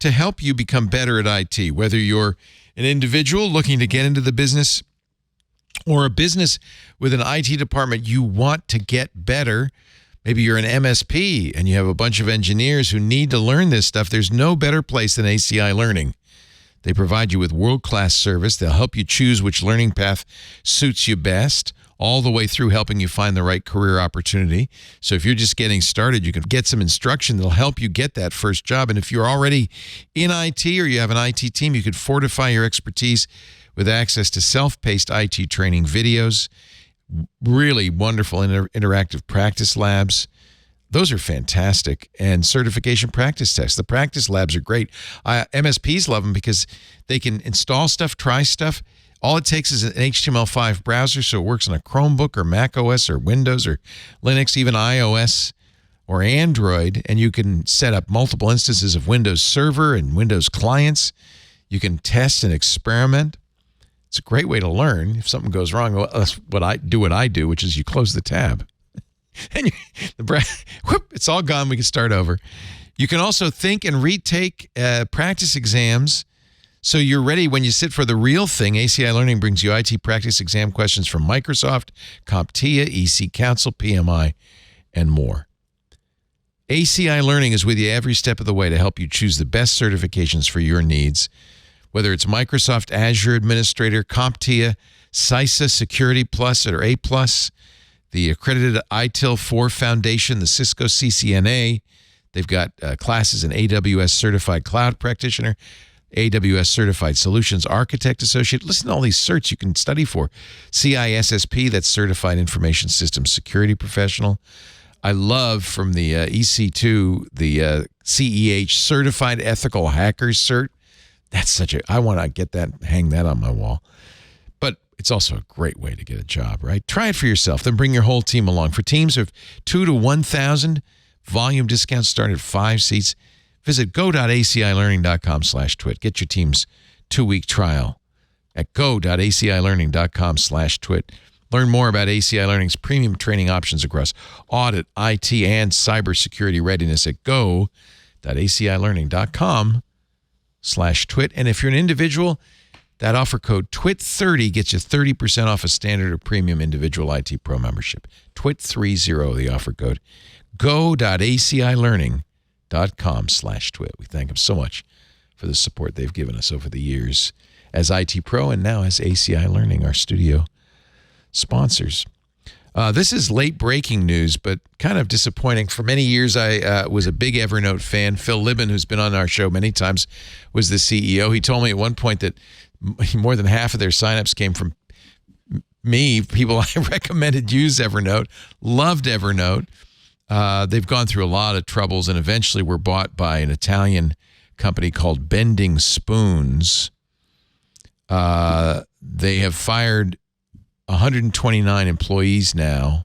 to help you become better at IT. Whether you're an individual looking to get into the business or a business with an IT department you want to get better. Maybe you're an MSP and you have a bunch of engineers who need to learn this stuff. There's no better place than ACI Learning. They provide you with world-class service. They'll help you choose which learning path suits you best, all the way through helping you find the right career opportunity. So if you're just getting started, you can get some instruction that'll help you get that first job. And if you're already in IT or you have an IT team, you could fortify your expertise with access to self-paced IT training videos, really wonderful interactive practice labs. Those are fantastic. And certification practice tests. The practice labs are great. MSPs love them because they can install stuff, try stuff. All it takes is an HTML5 browser, so it works on a Chromebook or Mac OS or Windows or Linux, even iOS or Android, and you can set up multiple instances of Windows Server and Windows clients. You can test and experiment. It's a great way to learn. If something goes wrong, that's what I do, which is you close the tab. and whoop, it's all gone. We can start over. You can also think and retake practice exams so you're ready when you sit for the real thing. ACI Learning brings you IT practice exam questions from Microsoft, CompTIA, EC Council, PMI, and more. ACI Learning is with you every step of the way to help you choose the best certifications for your needs, whether it's Microsoft Azure Administrator, CompTIA, CISA Security Plus or A+, the accredited ITIL 4 Foundation, the Cisco CCNA. They've got classes in AWS Certified Cloud Practitioner, AWS Certified Solutions Architect Associate. Listen to all these certs you can study for. CISSP, that's Certified Information Systems Security Professional. I love from the EC2, the CEH Certified Ethical Hackers Cert. That's I want to get that, hang that on my wall. But it's also a great way to get a job, right? Try it for yourself, then bring your whole team along. For teams of 2 to 1,000, volume discounts start at 5 seats. Visit go.acilearning.com/twit. Get your team's 2-week trial at go.acilearning.com/twit. Learn more about ACI Learning's premium training options across audit, IT, and cybersecurity readiness at go.acilearning.com/twit. And if you're an individual, that offer code TWIT30 gets you 30% off a standard or premium individual IT Pro membership. TWIT30, the offer code. Go.acilearning.com/twit. We thank them so much for the support they've given us over the years as IT Pro and now as ACI Learning, our studio sponsors. This is late breaking news, but kind of disappointing. For many years, I was a big Evernote fan. Phil Libin, who's been on our show many times, was the CEO. He told me at one point that more than half of their signups came from me, people I recommended use Evernote, loved Evernote. They've gone through a lot of troubles and eventually were bought by an Italian company called Bending Spoons. They have fired 129 employees now,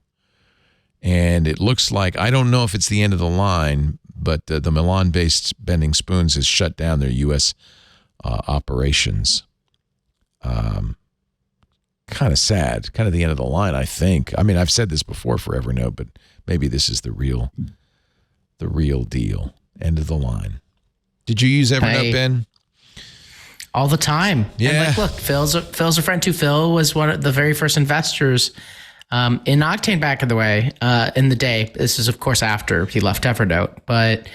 and it looks like, I don't know if it's the end of the line, but the Milan-based Bending Spoons has shut down their U.S. Operations. Kind of sad, kind of the end of the line, I think. I mean, I've said this before for Evernote, but maybe this is the real deal. End of the line. Did you use Evernote, Ben? All the time. Yeah. And like, look, Phil's a friend too. Phil was one of the very first investors in Octane back in the day. This is, of course, after he left Evernote. But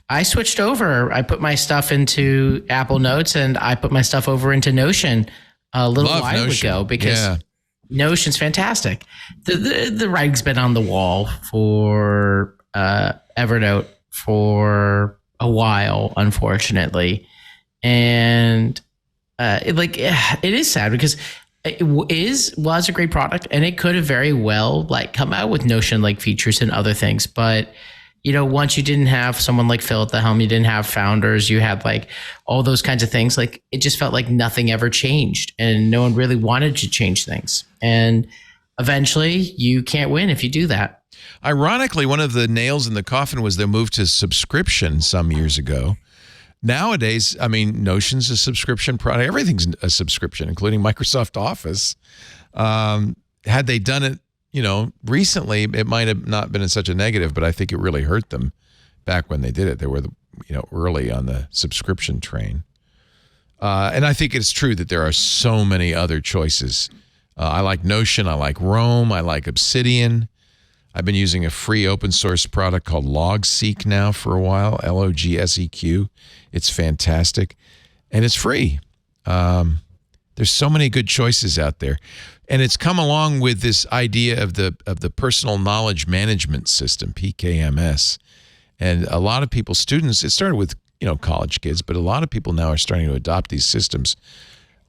I switched over. I put my stuff into Apple Notes and I put my stuff over into Notion a little while ago because Notion's fantastic. The writing's been on the wall for Evernote for a while, unfortunately. And it is sad because it was a great product and it could have very well come out with Notion features and other things. But, once you didn't have someone like Phil at the helm, you didn't have founders, you had all those kinds of things. It just felt like nothing ever changed and no one really wanted to change things. And eventually you can't win if you do that. Ironically, one of the nails in the coffin was their move to subscription some years ago. Nowadays, I mean, Notion's a subscription product. Everything's a subscription, including Microsoft Office. Had they done it, recently, it might have not been such a negative, but I think it really hurt them back when they did it. They were, early on the subscription train. And I think it's true that there are so many other choices. I like Notion. I like Roam. I like Obsidian. I've been using a free open source product called Logseq now for a while, Logseq. It's fantastic, and it's free. There's so many good choices out there, and it's come along with this idea of the personal knowledge management system, PKMS. And a lot of people, students, it started with college kids, but a lot of people now are starting to adopt these systems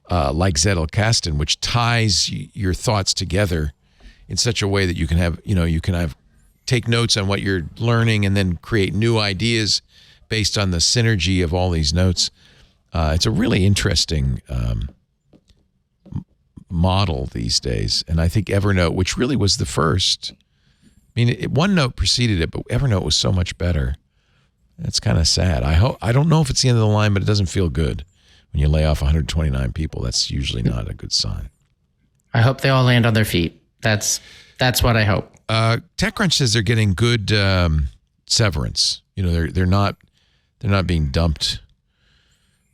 like Zettelkasten, which ties your thoughts together in such a way that you can have, take notes on what you're learning and then create new ideas based on the synergy of all these notes. It's a really interesting model these days. And I think Evernote, which really was the first, OneNote preceded it, but Evernote was so much better. It's kind of sad. I don't know if it's the end of the line, but it doesn't feel good. When you lay off 129 people, that's usually not a good sign. I hope they all land on their feet. That's what I hope. TechCrunch says they're getting good severance. They're not being dumped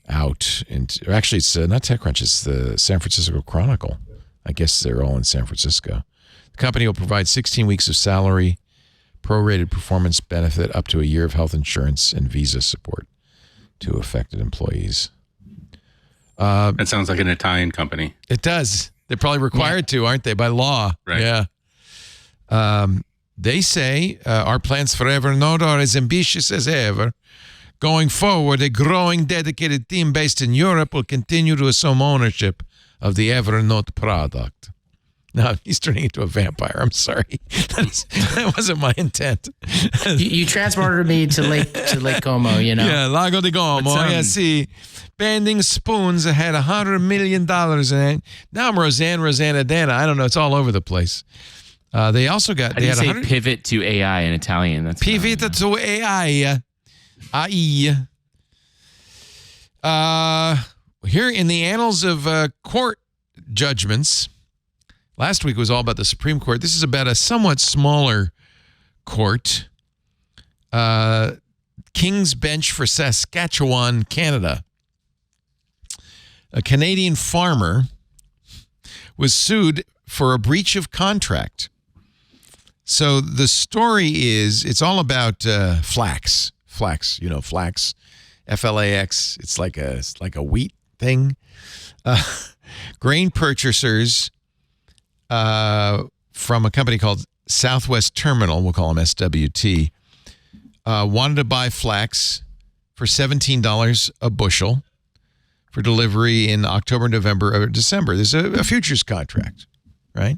out. Actually, it's not TechCrunch. It's the San Francisco Chronicle. I guess they're all in San Francisco. The company will provide 16 weeks of salary, prorated performance benefit, up to a year of health insurance, and visa support to affected employees. That sounds like an Italian company. It does. They're probably required to, aren't they, by law? Right. Yeah. They say our plans for Evernote are as ambitious as ever. Going forward, a growing dedicated team based in Europe will continue to assume ownership of the Evernote product. No, he's turning into a vampire. I'm sorry. That wasn't my intent. You transported me to Lake Como, Yeah, Lago di Como. Yeah, see. Bending Spoons had $100 million in it. Now I'm Rosanna Dana. I don't know. It's all over the place. They also got... How do you say pivot to AI in Italian? That's pivot to AI. Here in the annals of court judgments... Last week was all about the Supreme Court. This is about a somewhat smaller court. King's Bench for Saskatchewan, Canada. A Canadian farmer was sued for a breach of contract. So the story is, it's all about flax. Flax, flax, F-L-A-X. It's like a wheat thing. Grain purchasers from a company called Southwest Terminal, we'll call them SWT, wanted to buy flax for $17 a bushel for delivery in October, November, or December. There's a futures contract, right?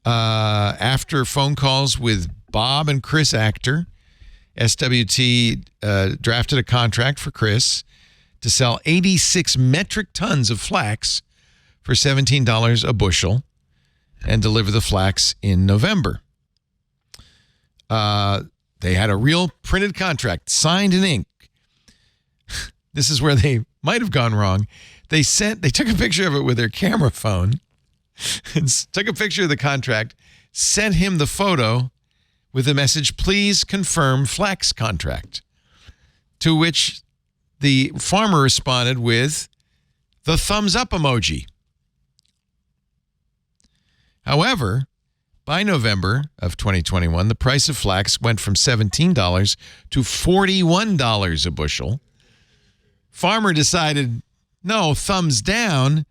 After phone calls with Bob and Chris Actor, SWT drafted a contract for Chris to sell 86 metric tons of flax for $17 a bushel and deliver the flax in November. They had a real printed contract, signed in ink. This is where they might have gone wrong. They took a picture of it with their camera phone and took a picture of the contract, sent him the photo with the message, "Please confirm flax contract." To which the farmer responded with the thumbs up emoji. However, by November of 2021, the price of flax went from $17 to $41 a bushel. Farmer decided, no, thumbs down,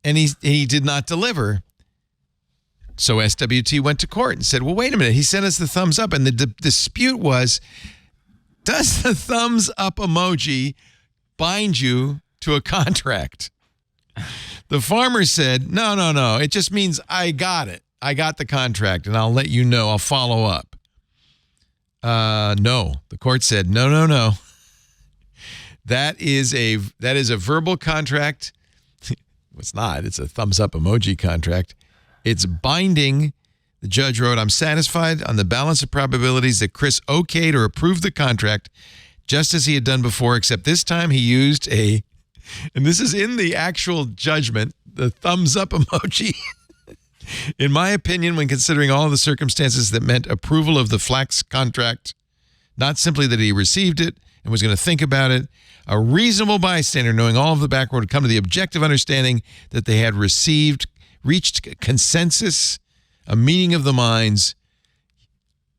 and he did not deliver. So SWT went to court and said, well, wait a minute. He sent us the thumbs up, and the dispute was, does the thumbs up emoji bind you to a contract? The farmer said, no. It just means I got it. I got the contract, and I'll let you know. I'll follow up. No. The court said, no. That is a verbal contract. It's not. It's a thumbs up emoji contract. It's binding. The judge wrote, I'm satisfied on the balance of probabilities that Chris okayed or approved the contract just as he had done before, except this time he used and this is in the actual judgment, the thumbs up emoji. In my opinion, when considering all of the circumstances that meant approval of the flax contract, not simply that he received it and was going to think about it, a reasonable bystander, knowing all of the background, would come to the objective understanding that they had reached consensus, a meeting of the minds.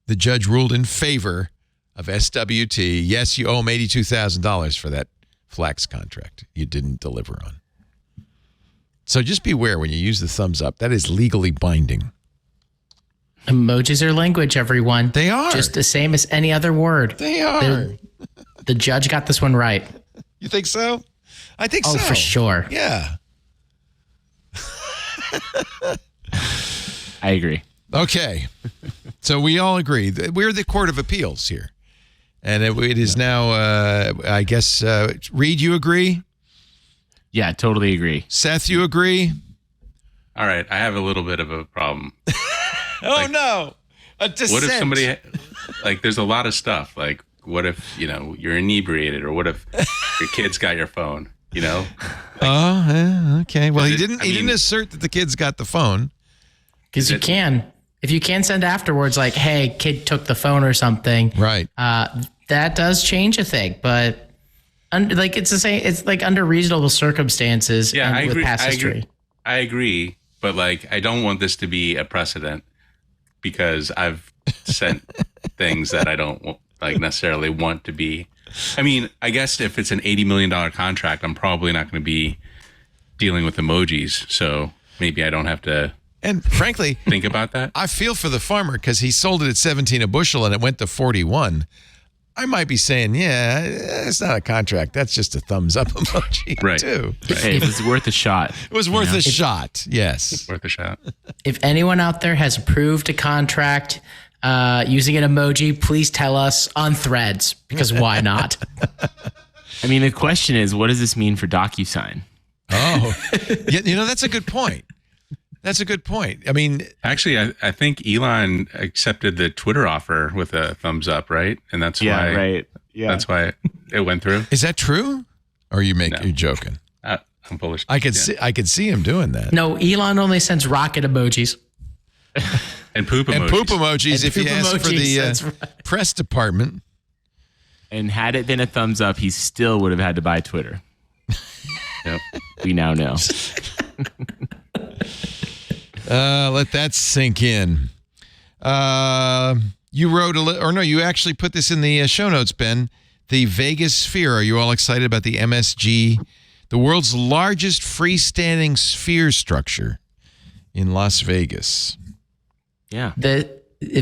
The judge ruled in favor of SWT. Yes, you owe him $82,000 for that flax contract you didn't deliver on. So just beware when you use the thumbs up. That is legally binding. Emojis are language, everyone. They are. Just the same as any other word. They are. The judge got this one right. You think so? I think so. Oh, for sure. Yeah. I agree. Okay. So we all agree. We're the Court of Appeals here. And it is now, I guess, Reed, you agree? Yeah, totally agree. Seth, you agree? All right. I have a little bit of a problem. No. A dissent. What if somebody, there's a lot of stuff. Like, what if, you're inebriated, or what if your kids got your phone, Okay. Well, he didn't assert that the kids got the phone. Because you can. if you can send afterwards, like, hey, kid took the phone or something, Right. That does change a thing. But like it's the same. It's like under reasonable circumstances. Yeah, and I agree. With past history. I agree, but like I don't want this to be a precedent because I've sent things that I don't like necessarily want to be. I mean, I guess if it's an $80 million contract, I'm probably not going to be dealing with emojis, so maybe I don't have to. And frankly, think about that. I feel for the farmer because he sold it at 17 a bushel and it went to 41. I might be saying, yeah, it's not a contract. That's just a thumbs up emoji, right. too. Hey, it was worth a shot. It was worth a shot, yes. Worth a shot. If anyone out there has approved a contract using an emoji, please tell us on Threads, because why not? I mean, the question is, what does this mean for DocuSign? Oh, yeah, that's a good point. That's a good point. I mean, actually, I think Elon accepted the Twitter offer with a thumbs up, right? And that's why, right? Yeah, that's why it went through. Is that true? Or you're joking? I'm Polish. I could see him doing that. No, Elon only sends rocket emojis and poop emojis. And poop emojis And if you poop ask for emojis, the that's right. press department. And had it been a thumbs up, he still would have had to buy Twitter. Yep. We now know. Let that sink in. You wrote you actually put this in the show notes, Ben. The Vegas Sphere. Are you all excited about the MSG, the world's largest freestanding sphere structure in Las Vegas? Yeah.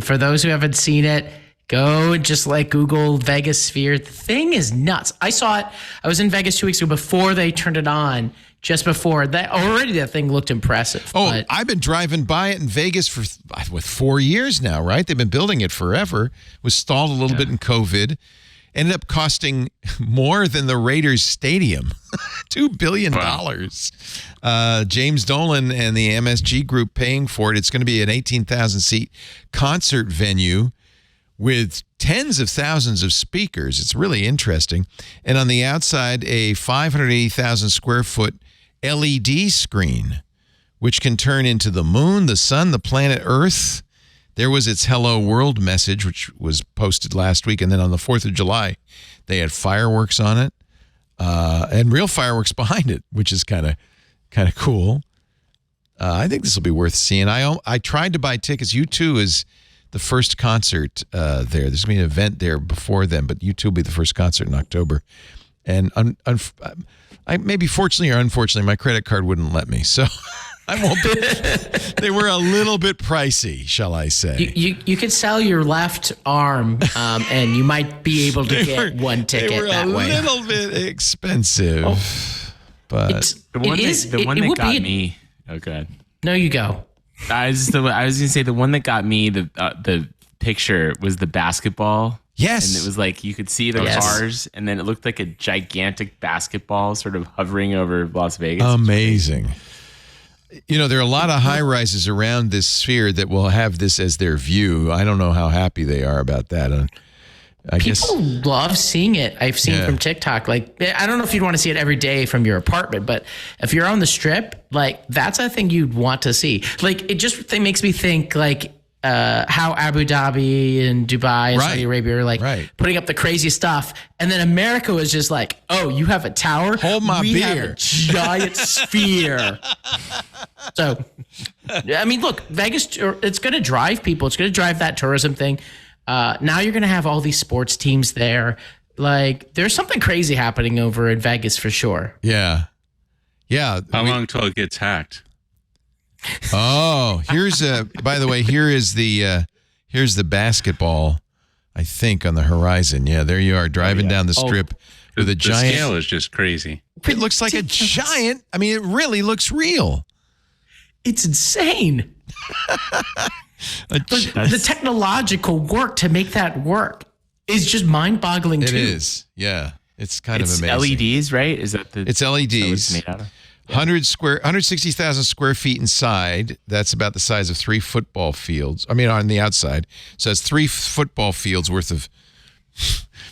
For those who haven't seen it, go and just Google Vegas Sphere. The thing is nuts. I saw it. I was in Vegas 2 weeks ago before they turned it on. Just before that, already that thing looked impressive. Oh, but I've been driving by it in Vegas for 4 years now, right? They've been building it forever. It was stalled a little bit in COVID. Ended up costing more than the Raiders Stadium, $2 billion. Wow. James Dolan and the MSG Group paying for it. It's going to be an 18,000-seat concert venue with tens of thousands of speakers. It's really interesting. And on the outside, a 580,000 square foot LED screen, which can turn into the moon, the sun, the planet Earth. There was its Hello World message, which was posted last week. And then on the 4th of July, they had fireworks on it and real fireworks behind it, which is kind of cool. I think this will be worth seeing. I tried to buy tickets. U2 is the first concert there. There's going to be an event there before then, but U2 will be the first concert in October. And maybe fortunately or unfortunately, my credit card wouldn't let me. So I won't be. They were a little bit pricey, shall I say. You could sell your left arm and you might be able to get one ticket that way. They were a little bit expensive. But the one that got me. Oh, God. No, you go. I was going to say the one that got me, the picture was the basketball. Yes. And it was you could see the cars, and then it looked like a gigantic basketball sort of hovering over Las Vegas. Amazing. There are a lot of high rises around this sphere that will have this as their view. I don't know how happy they are about that. People love seeing it. I've seen from TikTok. I don't know if you'd want to see it every day from your apartment, but if you're on the strip, that's a thing you'd want to see. It makes me think how Abu Dhabi and Dubai and Saudi Arabia are putting up the crazy stuff, and then America was just oh, you have a tower? Hold my we beer. Have a giant sphere. So, I mean, look, Vegas, it's going to drive people. It's going to drive that tourism thing. Now you're going to have all these sports teams there. There's something crazy happening over in Vegas for sure. Yeah. Yeah. How long till it gets hacked? Oh, by the way, here's the basketball, I think, on the horizon. Yeah, there you are driving down the strip with a giant. The scale is just crazy. It looks like a giant. I mean, it really looks real. It's insane. The technological work to make that work is just mind-boggling too. It is. Yeah. It's kind of amazing. LEDs, right? Is that It's LEDs. It's made out of? 160,000 square feet inside. That's about the size of 3 football fields. I mean, on the outside. So it's 3 football fields worth of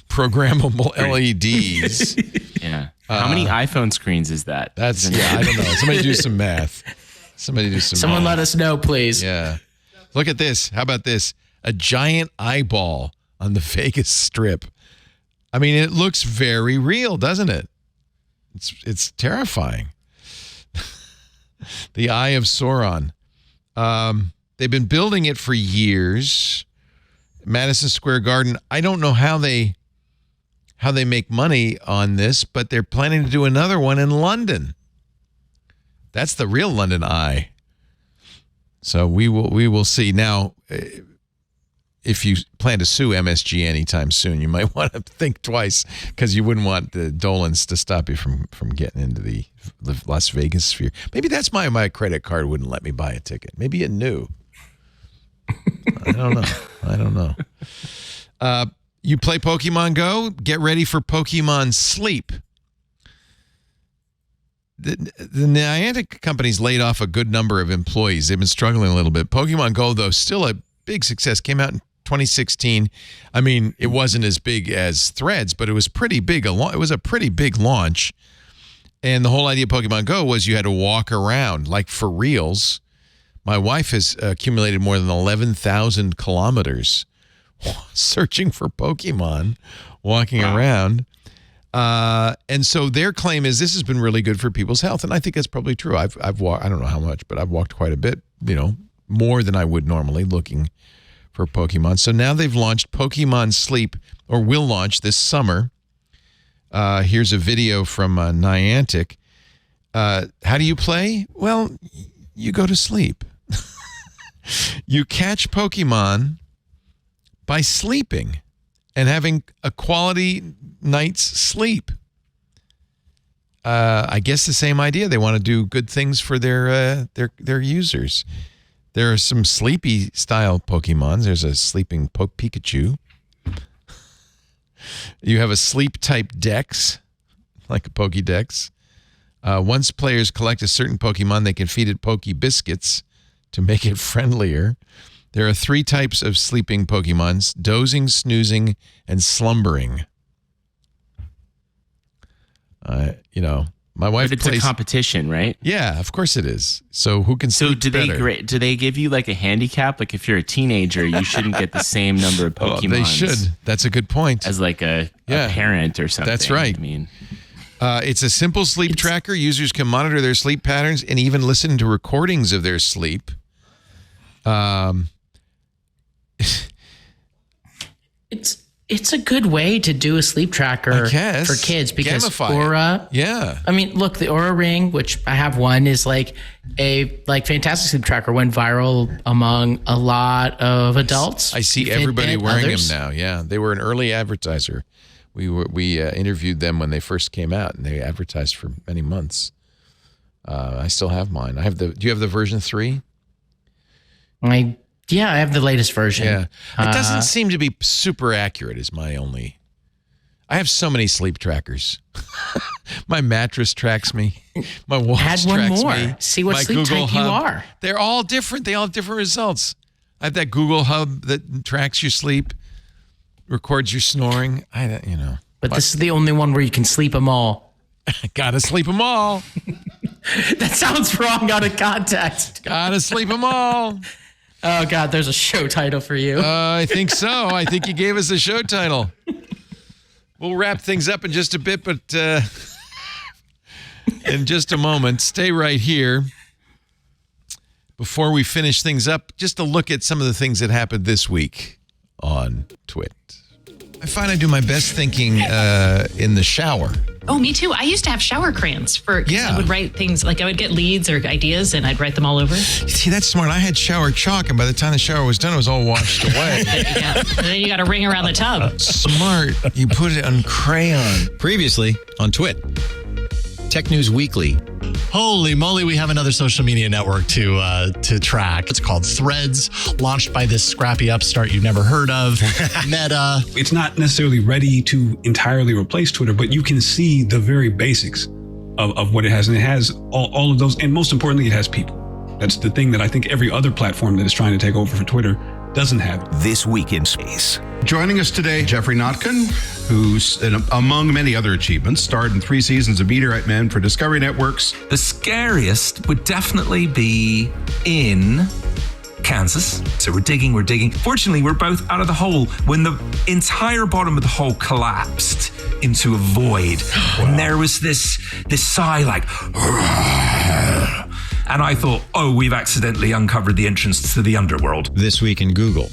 programmable LEDs. Yeah. How many iPhone screens is that? I don't know. Somebody do some math. Someone let us know, please. Yeah. Look at this. How about this? A giant eyeball on the Vegas Strip. I mean, it looks very real, doesn't it? It's terrifying. The Eye of Sauron. They've been building it for years. Madison Square Garden. I don't know how they make money on this, but they're planning to do another one in London. That's the real London Eye. So we will see. Now, if you plan to sue MSG anytime soon, you might want to think twice, because you wouldn't want the Dolans to stop you from getting into the Las Vegas sphere. Maybe that's why my credit card wouldn't let me buy a ticket. Maybe it knew. I don't know. You play Pokemon Go? Get ready for Pokemon Sleep. The Niantic company's laid off a good number of employees. They've been struggling a little bit. Pokemon Go, though, still a big success. Came out in 2016. I mean, it wasn't as big as Threads, but it was pretty big. It was a pretty big launch. And the whole idea of Pokemon Go was you had to walk around, like for reals. My wife has accumulated more than 11,000 kilometers searching for Pokemon, walking around. And so their claim is this has been really good for people's health. And I think that's probably true. I've walked, I don't know how much, but I've walked quite a bit, more than I would normally, looking for Pokemon. So now they've launched Pokemon Sleep, or will launch this summer. Here's a video from Niantic. How do you play? Well, you go to sleep. You catch Pokemon by sleeping and having a quality night's sleep. I guess the same idea. They want to do good things for their users. There are some sleepy style Pokemons. There's a sleeping Pikachu. You have a sleep type Dex, like a Pokédex. Once players collect a certain Pokemon, they can feed it Poke Biscuits to make it friendlier. There are 3 types of sleeping Pokemons: dozing, snoozing, and slumbering. My wife But it's plays a competition, right? Yeah, of course it is. So who can sleep better? Do they give you like a handicap? Like if you're a teenager, you shouldn't get the same number of Pokemon. They should. That's a good point. As like a parent or something. That's right. I mean, it's a simple sleep tracker. Users can monitor their sleep patterns and even listen to recordings of their sleep. It's a good way to do a sleep tracker for kids, because Aura. Yeah. I mean, look, the Aura Ring, which I have one, is like a fantastic sleep tracker, went viral among a lot of adults. I see everybody wearing them now. Yeah, they were an early advertiser. We interviewed them when they first came out, and they advertised for many months. I still have mine. Do you have the version 3? Yeah, I have the latest version. Yeah. It doesn't seem to be super accurate is my only... I have so many sleep trackers. My mattress tracks me. My watch tracks me. Add one more. See what sleep type you are. They're all different. They all have different results. I have that Google Hub that tracks your sleep, records your snoring. But this is the only one where you can sleep them all. Gotta sleep them all. That sounds wrong out of context. Gotta sleep them all. Oh, God, there's a show title for you. I think so. I think you gave us a show title. We'll wrap things up in just a bit, but in just a moment. Stay right here. Before we finish things up, just a look at some of the things that happened this week on Twit. I find I do my best thinking in the shower. Oh, me too. I used to have shower crayons I would write things, like I would get leads or ideas and I'd write them all over. See, that's smart. I had shower chalk, and by the time the shower was done, it was all washed away. Yeah. And then you got to ring around the tub. Smart. You put it on crayon. Previously on Twit. Tech News Weekly. Holy moly, we have another social media network to track. It's called Threads, launched by this scrappy upstart you've never heard of, Meta. It's not necessarily ready to entirely replace Twitter, but you can see the very basics of what it has. And it has all of those. And most importantly, it has people. That's the thing that I think every other platform that is trying to take over for Twitter doesn't have. This Week in Space. Joining us today, Jeffrey Notkin, who's, among many other achievements, starred in 3 seasons of Meteorite Men for Discovery Networks. The scariest would definitely be in Kansas. So we're digging. Fortunately, we're both out of the hole when the entire bottom of the hole collapsed into a void. And there was this sigh like, and I thought, oh, we've accidentally uncovered the entrance to the underworld. This Week in Google.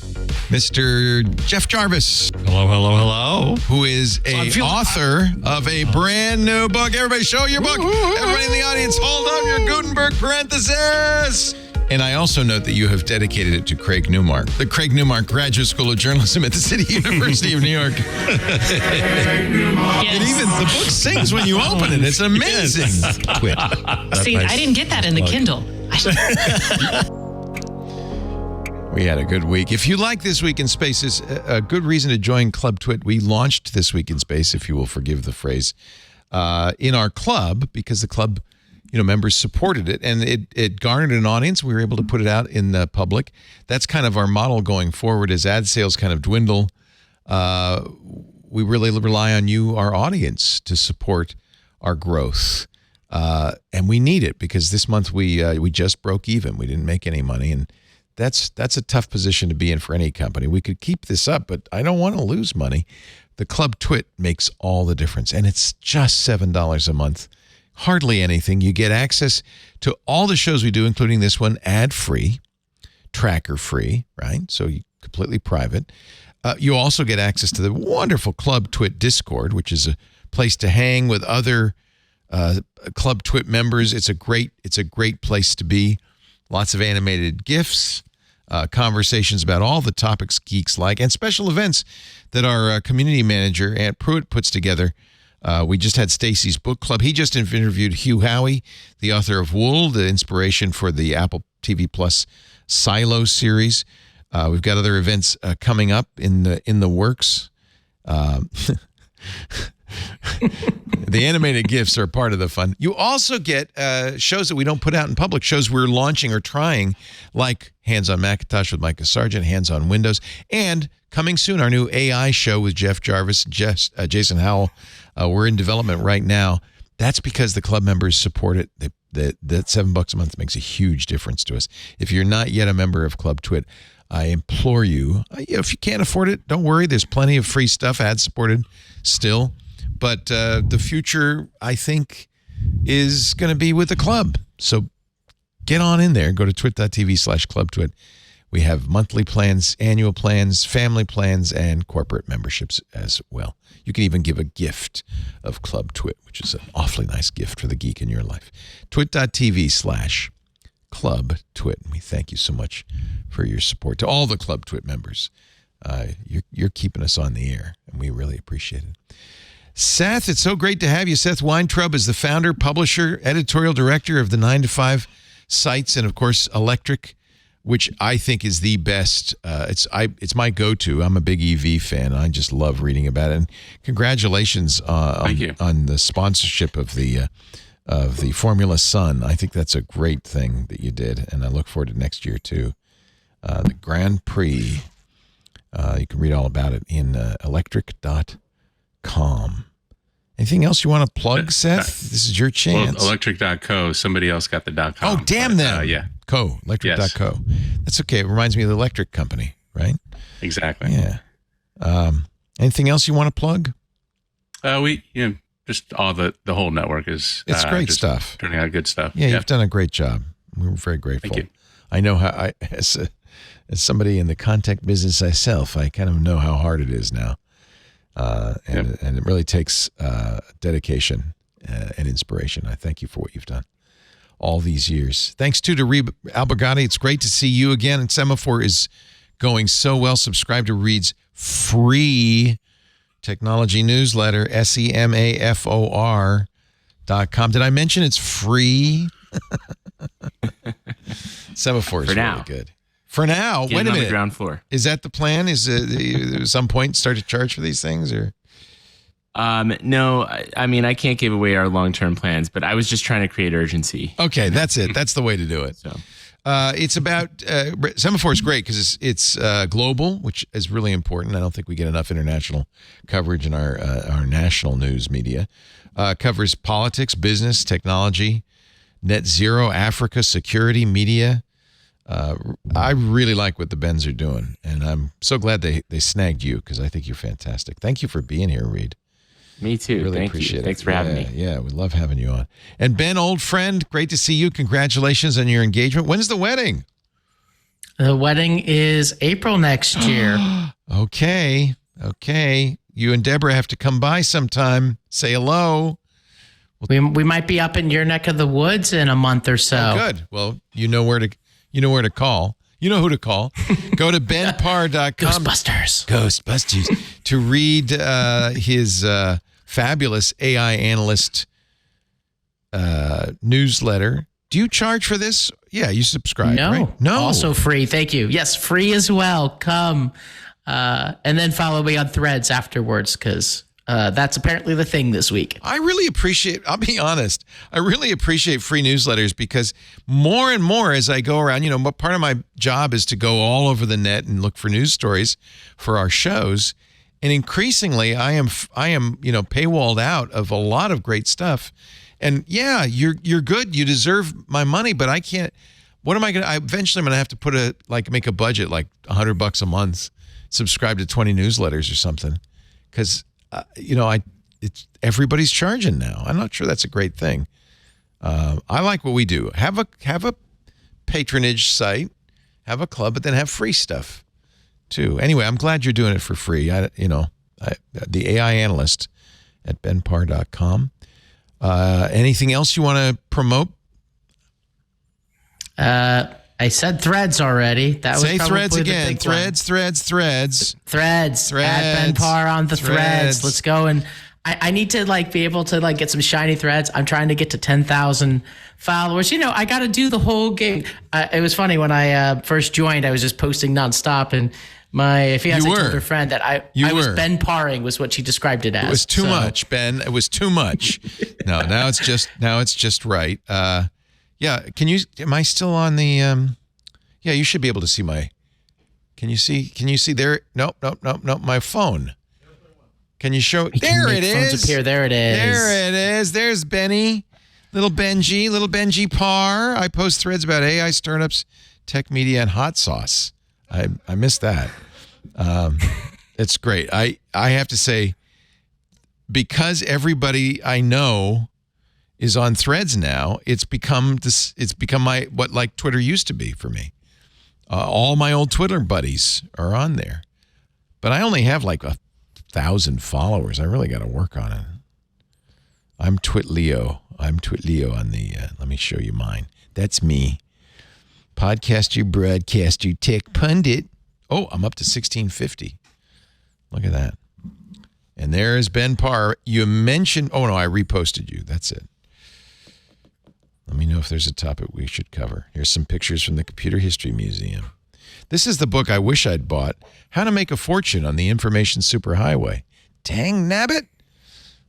Mr. Jeff Jarvis. Hello. Who is a author of a brand new book. Everybody show your book. Everybody in the audience, hold up your Gutenberg parenthesis. And I also note that you have dedicated it to Craig Newmark, the Craig Newmark Graduate School of Journalism at the City University of New York. And even the book sings when you open it. It's amazing. Twit. See, I didn't get that in the Kindle. We had a good week. If you like This Week in Space, is a good reason to join Club Twit. We launched This Week in Space, if you will forgive the phrase, in our club because the club members supported it, and it garnered an audience. We were able to put it out in the public. That's kind of our model going forward as ad sales kind of dwindle. We really rely on you, our audience, to support our growth. And we need it because this month we just broke even. We didn't make any money, and that's a tough position to be in for any company. We could keep this up, but I don't want to lose money. The Club Twit makes all the difference, and it's just $7 a month. Hardly anything. You get access to all the shows we do, including this one, ad-free, tracker-free, right? So you completely private. You also get access to the wonderful Club Twit Discord, which is a place to hang with other Club Twit members. It's a great place to be. Lots of animated GIFs, conversations about all the topics geeks like, and special events that our community manager, Aunt Pruitt, puts together. We just had Stacy's book club. He just interviewed Hugh Howey, the author of Wool, the inspiration for the Apple TV Plus Silo series. We've got other events coming up in the works. The animated GIFs are part of the fun. You also get shows that we don't put out in public, shows we're launching or trying, like Hands on Macintosh with Micah Sargent, Hands on Windows, and coming soon, our new AI show with Jeff Jarvis, Jason Howell. We're in development right now. That's because the club members support it. That $7 a month makes a huge difference to us. If you're not yet a member of Club Twit, I implore you, if you can't afford it, don't worry. There's plenty of free stuff, ad-supported still. But the future, I think, is going to be with the club. So get on in there. Go to twit.tv/clubtwit. We have monthly plans, annual plans, family plans, and corporate memberships as well. You can even give a gift of Club Twit, which is an awfully nice gift for the geek in your life. twit.tv/clubtwit. We thank you so much for your support. To all the Club Twit members, you're keeping us on the air, and we really appreciate it. Seth, it's so great to have you. Seth Weintraub is the founder, publisher, editorial director of the 9 to 5 sites, and of course, Electric, which I think is the best. It's my go-to. I'm a big EV fan. I just love reading about it. And congratulations on the sponsorship of the Formula Sun. I think that's a great thing that you did, and I look forward to next year too. The Grand Prix. You can read all about it in electric.com. Anything else you want to plug, Seth? This is your chance. Well, electric.co. Somebody else got the .com. Oh, damn them. Yeah. Electric.co. That's okay. It reminds me of the electric company, right? Exactly. Yeah. Anything else you want to plug? Just all the whole network is. It's great stuff. Turning out good stuff. Yeah, you've done a great job. We're very grateful. Thank you. I know how as somebody in the content business myself, I kind of know how hard it is now. And it really takes dedication and inspiration. I thank you for what you've done all these years. Thanks to Reeb Albergati. It's great to see you again. And Semaphore is going so well. Subscribe to Reed's free technology newsletter, SEMAFOR.com. Did I mention it's free? Semaphore is really good. For now, wait a minute. On the ground floor. Is that the plan? Is at some point start to charge for these things, or? No, I mean, I can't give away our long-term plans, but I was just trying to create urgency. Okay, that's it. That's the way to do it. So, it's about Semaphore is great because it's global, which is really important. I don't think we get enough international coverage in our national news media. Covers politics, business, technology, net zero, Africa, security, media. I really like what the Bens are doing, and I'm so glad they snagged you because I think you're fantastic. Thank you for being here, Reed. Me too. Really Thank appreciate you. it. Thanks for having me. Yeah, we love having you on. And Ben, old friend, great to see you. Congratulations on your engagement. When's the wedding? The wedding is April next year. Okay. You and Deborah have to come by sometime. Say hello. We might be up in your neck of the woods in a month or so. Oh, good. Well, you know where to call. You know who to call. Go to benparr.com. Ghostbusters. To read his fabulous AI analyst newsletter. Do you charge for this? Yeah, you subscribe, right? No. Also free. Thank you. Yes, free as well. Come. And then follow me on Threads afterwards because that's apparently the thing this week. I'll be honest, I really appreciate free newsletters because more and more as I go around, part of my job is to go all over the net and look for news stories for our shows. And increasingly, I am paywalled out of a lot of great stuff. And yeah, you're good. You deserve my money, but I can't. What am I going to? Eventually, I'm going to have to make a budget like $100 a month, subscribe to 20 newsletters or something, because it's everybody's charging now. I'm not sure that's a great thing. I like what we do. Have a patronage site, have a club, but then have free stuff too. Anyway, I'm glad you're doing it for free. The AI analyst at benparr.com. Anything else you want to promote? I said Threads already. That Say was Threads the again. big Threads. Threads. At Ben Parr on the Threads. Let's go. And I need to be able to get some shiny threads. I'm trying to get to 10,000 followers. I got to do the whole game. It was funny when I first joined. I was just posting nonstop, and my fiance told her friend that I was Ben Parring was what she described it as. It was too much, Ben. It was too much. No, now it's just right. Yeah, am I still on the yeah, you should be able to see can you see there? Nope, my phone. Can you show there it is? Appear. There it is. There it is. There's Benny. Little Benji Parr. I post threads about AI startups, tech media, and hot sauce. I missed that. It's great. I have to say, because everybody I know is on Threads now, it's become what Twitter used to be for me. All my old Twitter buddies are on there, but I only have 1,000 followers. I really got to work on it. I'm TwitLeo on the. Let me show you mine. That's me. Podcaster, broadcaster, tech pundit. Oh, I'm up to 1650. Look at that. And there's Ben Parr. You mentioned. Oh no, I reposted you. That's it. Let me know if there's a topic we should cover. Here's some pictures from the Computer History Museum. This is the book I wish I'd bought, How to Make a Fortune on the Information Superhighway. Dang nabbit.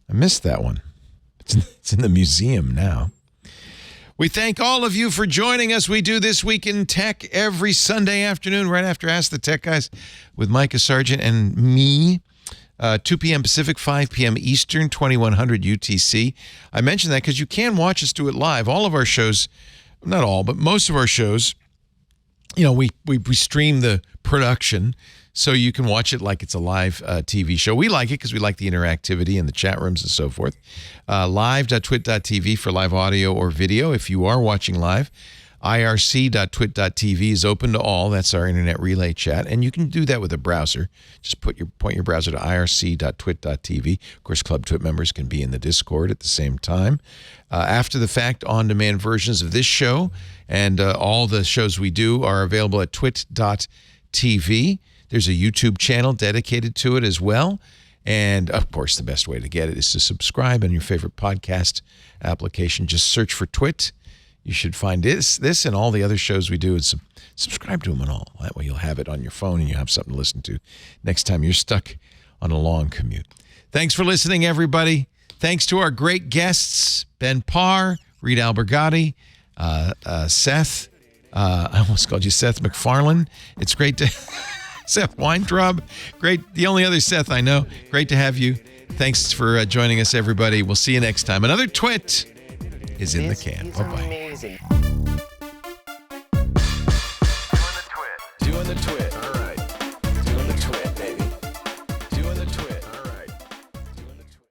I missed that one. It's in the museum now. We thank all of you for joining us. We do This Week in Tech every Sunday afternoon, right after Ask the Tech Guys with Micah Sargent and me. 2 p.m. Pacific, 5 p.m. Eastern, 2100 UTC. I mentioned that because you can watch us do it live. All of our shows, not all, but most of our shows, we stream the production so you can watch it like it's a live TV show. We like it because we like the interactivity and the chat rooms and so forth. Live.twit.tv for live audio or video if you are watching live. irc.twit.tv is open to all. That's our internet relay chat. And you can do that with a browser. Just point your browser to irc.twit.tv. Of course, Club Twit members can be in the Discord at the same time. After the fact, on-demand versions of this show and all the shows we do are available at twit.tv. There's a YouTube channel dedicated to it as well. And, of course, the best way to get it is to subscribe on your favorite podcast application. Just search for Twit. You should find this and all the other shows we do and subscribe to them and all. That way you'll have it on your phone and you have something to listen to next time you're stuck on a long commute. Thanks for listening, everybody. Thanks to our great guests, Ben Parr, Reed Albergotti, Seth. I almost called you Seth MacFarlane. It's great to... Seth Weintraub. Great. The only other Seth I know. Great to have you. Thanks for joining us, everybody. We'll see you next time. Another Twit is in the can. Bye-bye. Amazing.